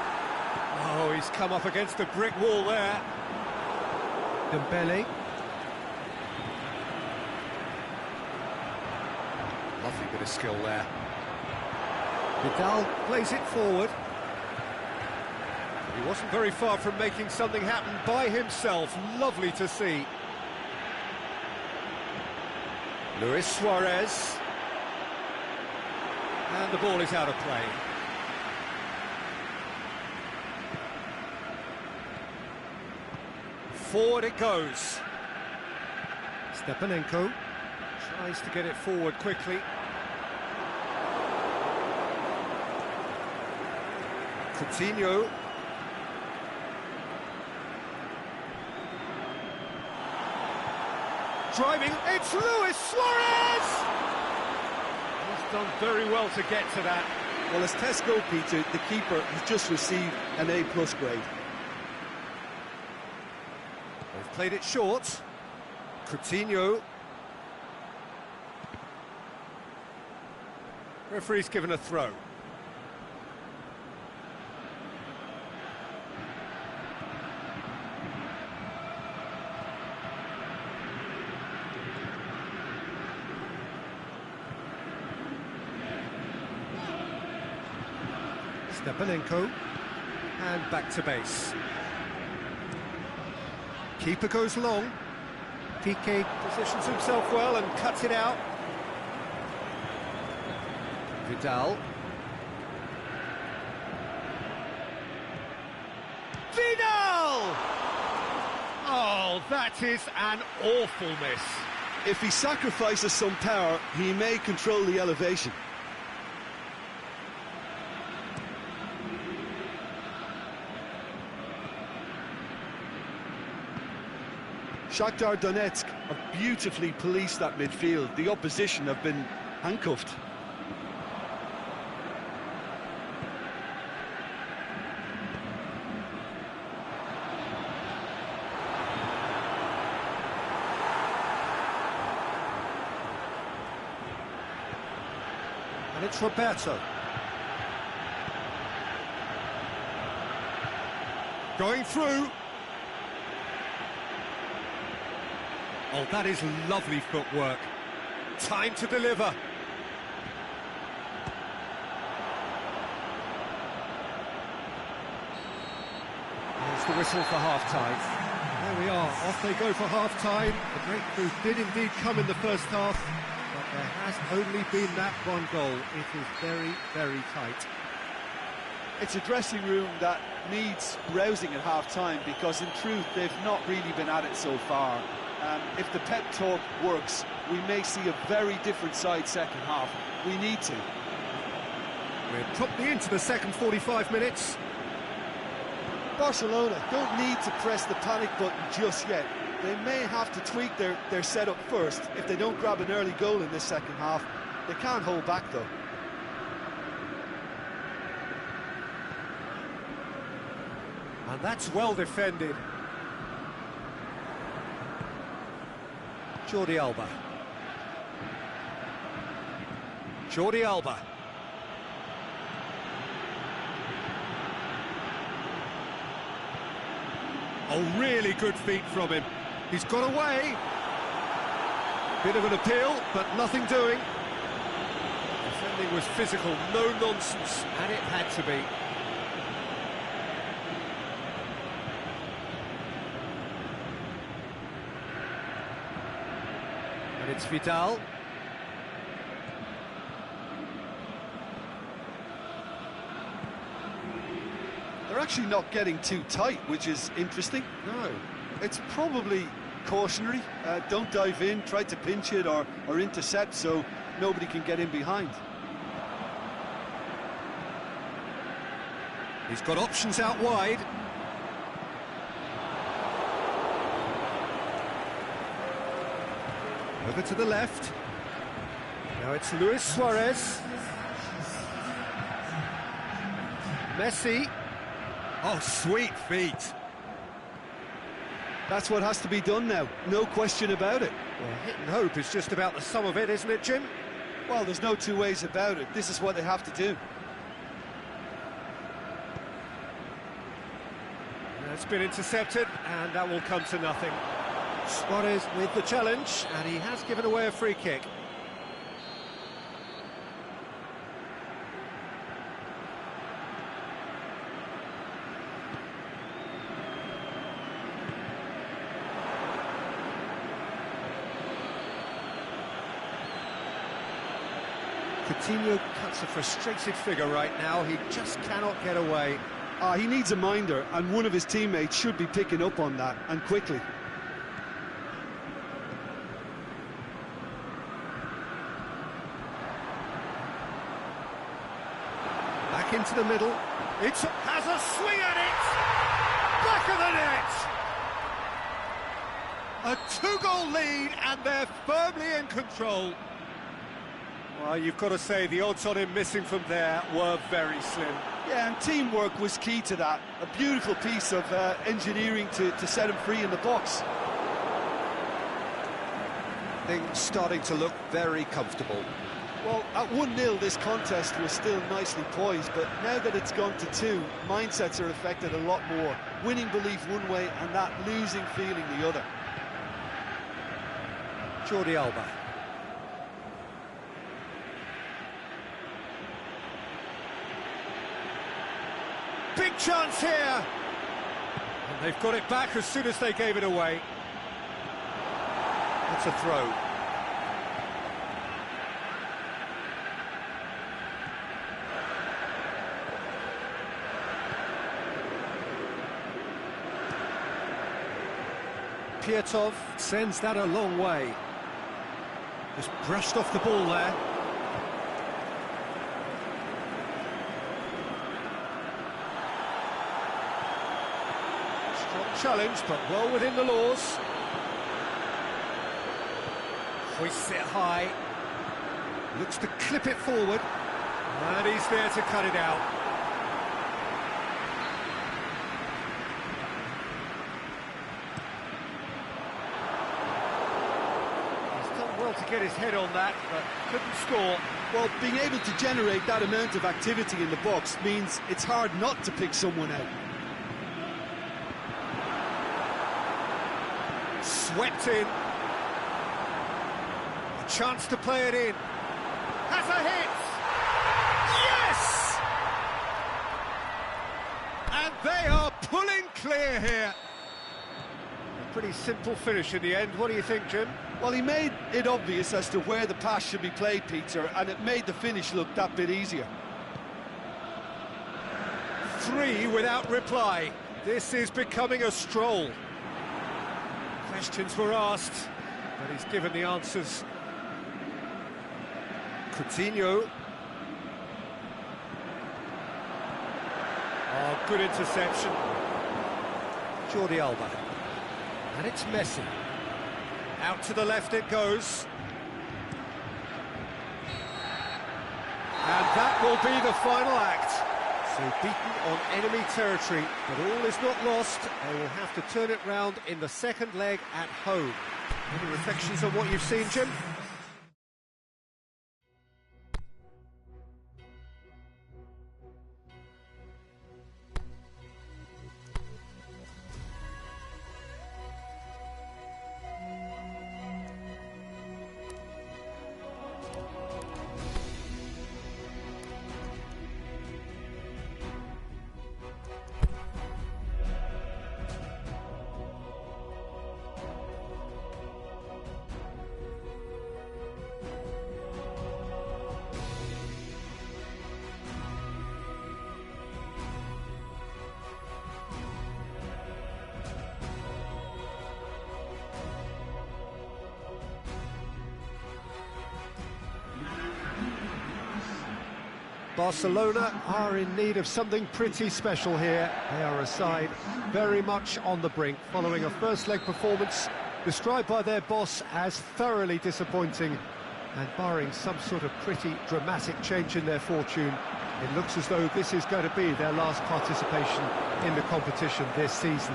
Oh, he's come up against a brick wall there. Dembele. Lovely bit of skill there. Vidal plays it forward. He wasn't very far from making something happen by himself. Lovely to see. Luis Suarez. And the ball is out of play. Forward it goes. Stepanenko tries to get it forward quickly. Coutinho. Driving, it's Luis Suarez! He's done very well to get to that. Well, as test goalkeeper, the keeper has just received an A+ grade. They've played it short. Coutinho. Referee's given a throw. Stepanenko, and back to base. Keeper goes long. Piqué positions himself well and cuts it out. Vidal. Vidal! Oh, that is an awful miss. If he sacrifices some power, he may control the elevation. Shakhtar Donetsk have beautifully policed that midfield. The opposition have been handcuffed. And it's Roberto. Going through. Oh, that is lovely footwork. Time to deliver. There's the whistle for half-time. There we are, off they go for half-time. The breakthrough did indeed come in the first half, but there has only been that one goal. It is very, very tight. It's a dressing room that needs rousing at half-time, because in truth they've not really been at it so far. If the pep talk works, we may see a very different side second half. We need to. We're promptly into the second 45 minutes. Barcelona don't need to press the panic button just yet. They may have to tweak their setup first if they don't grab an early goal in this second half. They can't hold back though. And that's well defended. Jordi Alba. Jordi Alba. Oh, really good feet from him. He's got away. Bit of an appeal, but nothing doing. Defending was physical, no nonsense, and it had to be. And it's Vidal. They're actually not getting too tight, which is interesting. No. It's probably cautionary. Don't dive in, try to pinch it or intercept so nobody can get in behind. He's got options out wide. Over to the left. Now it's Luis Suarez. Messi. Oh, sweet feet. That's what has to be done now, no question about it. Well, hit and hope is just about the sum of it, isn't it, Jim? Well, there's no two ways about it. This is what they have to do. It's been intercepted, and that will come to nothing. Suarez with the challenge, and he has given away a free kick. Coutinho cuts a frustrated figure right now. He just cannot get away. He needs a minder, and one of his teammates should be picking up on that, and quickly. Back into the middle. It has a swing at it! Back of the net! A two-goal lead, and they're firmly in control. Well, you've got to say the odds on him missing from there were very slim. Yeah, and teamwork was key to that. A beautiful piece of engineering to set him free in the box. Things starting to look very comfortable. Well, at 1-0 this contest was still nicely poised, but now that it's gone to 2, mindsets are affected a lot more. Winning belief one way and that losing feeling the other. Jordi Alba. Big chance here! And they've got it back as soon as they gave it away. That's a throw. Piatov sends that a long way. Just brushed off the ball there. Challenge, but well within the laws. Hoists it high. Looks to clip it forward. And he's there to cut it out. He's done well to get his head on that, but couldn't score. Well, being able to generate that amount of activity in the box means it's hard not to pick someone out. Swept in. A chance to play it in. Has a hit! Yes! And they are pulling clear here. A pretty simple finish in the end. What do you think, Jim? Well, he made it obvious as to where the pass should be played, Peter, and it made the finish look that bit easier. 3 without reply. This is becoming a stroll. Questions were asked, but he's given the answers. Coutinho. Oh, good interception. Jordi Alba. And it's Messi. Out to the left it goes. And that will be the final act. So beaten on enemy territory, but all is not lost. They will have to turn it round in the second leg at home. Any reflections on what you've seen, Jim? Barcelona are in need of something pretty special here. They are a side very much on the brink, following a first-leg performance described by their boss as thoroughly disappointing, and barring some sort of pretty dramatic change in their fortune, it looks as though this is going to be their last participation in the competition this season.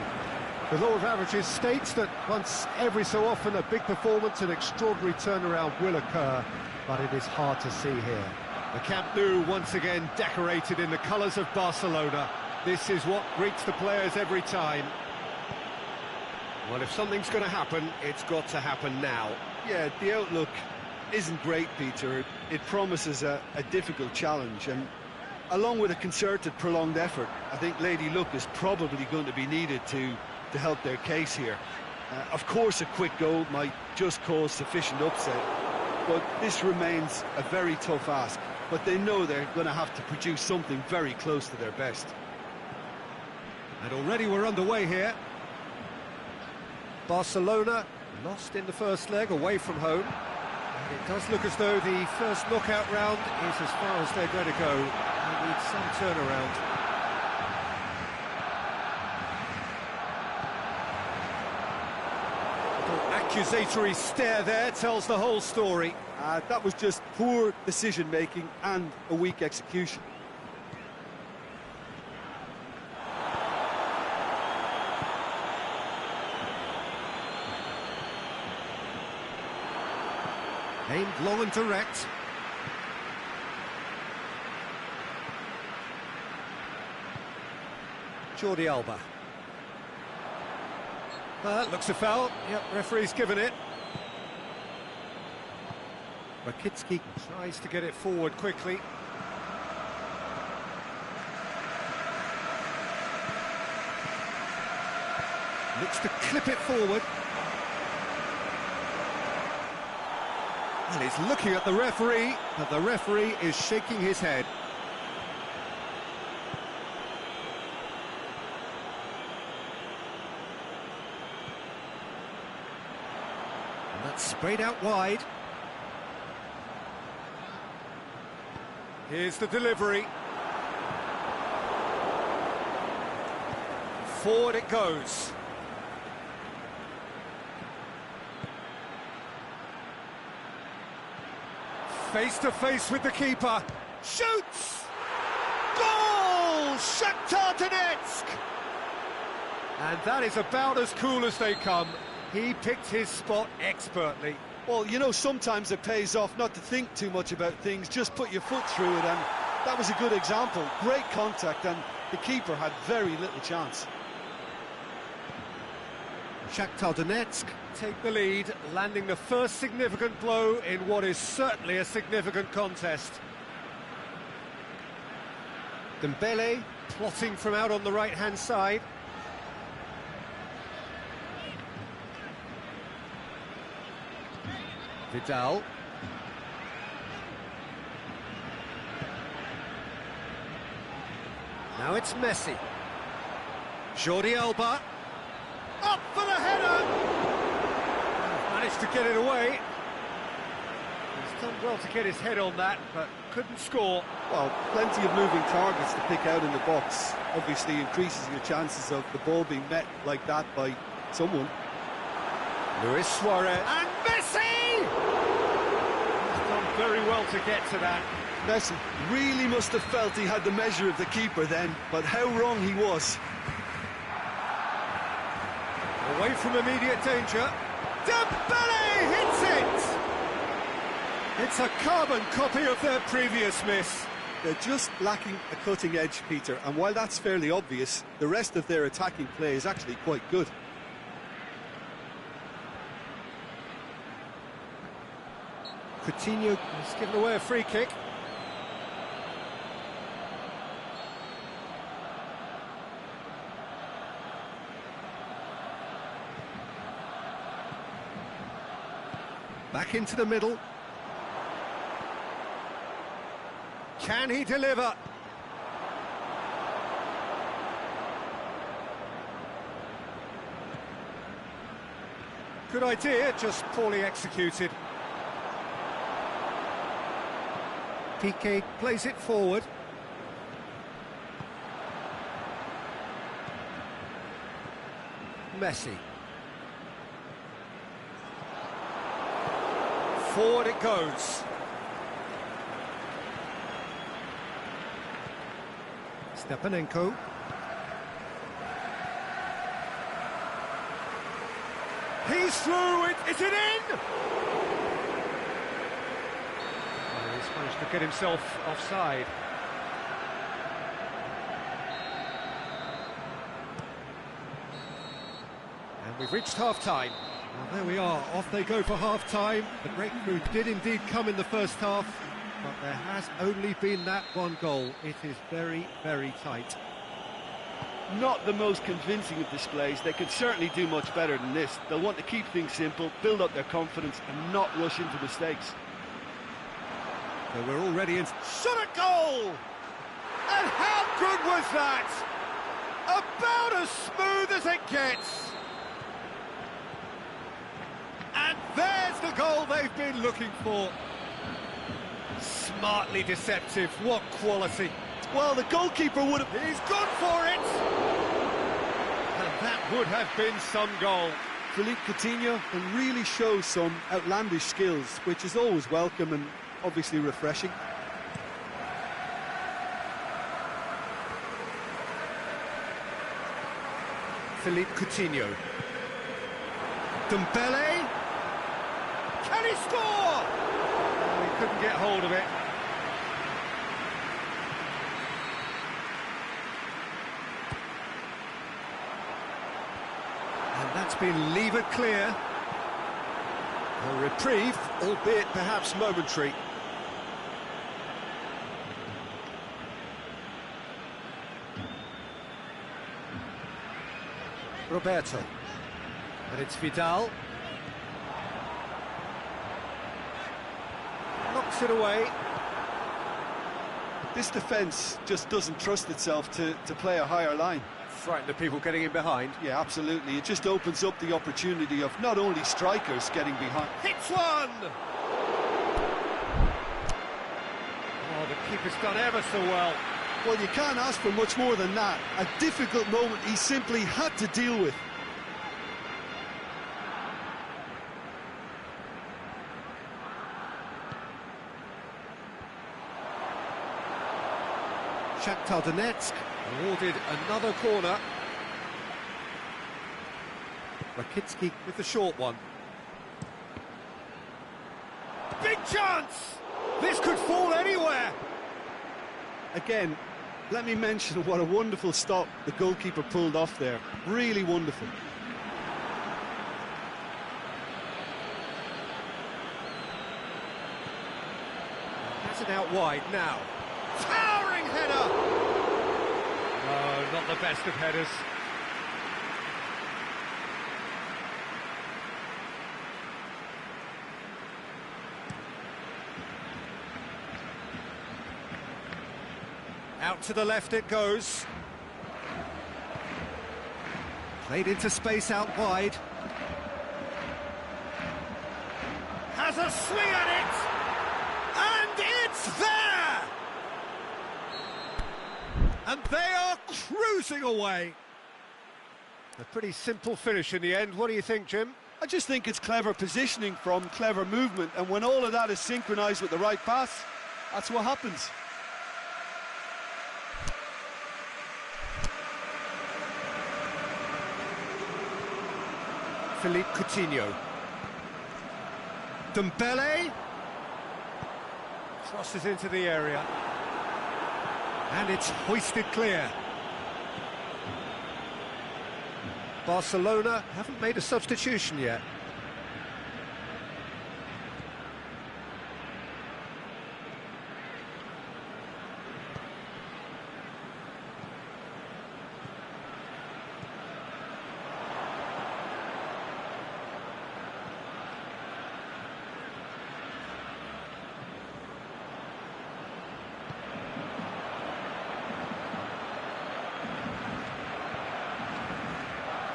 The law of averages states that once every so often a big performance and extraordinary turnaround will occur, but it is hard to see here. The Camp Nou once again decorated in the colours of Barcelona. This is what greets the players every time. Well, if something's going to happen, it's got to happen now. Yeah, the outlook isn't great, Peter. It promises a difficult challenge, and along with a concerted, prolonged effort, I think Lady Luck is probably going to be needed to help their case here. Of course, a quick goal might just cause sufficient upset, but this remains a very tough ask. But they know they're going to have to produce something very close to their best. And already we're underway here. Barcelona lost in the first leg away from home. And it does look as though the first knockout round is as far as they're going to go. They need some turnaround. Accusatory stare there tells the whole story. That was just poor decision-making and a weak execution. Aimed long and direct. Jordi Alba. Looks a foul. Yep, referee's given it. Rakitsky tries to get it forward quickly. Looks to clip it forward. And he's looking at the referee, but the referee is shaking his head. And that's sprayed out wide. Here's the delivery. Forward it goes. Face to face with the keeper. Shoots! Goal! Shakhtar Donetsk! And that is about as cool as they come. He picked his spot expertly. Well, you know, sometimes it pays off not to think too much about things, just put your foot through it, and that was a good example. Great contact, and the keeper had very little chance. Shakhtar Donetsk take the lead, landing the first significant blow in what is certainly a significant contest. Dembele plotting from out on the right-hand side. Vidal. Now it's Messi. Jordi Alba. Up for the header! Managed to get it away. He's done well to get his head on that, but couldn't score. Well, plenty of moving targets to pick out in the box. Obviously increases your chances of the ball being met like that by someone. Luis Suarez. And Messi! He's done very well to get to that. Messi Really must have felt he had the measure of the keeper then, but how wrong he was. Away from immediate danger. Dembele hits it! It's a carbon copy of their previous miss. They're just lacking a cutting edge, Peter, and while that's fairly obvious, the rest of their attacking play is actually quite good. Coutinho has given away a free kick. Back into the middle. Can he deliver? Good idea, just poorly executed. Piqué plays it forward. Messi. Forward it goes. Stepanenko. He's through it. Is it in? Oh, he's managed to get himself offside. And we've reached half-time. Well, there we are, off they go for half-time. The breakthrough did indeed come in the first half, but there has only been that one goal. It is very, very tight. Not the most convincing of displays. They could certainly do much better than this. They'll want to keep things simple, build up their confidence and not rush into mistakes. So we're already in... Shot at goal! And how good was that? About as smooth as it gets. And there's the goal they've been looking for. Smartly deceptive, what quality. Well, the goalkeeper would have... He's gone for it! And that would have been some goal. Philippe Coutinho can really show some outlandish skills, which is always welcome and obviously refreshing. Philippe Coutinho. Dembele. Can he score? Oh, he couldn't get hold of it. And that's been levered clear. A reprieve, albeit perhaps momentary. Roberto. And it's Vidal. Knocks it away. This defence just doesn't trust itself to play a higher line. Frighten the people getting in behind. Yeah, absolutely. It just opens up the opportunity of not only strikers getting behind. Hits one! Oh, the keeper's done ever so well. Well, you can't ask for much more than that. A difficult moment he simply had to deal with. Shakhtar Donetsk awarded another corner. Rakitsky with the short one. Big chance! This could fall anywhere! Again, let me mention what a wonderful stop the goalkeeper pulled off there. Really wonderful. Has it out wide now. Towering header! No, not the best of headers. Out to the left it goes. Played into space out wide. Has a swing at it! It's there! And they are cruising away. A pretty simple finish in the end. What do you think, Jim? I just think it's clever positioning from clever movement, and when all of that is synchronised with the right pass, that's what happens. Philippe Coutinho. Dembele. Crosses into the area. And it's hoisted clear. Barcelona haven't made a substitution yet.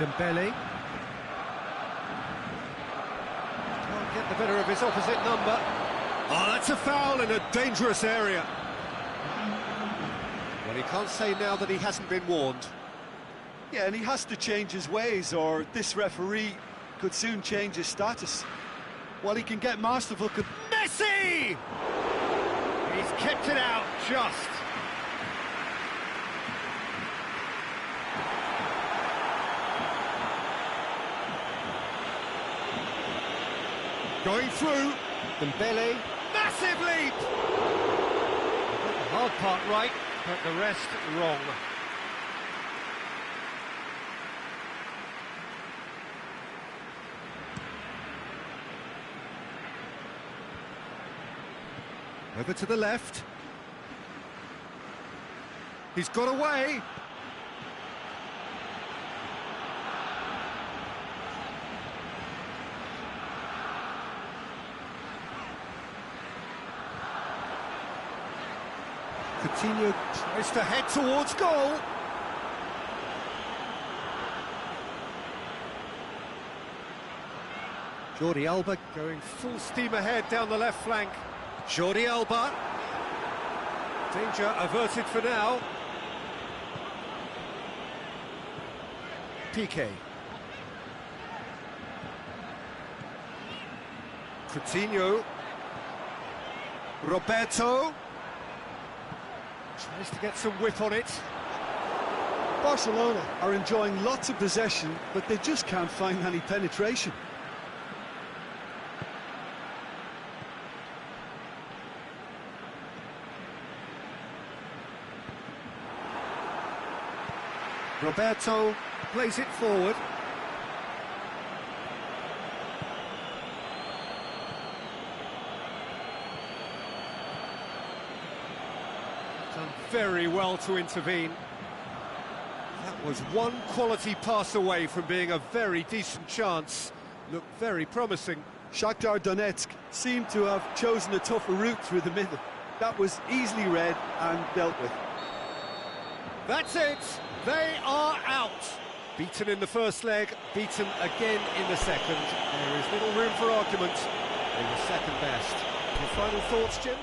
Dembele. Can't get the better of his opposite number. Oh, that's a foul in a dangerous area. Well, he can't say now that he hasn't been warned. Yeah, and he has to change his ways, or this referee could soon change his status. While he can get masterful... Messi! He's kept it out, just. Going through, Dembele, massive leap! Got the hard part right, but the rest wrong. Over to the left. He's got away. Coutinho tries to head towards goal. Jordi Alba going full steam ahead down the left flank. Jordi Alba. Danger averted for now. Piqué. Coutinho. Roberto. Tries to get some whip on it. Barcelona are enjoying lots of possession, but they just can't find any penetration. Roberto plays it forward. Done very well to intervene. That was one quality pass away from being a very decent chance. Looked very promising. Shakhtar Donetsk seemed to have chosen a tougher route through the middle. That was easily read and dealt with. That's it! They are out! Beaten in the first leg, beaten again in the second. There is little room for argument. They were second best. Your final thoughts, Jim?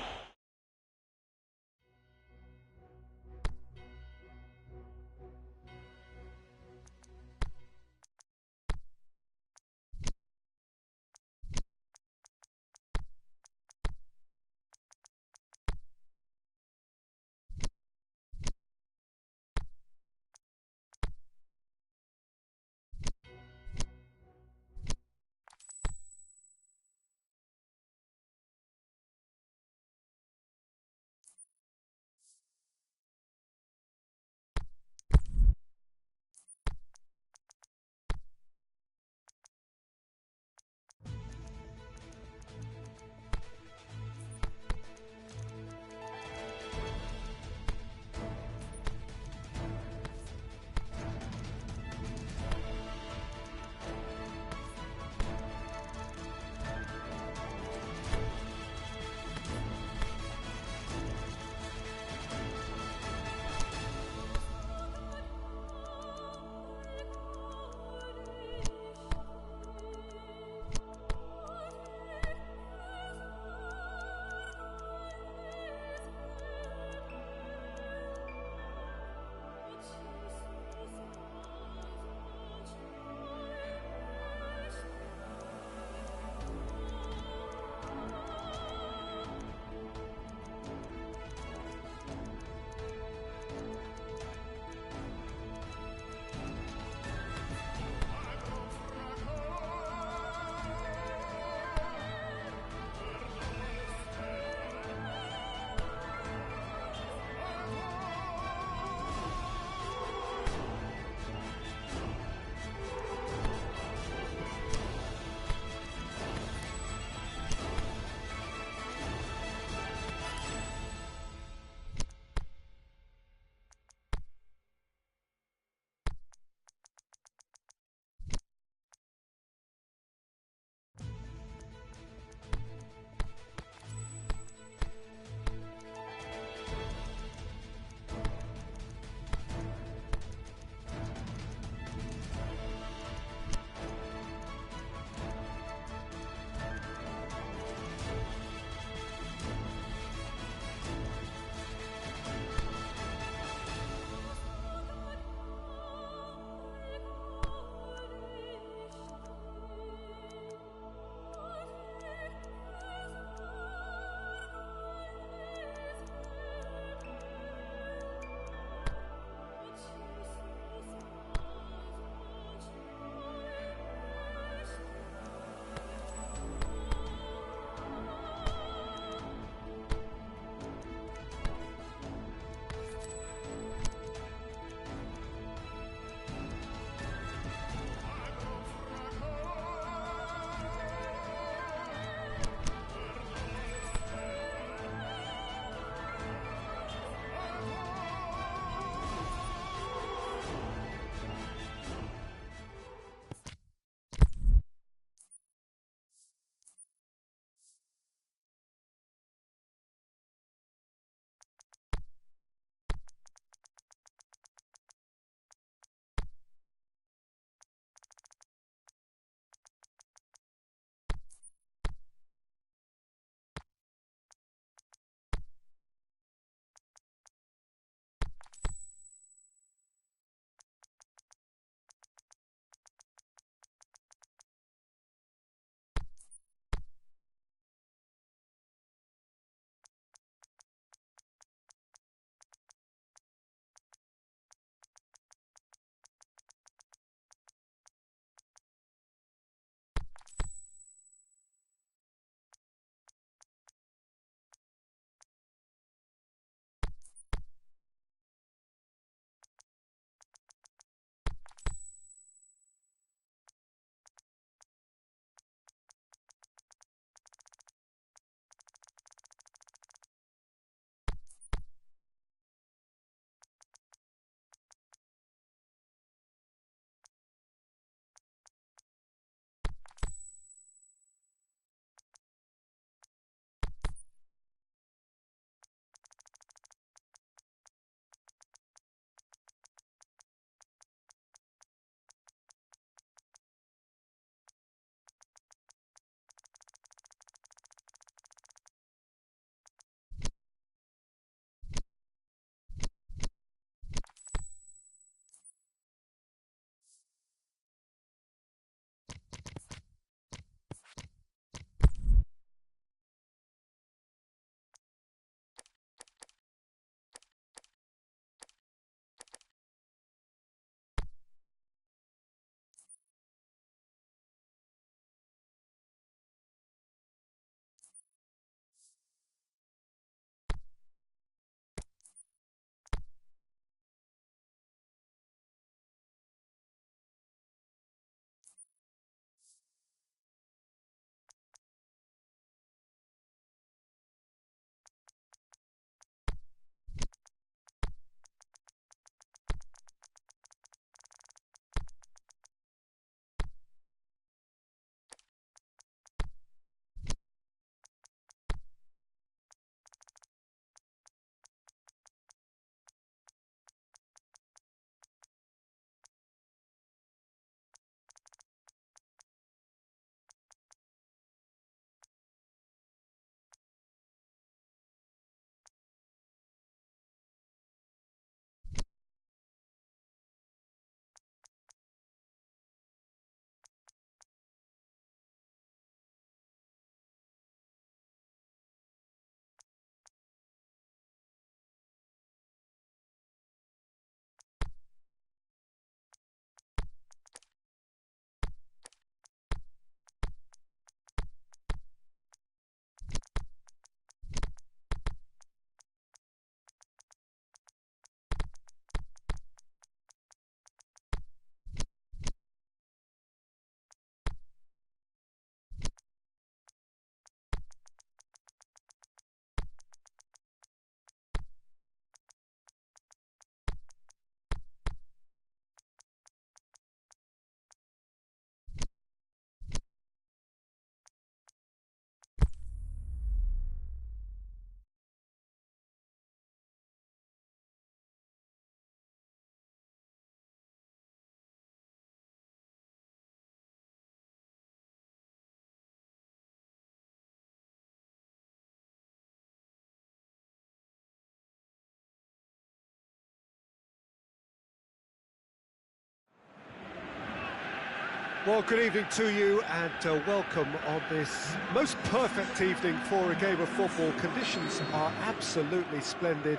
Well, good evening to you and welcome on this most perfect evening for a game of football. Conditions are absolutely splendid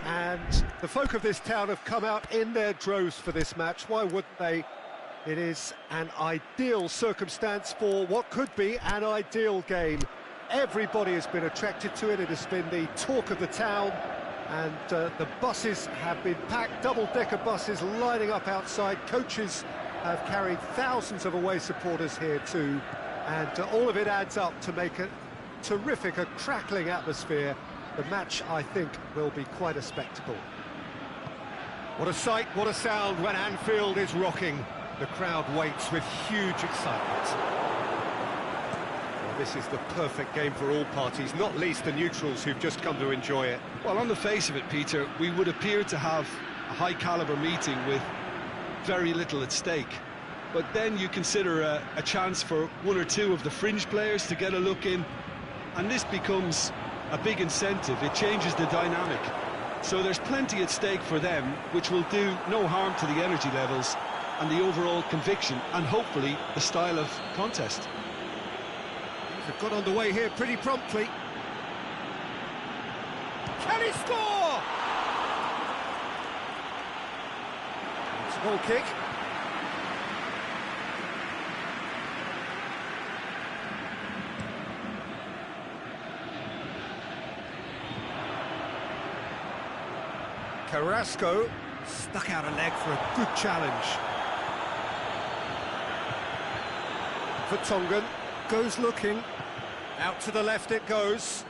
and the folk of this town have come out in their droves for this match. Why wouldn't they? It is an ideal circumstance for what could be an ideal game. Everybody has been attracted to it. It has been the talk of the town, and the buses have been packed, double-decker buses lining up outside. Coaches have carried thousands of away supporters here too, and all of it adds up to make a terrific, a crackling atmosphere. The match, I think, will be quite a spectacle. What a sight, what a sound when Anfield is rocking. The crowd waits with huge excitement. Well, this is the perfect game for all parties, not least the neutrals who've just come to enjoy it. Well, on the face of it, Peter, we would appear to have a high-caliber meeting with very little at stake. But then you consider a chance for one or two of the fringe players to get a look in, and this becomes a big incentive. It changes the dynamic. So there's plenty at stake for them, which will do no harm to the energy levels and the overall conviction, and hopefully the style of contest. They've got underway here pretty promptly. Can he score? It's a ball kick. Carrasco stuck out a leg for a good challenge. Vertonghen goes looking, out to the left it goes.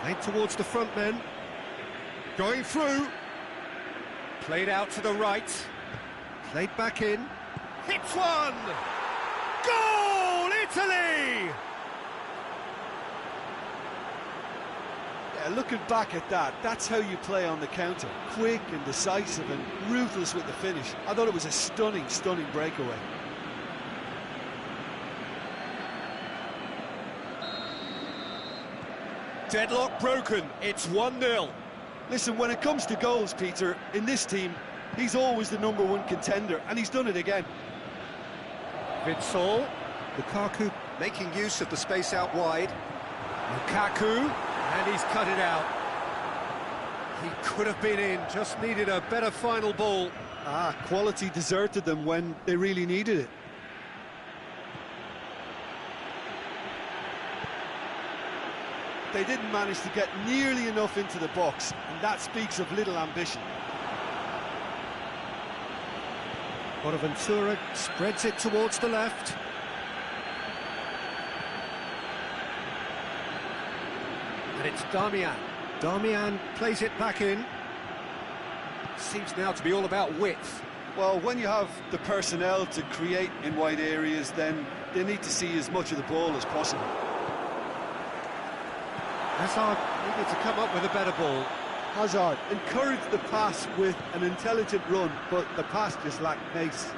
Played towards the front men, going through. Played out to the right, played back in. Hits one! Goal, Italy! Yeah, looking back at that, that's how you play on the counter. Quick and decisive and ruthless with the finish. I thought it was a stunning, stunning breakaway. Deadlock broken, it's 1-0. Listen, when it comes to goals, Peter, in this team, he's always the #1 contender, and he's done it again. Vitsol, Lukaku making use of the space out wide. Lukaku, and he's cut it out. He could have been in, just needed a better final ball. Quality deserted them when they really needed it. They didn't manage to get nearly enough into the box, and that speaks of little ambition. Bonaventura spreads it towards the left. And it's Darmian. Darmian plays it back in. Seems now to be all about width. Well, when you have the personnel to create in wide areas, then they need to see as much of the ball as possible. Hazard needed to come up with a better ball. Hazard encouraged the pass with an intelligent run, but the pass just lacked pace.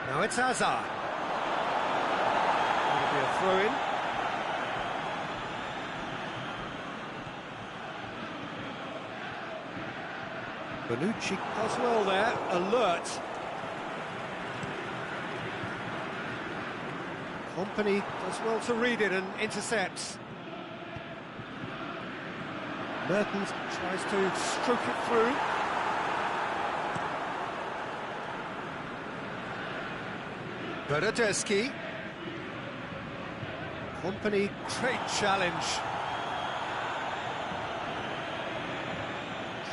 Now it's Hazard. That'll be a throw-in. Bonucci does well there, alert. Company does well to read it and intercepts. Mertens tries to stroke it through. Bernardeschi. Company, great challenge.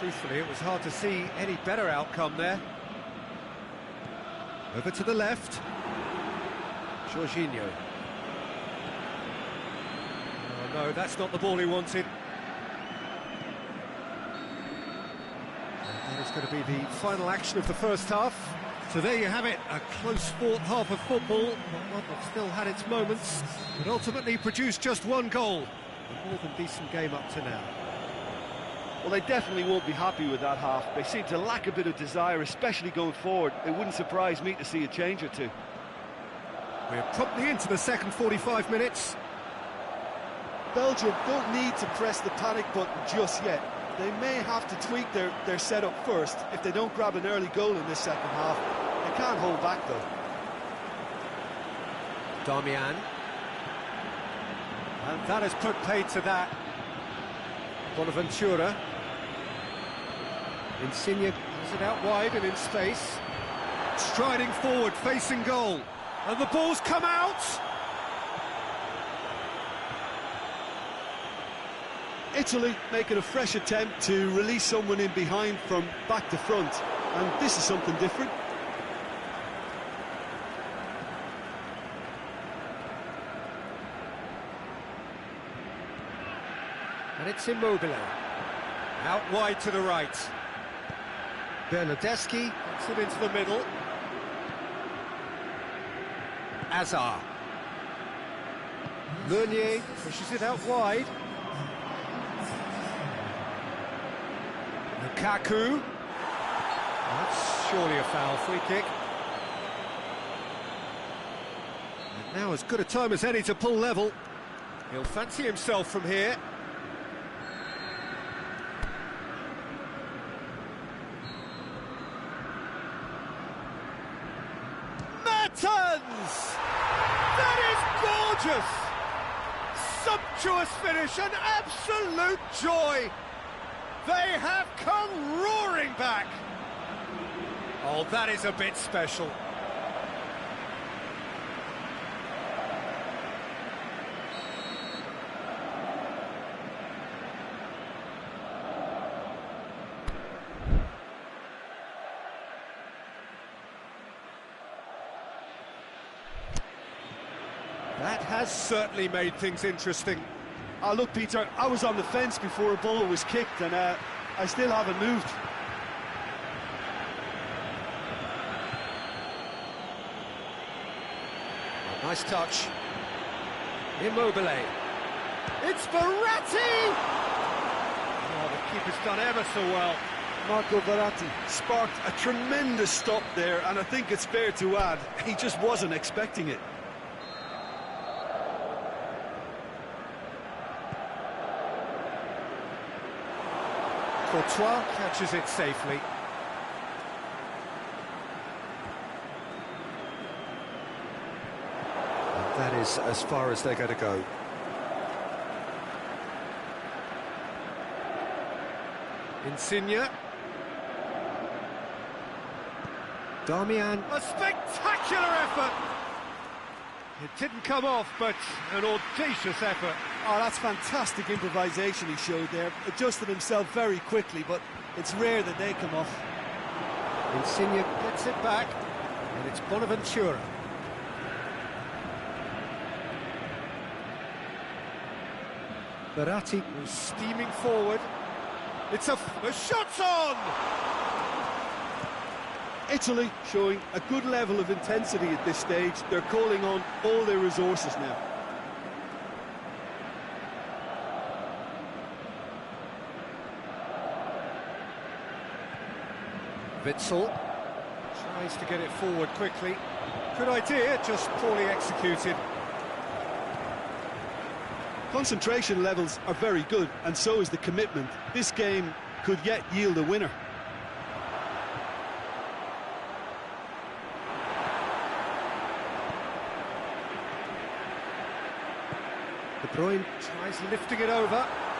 Truthfully, it was hard to see any better outcome there. Over to the left. Jorginho. Oh no, that's not the ball he wanted. And that is going to be the final action of the first half. So there you have it, a close-fought half of football, but one that still had its moments, but ultimately produced just one goal. A more than decent game up to now. Well, they definitely won't be happy with that half. They seem to lack a bit of desire, especially going forward. It wouldn't surprise me to see a change or two. We're promptly into the second 45 minutes. Belgium don't need to press the panic button just yet. They may have to tweak their setup first. If they don't grab an early goal in this second half, they can't hold back, though. Darmian. And that has put paid to that. Bonaventura. Insigne has it out wide and in space. Striding forward, facing goal. And the ball's come out! Italy making a fresh attempt to release someone in behind from back to front. And this is something different. And it's Immobile. Out wide to the right. Bernardeschi gets it into the middle. Azar. Meunier pushes it out wide. Lukaku. That's surely a foul, free kick. And now as good a time as any to pull level. He'll fancy himself from here. Mertens! That is gorgeous! Sumptuous finish, an absolute joy! They have come roaring back! Oh, that is a bit special. That has certainly made things interesting. Oh, look, Peter, I was on the fence before a ball was kicked, and I still haven't moved. Nice touch. Immobile. It's Verratti! Oh, the keeper's done ever so well. Marco Verratti Sparked a tremendous stop there, and I think it's fair to add, he just wasn't expecting it. Courtois catches it safely. And that is as far as they're going to go. Insigne. Darmian. A spectacular effort! It didn't come off, but an audacious effort. Oh, that's fantastic improvisation he showed there. Adjusted himself very quickly, but it's rare that they come off. Insigne gets it back, and it's Bonaventura. Verratti was steaming forward. It's the shot's on! Italy showing a good level of intensity at this stage. They're calling on all their resources now. Witsel tries to get it forward quickly. Good idea, just poorly executed. Concentration levels are very good, and so is the commitment. This game could yet yield a winner. De Bruyne tries lifting it over.